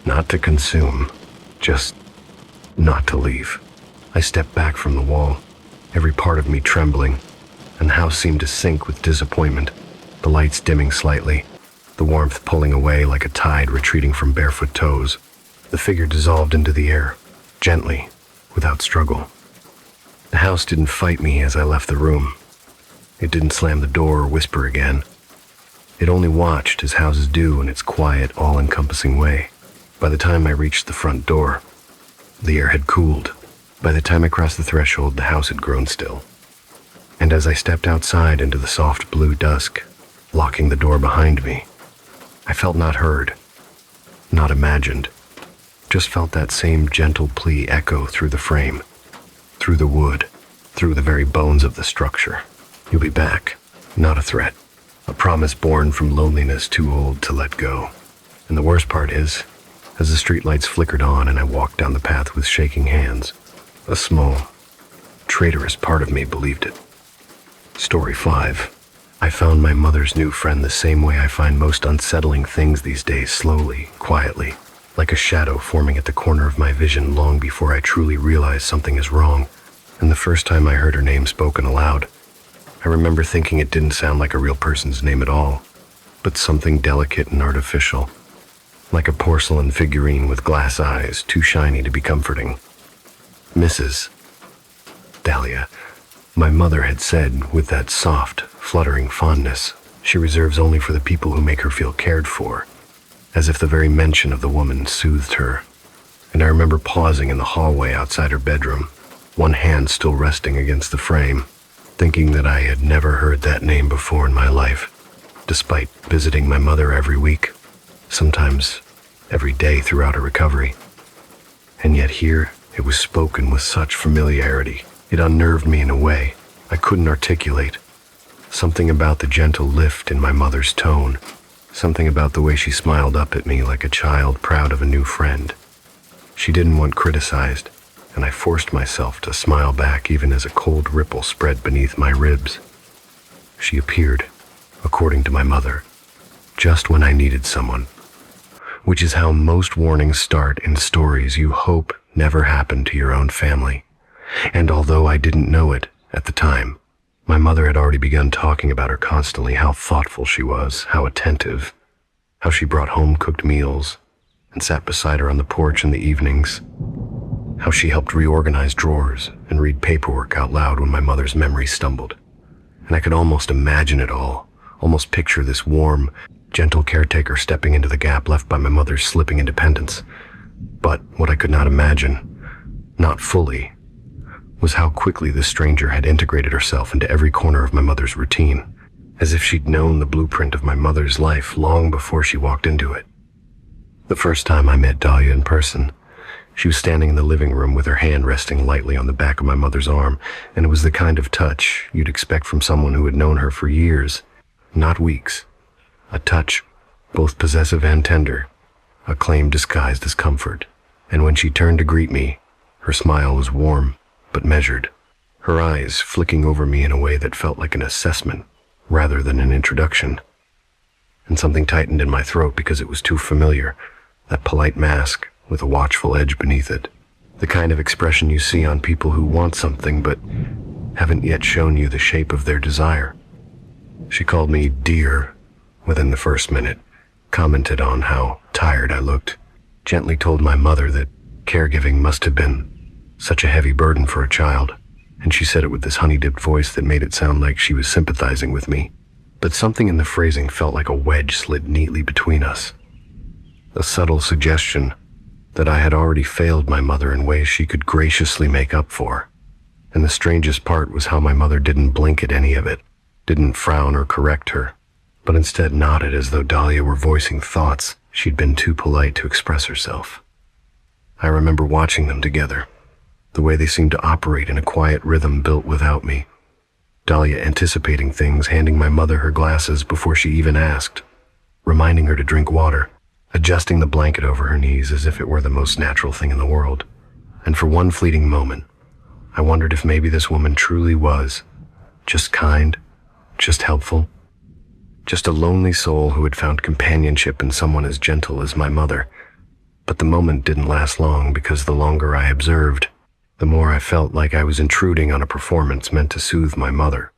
Speaker 1: not to consume, just not to leave. I stepped back from the wall, every part of me trembling, and the house seemed to sink with disappointment, the lights dimming slightly, the warmth pulling away like a tide retreating from barefoot toes. The figure dissolved into the air, gently, without struggle. The house didn't fight me as I left the room. It didn't slam the door or whisper again. It only watched as houses do in its quiet, all-encompassing way. By the time I reached the front door, the air had cooled. By the time I crossed the threshold, the house had grown still. And as I stepped outside into the soft blue dusk, locking the door behind me, I felt not heard, not imagined, just felt that same gentle plea echo through the frame, through the wood, through the very bones of the structure. You'll be back, not a threat, a promise born from loneliness too old to let go. And the worst part is, as the streetlights flickered on and I walked down the path with shaking hands, a small, traitorous part of me believed it. Story 5. I found my mother's new friend the same way I find most unsettling things these days, slowly, quietly, like a shadow forming at the corner of my vision long before I truly realize something is wrong. And the first time I heard her name spoken aloud, I remember thinking it didn't sound like a real person's name at all, but something delicate and artificial, like a porcelain figurine with glass eyes, too shiny to be comforting. Mrs. Dahlia, my mother had said with that soft, fluttering fondness she reserves only for the people who make her feel cared for, as if the very mention of the woman soothed her. And I remember pausing in the hallway outside her bedroom, one hand still resting against the frame, thinking that I had never heard that name before in my life, despite visiting my mother every week, sometimes every day throughout her recovery. And yet here it was spoken with such familiarity. It unnerved me in a way I couldn't articulate. Something about the gentle lift in my mother's tone, something about the way she smiled up at me like a child proud of a new friend. She didn't want criticized, and I forced myself to smile back even as a cold ripple spread beneath my ribs. She appeared, according to my mother, just when I needed someone, which is how most warnings start in stories you hope never happen to your own family. And although I didn't know it at the time, my mother had already begun talking about her constantly, how thoughtful she was, how attentive, how she brought home-cooked meals and sat beside her on the porch in the evenings, how she helped reorganize drawers and read paperwork out loud when my mother's memory stumbled. And I could almost imagine it all, almost picture this warm, gentle caretaker stepping into the gap left by my mother's slipping independence. But what I could not imagine, not fully, was how quickly this stranger had integrated herself into every corner of my mother's routine, as if she'd known the blueprint of my mother's life long before she walked into it. The first time I met Dahlia in person, she was standing in the living room with her hand resting lightly on the back of my mother's arm, and it was the kind of touch you'd expect from someone who had known her for years, not weeks. A touch, both possessive and tender, a claim disguised as comfort. And when she turned to greet me, her smile was warm but measured, her eyes flicking over me in a way that felt like an assessment rather than an introduction. And something tightened in my throat because it was too familiar, that polite mask with a watchful edge beneath it, the kind of expression you see on people who want something but haven't yet shown you the shape of their desire. She called me dear within the first minute, commented on how tired I looked, gently told my mother that caregiving must have been such a heavy burden for a child, and she said it with this honey-dipped voice that made it sound like she was sympathizing with me. But something in the phrasing felt like a wedge slid neatly between us, a subtle suggestion that I had already failed my mother in ways she could graciously make up for. And the strangest part was how my mother didn't blink at any of it, didn't frown or correct her, but instead nodded as though Dahlia were voicing thoughts she'd been too polite to express herself. I remember watching them together, the way they seemed to operate in a quiet rhythm built without me. Dahlia anticipating things, handing my mother her glasses before she even asked, reminding her to drink water, adjusting the blanket over her knees as if it were the most natural thing in the world. And for one fleeting moment, I wondered if maybe this woman truly was just kind, just helpful, just a lonely soul who had found companionship in someone as gentle as my mother. But the moment didn't last long, because the longer I observed, the more I felt like I was intruding on a performance meant to soothe my mother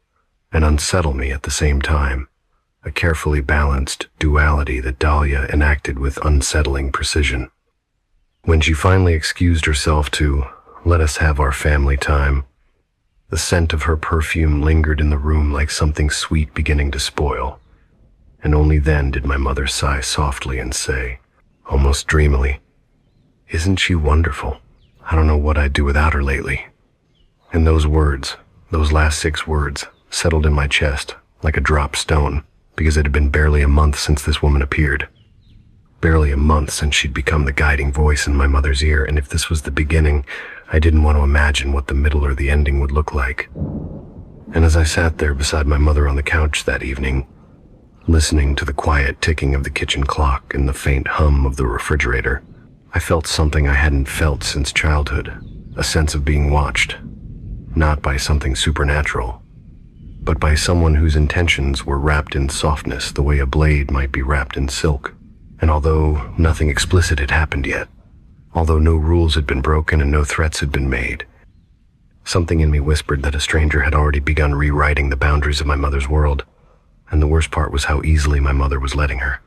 Speaker 1: and unsettle me at the same time, a carefully balanced duality that Dahlia enacted with unsettling precision. When she finally excused herself to let us have our family time, The scent of her perfume lingered in the room like something sweet beginning to spoil. And only then did my mother sigh softly and say, almost dreamily, "Isn't she wonderful? I don't know what I'd do without her lately." And those words, those last 6 words, settled in my chest like a dropped stone, because it had been barely a month since this woman appeared. Barely a month since she'd become the guiding voice in my mother's ear, and if this was the beginning, I didn't want to imagine what the middle or the ending would look like. And as I sat there beside my mother on the couch that evening, listening to the quiet ticking of the kitchen clock and the faint hum of the refrigerator, I felt something I hadn't felt since childhood, a sense of being watched, not by something supernatural, but by someone whose intentions were wrapped in softness the way a blade might be wrapped in silk. And although nothing explicit had happened yet, although no rules had been broken and no threats had been made, something in me whispered that a stranger had already begun rewriting the boundaries of my mother's world, and the worst part was how easily my mother was letting her.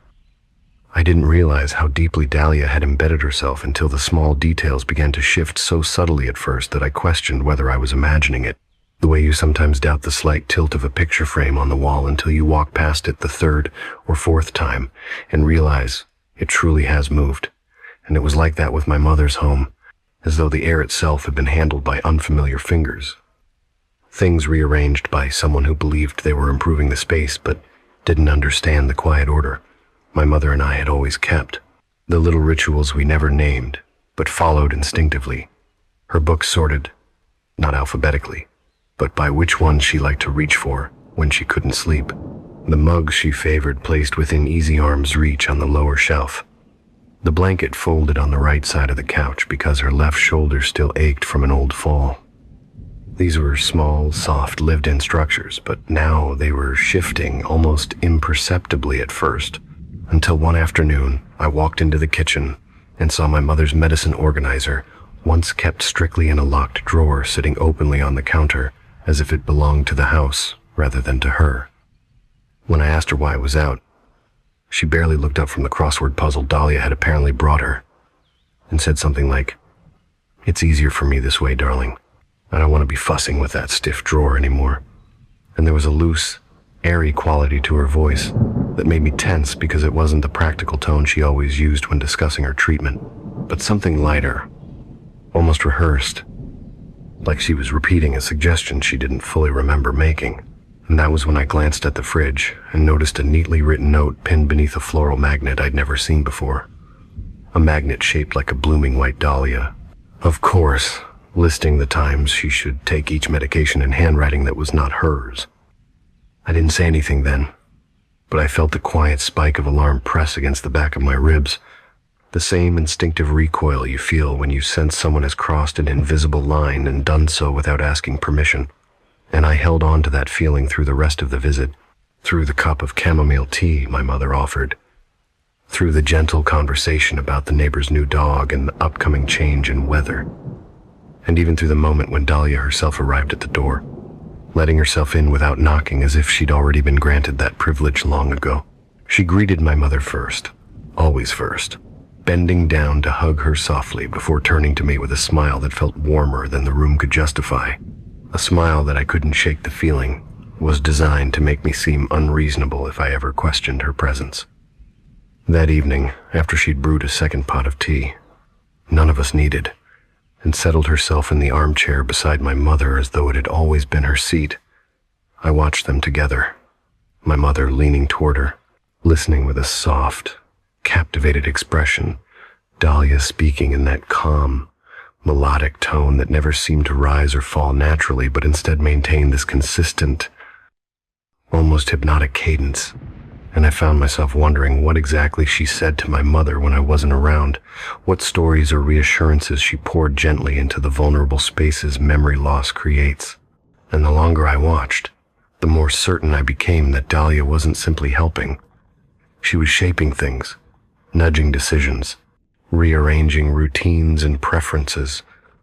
Speaker 1: I didn't realize how deeply Dahlia had embedded herself until the small details began to shift so subtly at first that I questioned whether I was imagining it, the way you sometimes doubt the slight tilt of a picture frame on the wall until you walk past it the 3rd or 4th time and realize it truly has moved. And it was like that with my mother's home, as though the air itself had been handled by unfamiliar fingers. Things rearranged by someone who believed they were improving the space but didn't understand the quiet order my mother and I had always kept. The little rituals we never named, but followed instinctively. Her books sorted, not alphabetically, but by which one she liked to reach for when she couldn't sleep. The mugs she favored placed within easy arm's reach on the lower shelf. The blanket folded on the right side of the couch because her left shoulder still ached from an old fall. These were small, soft, lived-in structures, but now they were shifting almost imperceptibly at first, until one afternoon I walked into the kitchen and saw my mother's medicine organizer, once kept strictly in a locked drawer, sitting openly on the counter as if it belonged to the house rather than to her. When I asked her why it was out, she barely looked up from the crossword puzzle Dahlia had apparently brought her and said something like, "It's easier for me this way, darling. I don't want to be fussing with that stiff drawer anymore." And there was a loose, airy quality to her voice that made me tense because it wasn't the practical tone she always used when discussing her treatment, but something lighter, almost rehearsed, like she was repeating a suggestion she didn't fully remember making. And that was when I glanced at the fridge and noticed a neatly written note pinned beneath a floral magnet I'd never seen before. A magnet shaped like a blooming white dahlia. Of course, listing the times she should take each medication in handwriting that was not hers. I didn't say anything then, but I felt the quiet spike of alarm press against the back of my ribs, the same instinctive recoil you feel when you sense someone has crossed an invisible line and done so without asking permission. And I held on to that feeling through the rest of the visit, through the cup of chamomile tea my mother offered, through the gentle conversation about the neighbor's new dog and the upcoming change in weather, and even through the moment when Dahlia herself arrived at the door, letting herself in without knocking as if she'd already been granted that privilege long ago. She greeted my mother first, always first, bending down to hug her softly before turning to me with a smile that felt warmer than the room could justify. A smile that I couldn't shake the feeling was designed to make me seem unreasonable if I ever questioned her presence. That evening, after she'd brewed a second pot of tea, none of us needed, and settled herself in the armchair beside my mother as though it had always been her seat, I watched them together, my mother leaning toward her, listening with a soft, captivated expression, Dahlia speaking in that calm, melodic tone that never seemed to rise or fall naturally, but instead maintained this consistent, almost hypnotic cadence. And I found myself wondering what exactly she said to my mother when I wasn't around, what stories or reassurances she poured gently into the vulnerable spaces memory loss creates. And the longer I watched, the more certain I became that Dahlia wasn't simply helping. She was shaping things, nudging decisions, rearranging routines and preferences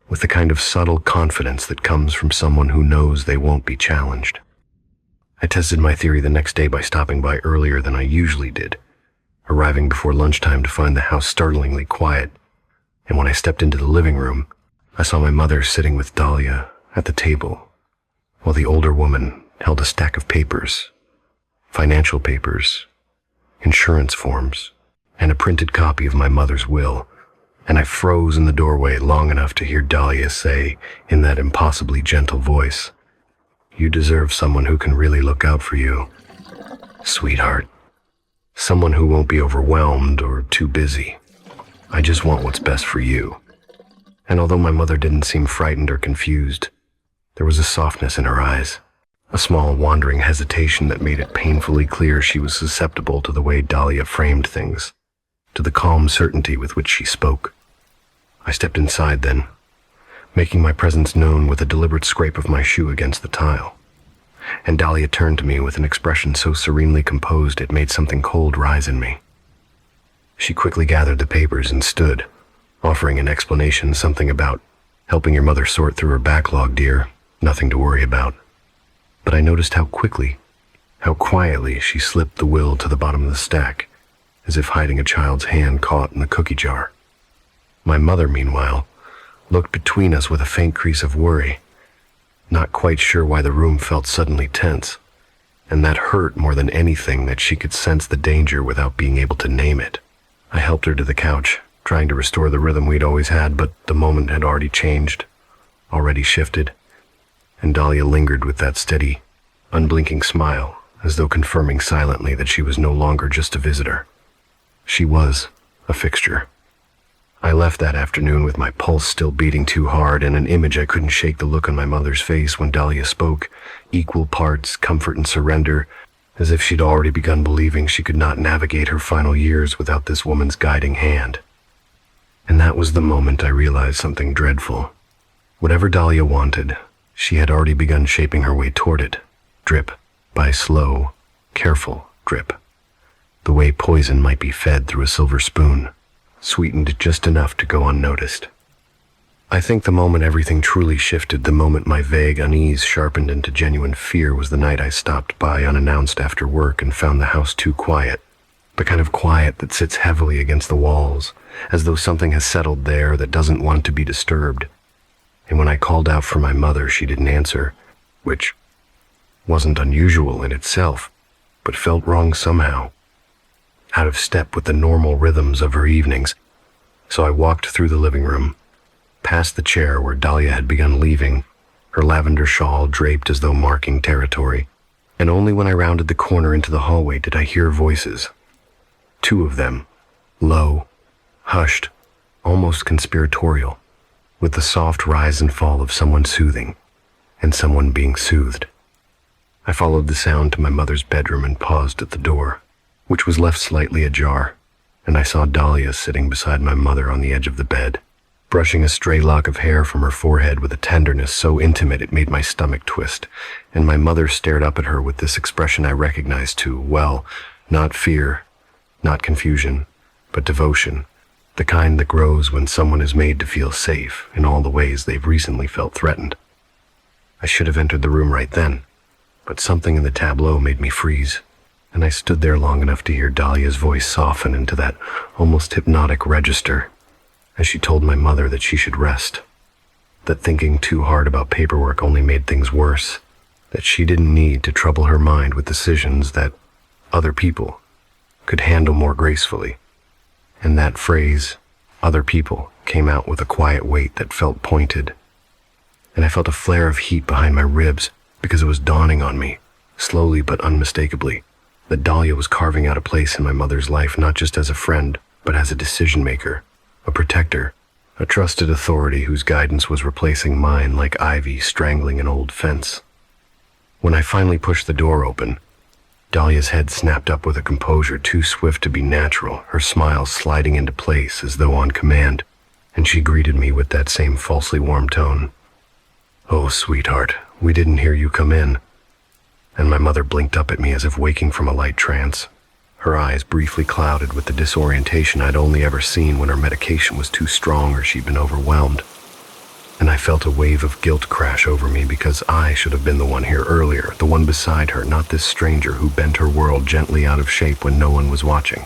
Speaker 1: with the kind of subtle confidence that comes from someone who knows they won't be challenged. I tested my theory the next day by stopping by earlier than I usually did, arriving before lunchtime to find the house startlingly quiet. And when I stepped into the living room, I saw my mother sitting with Dahlia at the table, while the older woman held a stack of papers, financial papers, insurance forms, and a printed copy of my mother's will, and I froze in the doorway long enough to hear Dahlia say, in that impossibly gentle voice, "You deserve someone who can really look out for you, sweetheart. Someone who won't be overwhelmed or too busy. I just want what's best for you." And although my mother didn't seem frightened or confused, there was a softness in her eyes, a small wandering hesitation that made it painfully clear she was susceptible to the way Dahlia framed things, to the calm certainty with which she spoke. I stepped inside then, making my presence known with a deliberate scrape of my shoe against the tile. And Dahlia turned to me with an expression so serenely composed it made something cold rise in me. She quickly gathered the papers and stood, offering an explanation, something about helping your mother sort through her backlog, dear, nothing to worry about. But I noticed how quickly, how quietly she slipped the will to the bottom of the stack, as if hiding a child's hand caught in the cookie jar. My mother, meanwhile, looked between us with a faint crease of worry, not quite sure why the room felt suddenly tense, and that hurt more than anything that she could sense the danger without being able to name it. I helped her to the couch, trying to restore the rhythm we'd always had, but the moment had already changed, already shifted, and Dahlia lingered with that steady, unblinking smile, as though confirming silently that she was no longer just a visitor. She was a fixture. I left that afternoon with my pulse still beating too hard and an image I couldn't shake, the look on my mother's face when Dahlia spoke, equal parts comfort and surrender, as if she'd already begun believing she could not navigate her final years without this woman's guiding hand. And that was the moment I realized something dreadful. Whatever Dahlia wanted, she had already begun shaping her way toward it, drip by slow, careful drip, the way poison might be fed through a silver spoon, sweetened just enough to go unnoticed. I think the moment everything truly shifted, the moment my vague unease sharpened into genuine fear, was the night I stopped by unannounced after work and found the house too quiet, the kind of quiet that sits heavily against the walls, as though something has settled there that doesn't want to be disturbed. And when I called out for my mother, she didn't answer, which wasn't unusual in itself, but felt wrong somehow, out of step with the normal rhythms of her evenings. So I walked through the living room, past the chair where Dahlia had begun leaving, her lavender shawl draped as though marking territory, and only when I rounded the corner into the hallway did I hear voices. Two of them, low, hushed, almost conspiratorial, with the soft rise and fall of someone soothing, and someone being soothed. I followed the sound to my mother's bedroom and paused at the door, which was left slightly ajar, and I saw Dahlia sitting beside my mother on the edge of the bed, brushing a stray lock of hair from her forehead with a tenderness so intimate it made my stomach twist, and my mother stared up at her with this expression I recognized too well, not fear, not confusion, but devotion, the kind that grows when someone is made to feel safe in all the ways they've recently felt threatened. I should have entered the room right then, but something in the tableau made me freeze, and I stood there long enough to hear Dahlia's voice soften into that almost hypnotic register as she told my mother that she should rest, that thinking too hard about paperwork only made things worse, that she didn't need to trouble her mind with decisions that other people could handle more gracefully. And that phrase, other people, came out with a quiet weight that felt pointed, and I felt a flare of heat behind my ribs because it was dawning on me, slowly but unmistakably, that Dahlia was carving out a place in my mother's life not just as a friend, but as a decision-maker, a protector, a trusted authority whose guidance was replacing mine like ivy strangling an old fence. When I finally pushed the door open, Dahlia's head snapped up with a composure too swift to be natural, her smile sliding into place as though on command, and she greeted me with that same falsely warm tone. "Oh, sweetheart, we didn't hear you come in." And my mother blinked up at me as if waking from a light trance, her eyes briefly clouded with the disorientation I'd only ever seen when her medication was too strong or she'd been overwhelmed. And I felt a wave of guilt crash over me because I should have been the one here earlier, the one beside her, not this stranger who bent her world gently out of shape when no one was watching.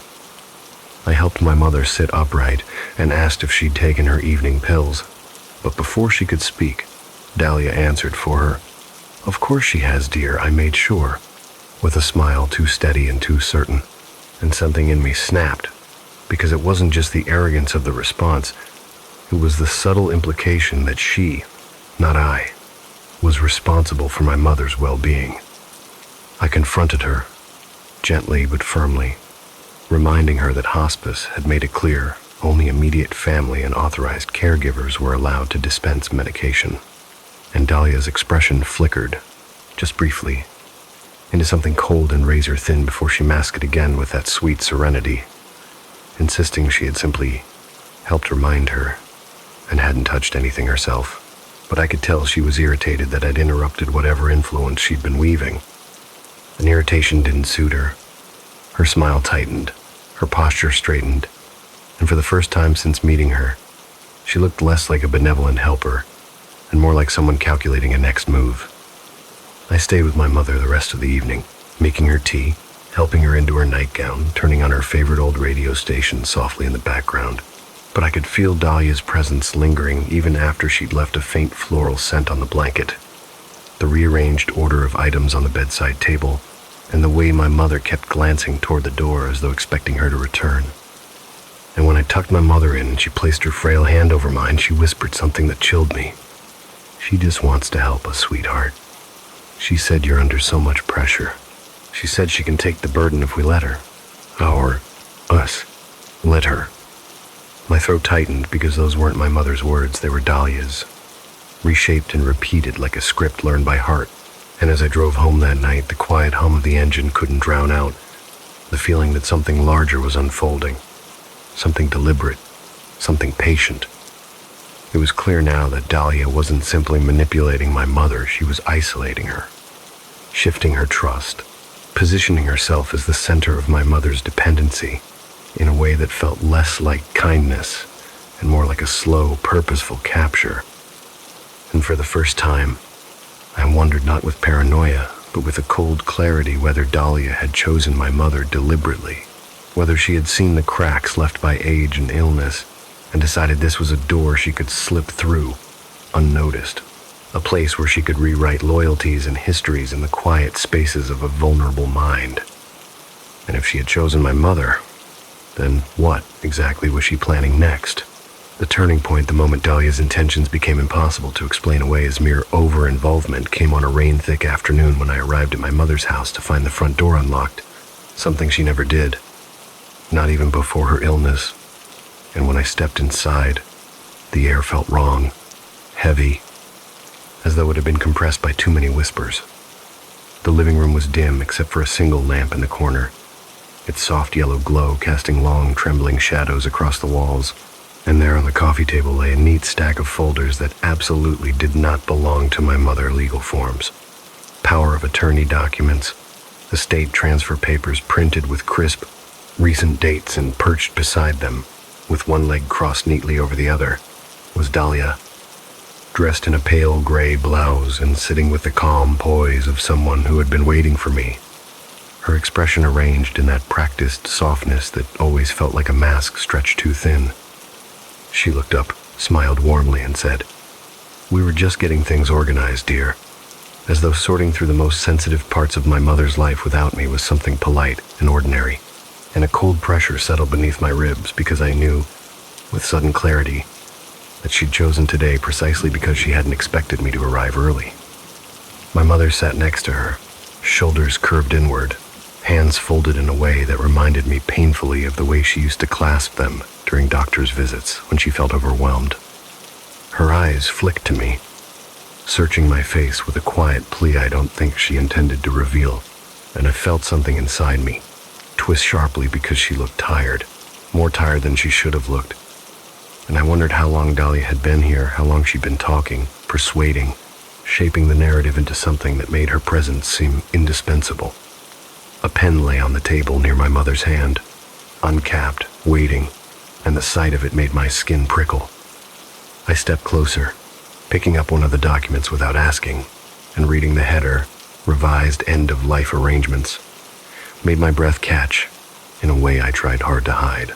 Speaker 1: I helped my mother sit upright and asked if she'd taken her evening pills, but before she could speak, Dahlia answered for her. Of course she has, dear, I made sure, with a smile too steady and too certain. And something in me snapped, because it wasn't just the arrogance of the response, it was the subtle implication that she, not I, was responsible for my mother's well-being. I confronted her, gently but firmly, reminding her that hospice had made it clear only immediate family and authorized caregivers were allowed to dispense medication. And Dahlia's expression flickered, just briefly, into something cold and razor-thin before she masked it again with that sweet serenity, insisting she had simply helped remind her and hadn't touched anything herself. But I could tell she was irritated that I'd interrupted whatever influence she'd been weaving. An irritation didn't suit her. Her smile tightened, her posture straightened, and for the first time since meeting her, she looked less like a benevolent helper and more like someone calculating a next move. I stayed with my mother the rest of the evening, making her tea, helping her into her nightgown, turning on her favorite old radio station softly in the background. But I could feel Dahlia's presence lingering even after she'd left a faint floral scent on the blanket, the rearranged order of items on the bedside table, and the way my mother kept glancing toward the door as though expecting her to return. And when I tucked my mother in and she placed her frail hand over mine, she whispered something that chilled me. She just wants to help us, sweetheart. She said you're under so much pressure. She said she can take the burden if we let her. Us. Let her. My throat tightened because those weren't my mother's words, they were Dahlia's, reshaped and repeated like a script learned by heart. And as I drove home that night, the quiet hum of the engine couldn't drown out the feeling that something larger was unfolding, something deliberate, something patient. It was clear now that Dahlia wasn't simply manipulating my mother, she was isolating her, shifting her trust, positioning herself as the center of my mother's dependency in a way that felt less like kindness and more like a slow, purposeful capture. And for the first time, I wondered not with paranoia, but with a cold clarity whether Dahlia had chosen my mother deliberately, whether she had seen the cracks left by age and illness and decided this was a door she could slip through, unnoticed, a place where she could rewrite loyalties and histories in the quiet spaces of a vulnerable mind. And if she had chosen my mother, then what exactly was she planning next? The turning point, the moment Dahlia's intentions became impossible to explain away as mere over-involvement, came on a rain-thick afternoon when I arrived at my mother's house to find the front door unlocked, something she never did, not even before her illness. And when I stepped inside, the air felt wrong, heavy, as though it had been compressed by too many whispers. The living room was dim except for a single lamp in the corner, its soft yellow glow casting long, trembling shadows across the walls. And there on the coffee table lay a neat stack of folders that absolutely did not belong to my mother, legal forms. Power of attorney documents, estate transfer papers printed with crisp, recent dates, and perched beside them, with one leg crossed neatly over the other, was Dahlia, dressed in a pale gray blouse and sitting with the calm poise of someone who had been waiting for me, her expression arranged in that practiced softness that always felt like a mask stretched too thin. She looked up, smiled warmly, and said, "We were just getting things organized, dear," as though sorting through the most sensitive parts of my mother's life without me was something polite and ordinary. And a cold pressure settled beneath my ribs because I knew, with sudden clarity, that she'd chosen today precisely because she hadn't expected me to arrive early. My mother sat next to her, shoulders curved inward, hands folded in a way that reminded me painfully of the way she used to clasp them during doctor's visits when she felt overwhelmed. Her eyes flicked to me, searching my face with a quiet plea I don't think she intended to reveal, and I felt something inside me twist sharply because she looked tired, more tired than she should have looked. And I wondered how long Dahlia had been here, how long she'd been talking, persuading, shaping the narrative into something that made her presence seem indispensable. A pen lay on the table near my mother's hand, uncapped, waiting, and the sight of it made my skin prickle. I stepped closer, picking up one of the documents without asking, and reading the header, "Revised End-of-Life Arrangements," made my breath catch in a way I tried hard to hide.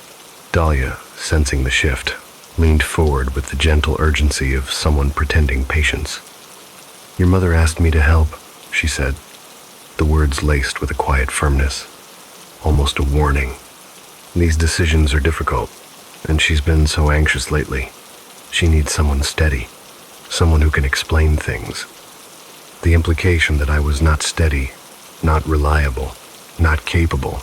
Speaker 1: Dahlia, sensing the shift, leaned forward with the gentle urgency of someone pretending patience. "Your mother asked me to help," she said, the words laced with a quiet firmness, almost a warning. "These decisions are difficult, and she's been so anxious lately. She needs someone steady, someone who can explain things." The implication that I was not steady, not reliable, not capable,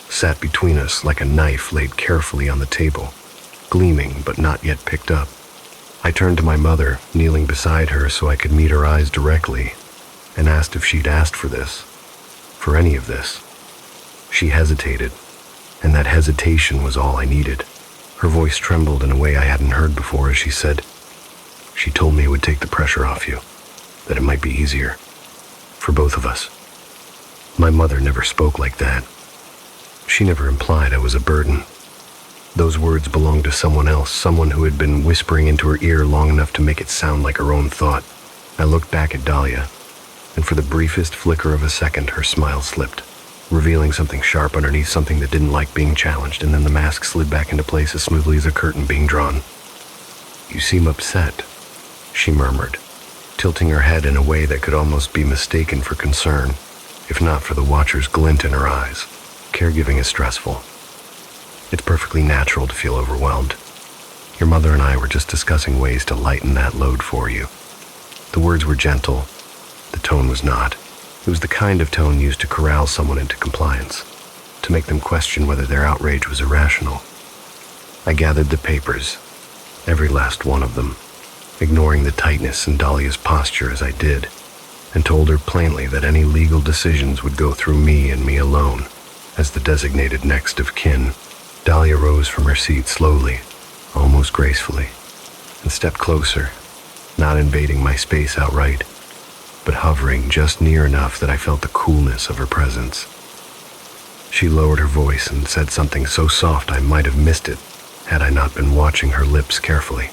Speaker 1: sat between us like a knife laid carefully on the table, gleaming but not yet picked up. I turned to my mother, kneeling beside her so I could meet her eyes directly, and asked if she'd asked for this, for any of this. She hesitated, and that hesitation was all I needed. Her voice trembled in a way I hadn't heard before as she said, "She told me it would take the pressure off you, that it might be easier, for both of us." My mother never spoke like that. She never implied I was a burden. Those words belonged to someone else, someone who had been whispering into her ear long enough to make it sound like her own thought. I looked back at Dahlia, and for the briefest flicker of a second, her smile slipped, revealing something sharp underneath something that didn't like being challenged, and then the mask slid back into place as smoothly as a curtain being drawn. "You seem upset," she murmured, tilting her head in a way that could almost be mistaken for concern, if not for the watcher's glint in her eyes. "Caregiving is stressful. It's perfectly natural to feel overwhelmed. Your mother and I were just discussing ways to lighten that load for you." The words were gentle. The tone was not. It was the kind of tone used to corral someone into compliance, to make them question whether their outrage was irrational. I gathered the papers, every last one of them, ignoring the tightness in Dahlia's posture as I did, and told her plainly that any legal decisions would go through me and me alone, as the designated next of kin. Dahlia rose from her seat slowly, almost gracefully, and stepped closer, not invading my space outright, but hovering just near enough that I felt the coolness of her presence. She lowered her voice and said something so soft I might have missed it had I not been watching her lips carefully.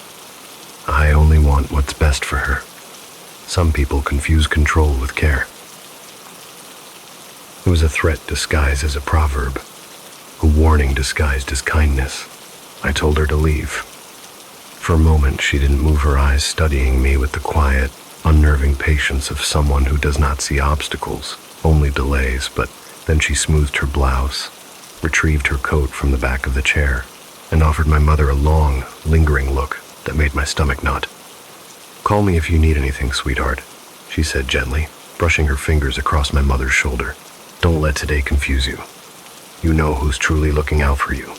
Speaker 1: "I only want what's best for her. Some people confuse control with care." It was a threat disguised as a proverb, a warning disguised as kindness. I told her to leave. For a moment, she didn't move her eyes, studying me with the quiet, unnerving patience of someone who does not see obstacles, only delays, but then she smoothed her blouse, retrieved her coat from the back of the chair, and offered my mother a long, lingering look that made my stomach knot. "Call me if you need anything, sweetheart," she said gently, brushing her fingers across my mother's shoulder. "Don't let today confuse you. You know who's truly looking out for you."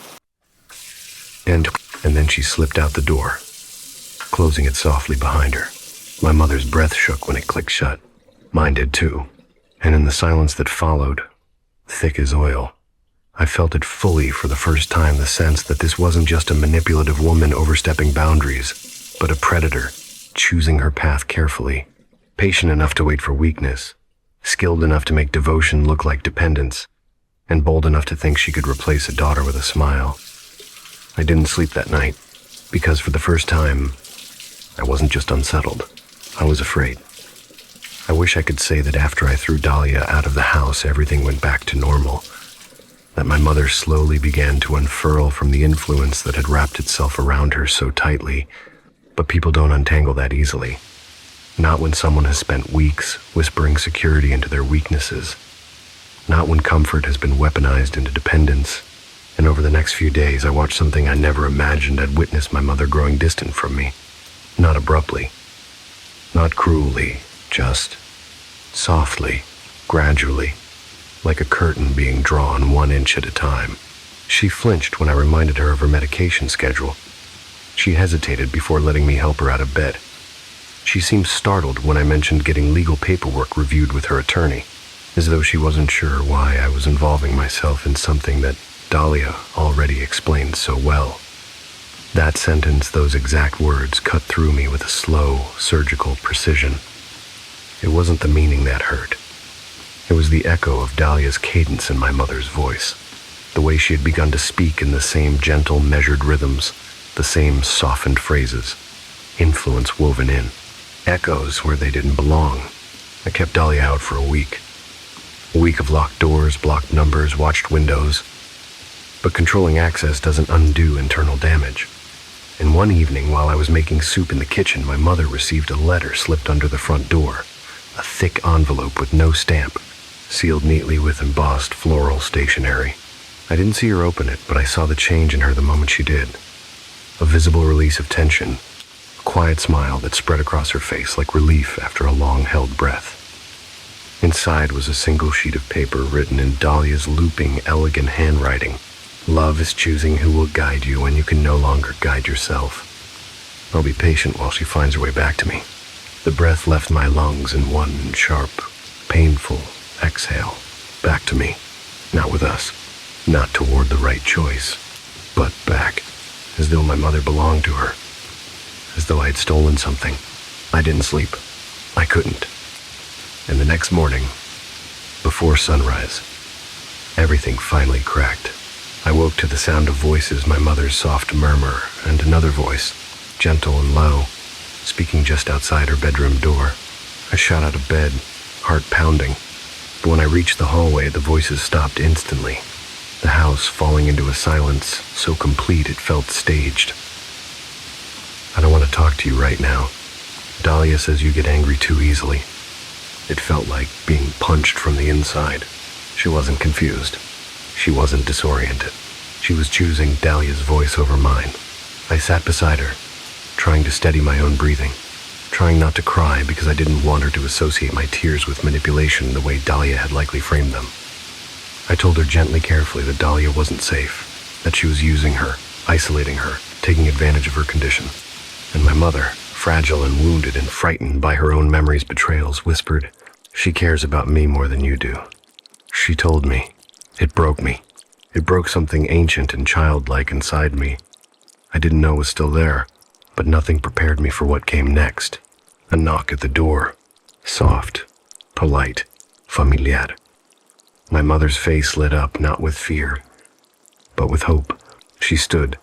Speaker 1: And then she slipped out the door, closing it softly behind her. My mother's breath shook when it clicked shut. Mine did too. And in the silence that followed, thick as oil, I felt it fully for the first time, the sense that this wasn't just a manipulative woman overstepping boundaries, but a predator, choosing her path carefully, patient enough to wait for weakness, skilled enough to make devotion look like dependence, and bold enough to think she could replace a daughter with a smile. I didn't sleep that night, because for the first time, I wasn't just unsettled, I was afraid. I wish I could say that after I threw Dahlia out of the house, everything went back to normal, that my mother slowly began to unfurl from the influence that had wrapped itself around her so tightly, but people don't untangle that easily. Not when someone has spent weeks whispering security into their weaknesses. Not when comfort has been weaponized into dependence. And over the next few days, I watched something I never imagined I'd witness: my mother growing distant from me. Not abruptly, not cruelly, just softly, gradually, like a curtain being drawn 1 inch at a time. She flinched when I reminded her of her medication schedule. She hesitated before letting me help her out of bed. She seemed startled when I mentioned getting legal paperwork reviewed with her attorney, as though she wasn't sure why I was involving myself in something that Dahlia already explained so well. That sentence, those exact words, cut through me with a slow, surgical precision. It wasn't the meaning that hurt. It was the echo of Dahlia's cadence in my mother's voice, the way she had begun to speak in the same gentle, measured rhythms, the same softened phrases, influence woven in, echoes where they didn't belong. I kept Dahlia out for a week. A week of locked doors, blocked numbers, watched windows. But controlling access doesn't undo internal damage. And one evening, while I was making soup in the kitchen, my mother received a letter slipped under the front door, a thick envelope with no stamp, sealed neatly with embossed floral stationery. I didn't see her open it, but I saw the change in her the moment she did. A visible release of tension, a quiet smile that spread across her face like relief after a long-held breath. Inside was a single sheet of paper written in Dahlia's looping, elegant handwriting. Love is choosing who will guide you when you can no longer guide yourself. I'll be patient while she finds her way back to me. The breath left my lungs in one sharp, painful exhale. Back to me. Not with us. Not toward the right choice. But back. As though my mother belonged to her. As though I had stolen something. I didn't sleep. I couldn't. And the next morning, before sunrise, everything finally cracked. I woke to the sound of voices, my mother's soft murmur, and another voice, gentle and low, speaking just outside her bedroom door. I shot out of bed, heart pounding. But when I reached the hallway, the voices stopped instantly. The house falling into a silence so complete it felt staged. I don't want to talk to you right now. Dahlia says you get angry too easily. It felt like being punched from the inside. She wasn't confused. She wasn't disoriented. She was choosing Dahlia's voice over mine. I sat beside her, trying to steady my own breathing, trying not to cry because I didn't want her to associate my tears with manipulation the way Dahlia had likely framed them. I told her gently, carefully, that Dahlia wasn't safe, that she was using her, isolating her, taking advantage of her condition. And my mother, fragile and wounded and frightened by her own memory's betrayals, whispered, "She cares about me more than you do." She told me. It broke me. It broke something ancient and childlike inside me. I didn't know it was still there, but nothing prepared me for what came next. A knock at the door. Soft, polite, familiar. My mother's face lit up, not with fear, but with hope. She stood,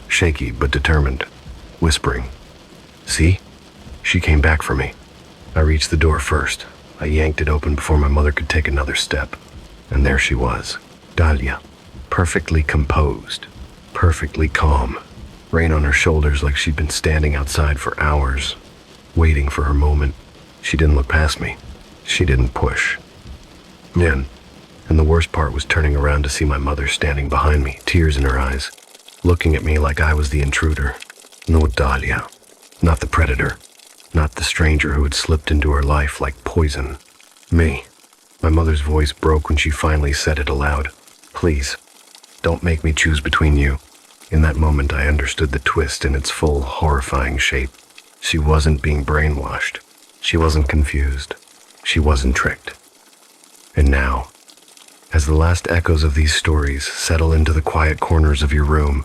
Speaker 1: shaky but determined, whispering, "See?" She came back for me. I reached the door first. I yanked it open before my mother could take another step. And there she was, Dahlia, perfectly composed, perfectly calm, rain on her shoulders like she'd been standing outside for hours, waiting for her moment. She didn't look past me. She didn't push. And the worst part was turning around to see my mother standing behind me, tears in her eyes, looking at me like I was the intruder. No Dahlia, not the predator, not the stranger who had slipped into her life like poison. Me. My mother's voice broke when she finally said it aloud. "Please, don't make me choose between you." In that moment, I understood the twist in its full, horrifying shape. She wasn't being brainwashed. She wasn't confused. She wasn't tricked. And now, as the last echoes of these stories settle into the quiet corners of your room,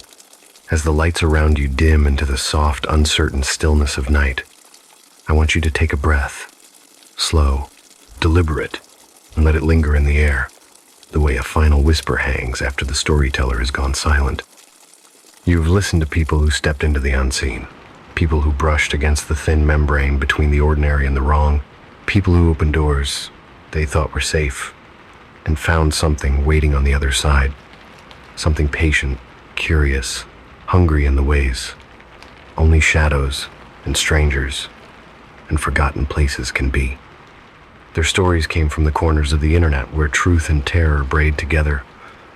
Speaker 1: as the lights around you dim into the soft, uncertain stillness of night, I want you to take a breath, slow, deliberate, and let it linger in the air, the way a final whisper hangs after the storyteller has gone silent. You've listened to people who stepped into the unseen, people who brushed against the thin membrane between the ordinary and the wrong, people who opened doors they thought were safe, and found something waiting on the other side, something patient, curious, hungry in the ways only shadows and strangers and forgotten places can be. Their stories came from the corners of the internet where truth and terror braid together,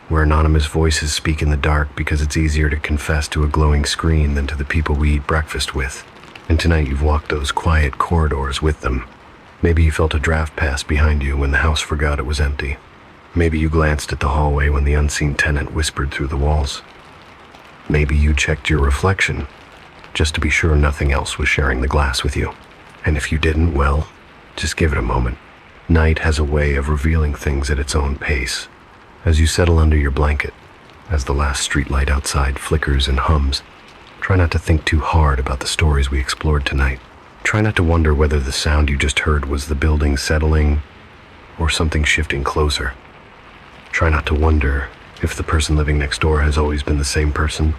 Speaker 1: where anonymous voices speak in the dark because it's easier to confess to a glowing screen than to the people we eat breakfast with. And tonight you've walked those quiet corridors with them. Maybe you felt a draft pass behind you when the house forgot it was empty. Maybe you glanced at the hallway when the unseen tenant whispered through the walls. Maybe you checked your reflection, just to be sure nothing else was sharing the glass with you. And if you didn't, well, just give it a moment. Night has a way of revealing things at its own pace. As you settle under your blanket, as the last streetlight outside flickers and hums, try not to think too hard about the stories we explored tonight. Try not to wonder whether the sound you just heard was the building settling or something shifting closer. Try not to wonder if the person living next door has always been the same person.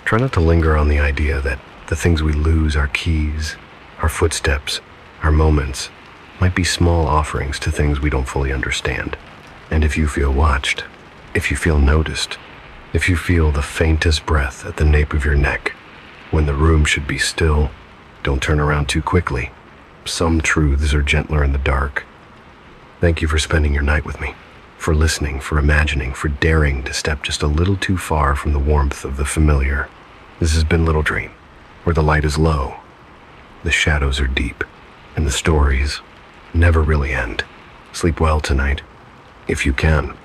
Speaker 1: Try not to linger on the idea that the things we lose, our keys, our footsteps, our moments, might be small offerings to things we don't fully understand. And if you feel watched, if you feel noticed, if you feel the faintest breath at the nape of your neck, when the room should be still, don't turn around too quickly. some truths are gentler in the dark. Thank you for spending your night with me, for listening, for imagining, for daring to step just a little too far from the warmth of the familiar. This has been Little Dream, where the light is low, the shadows are deep, and the stories never really end. Sleep well tonight, if you can.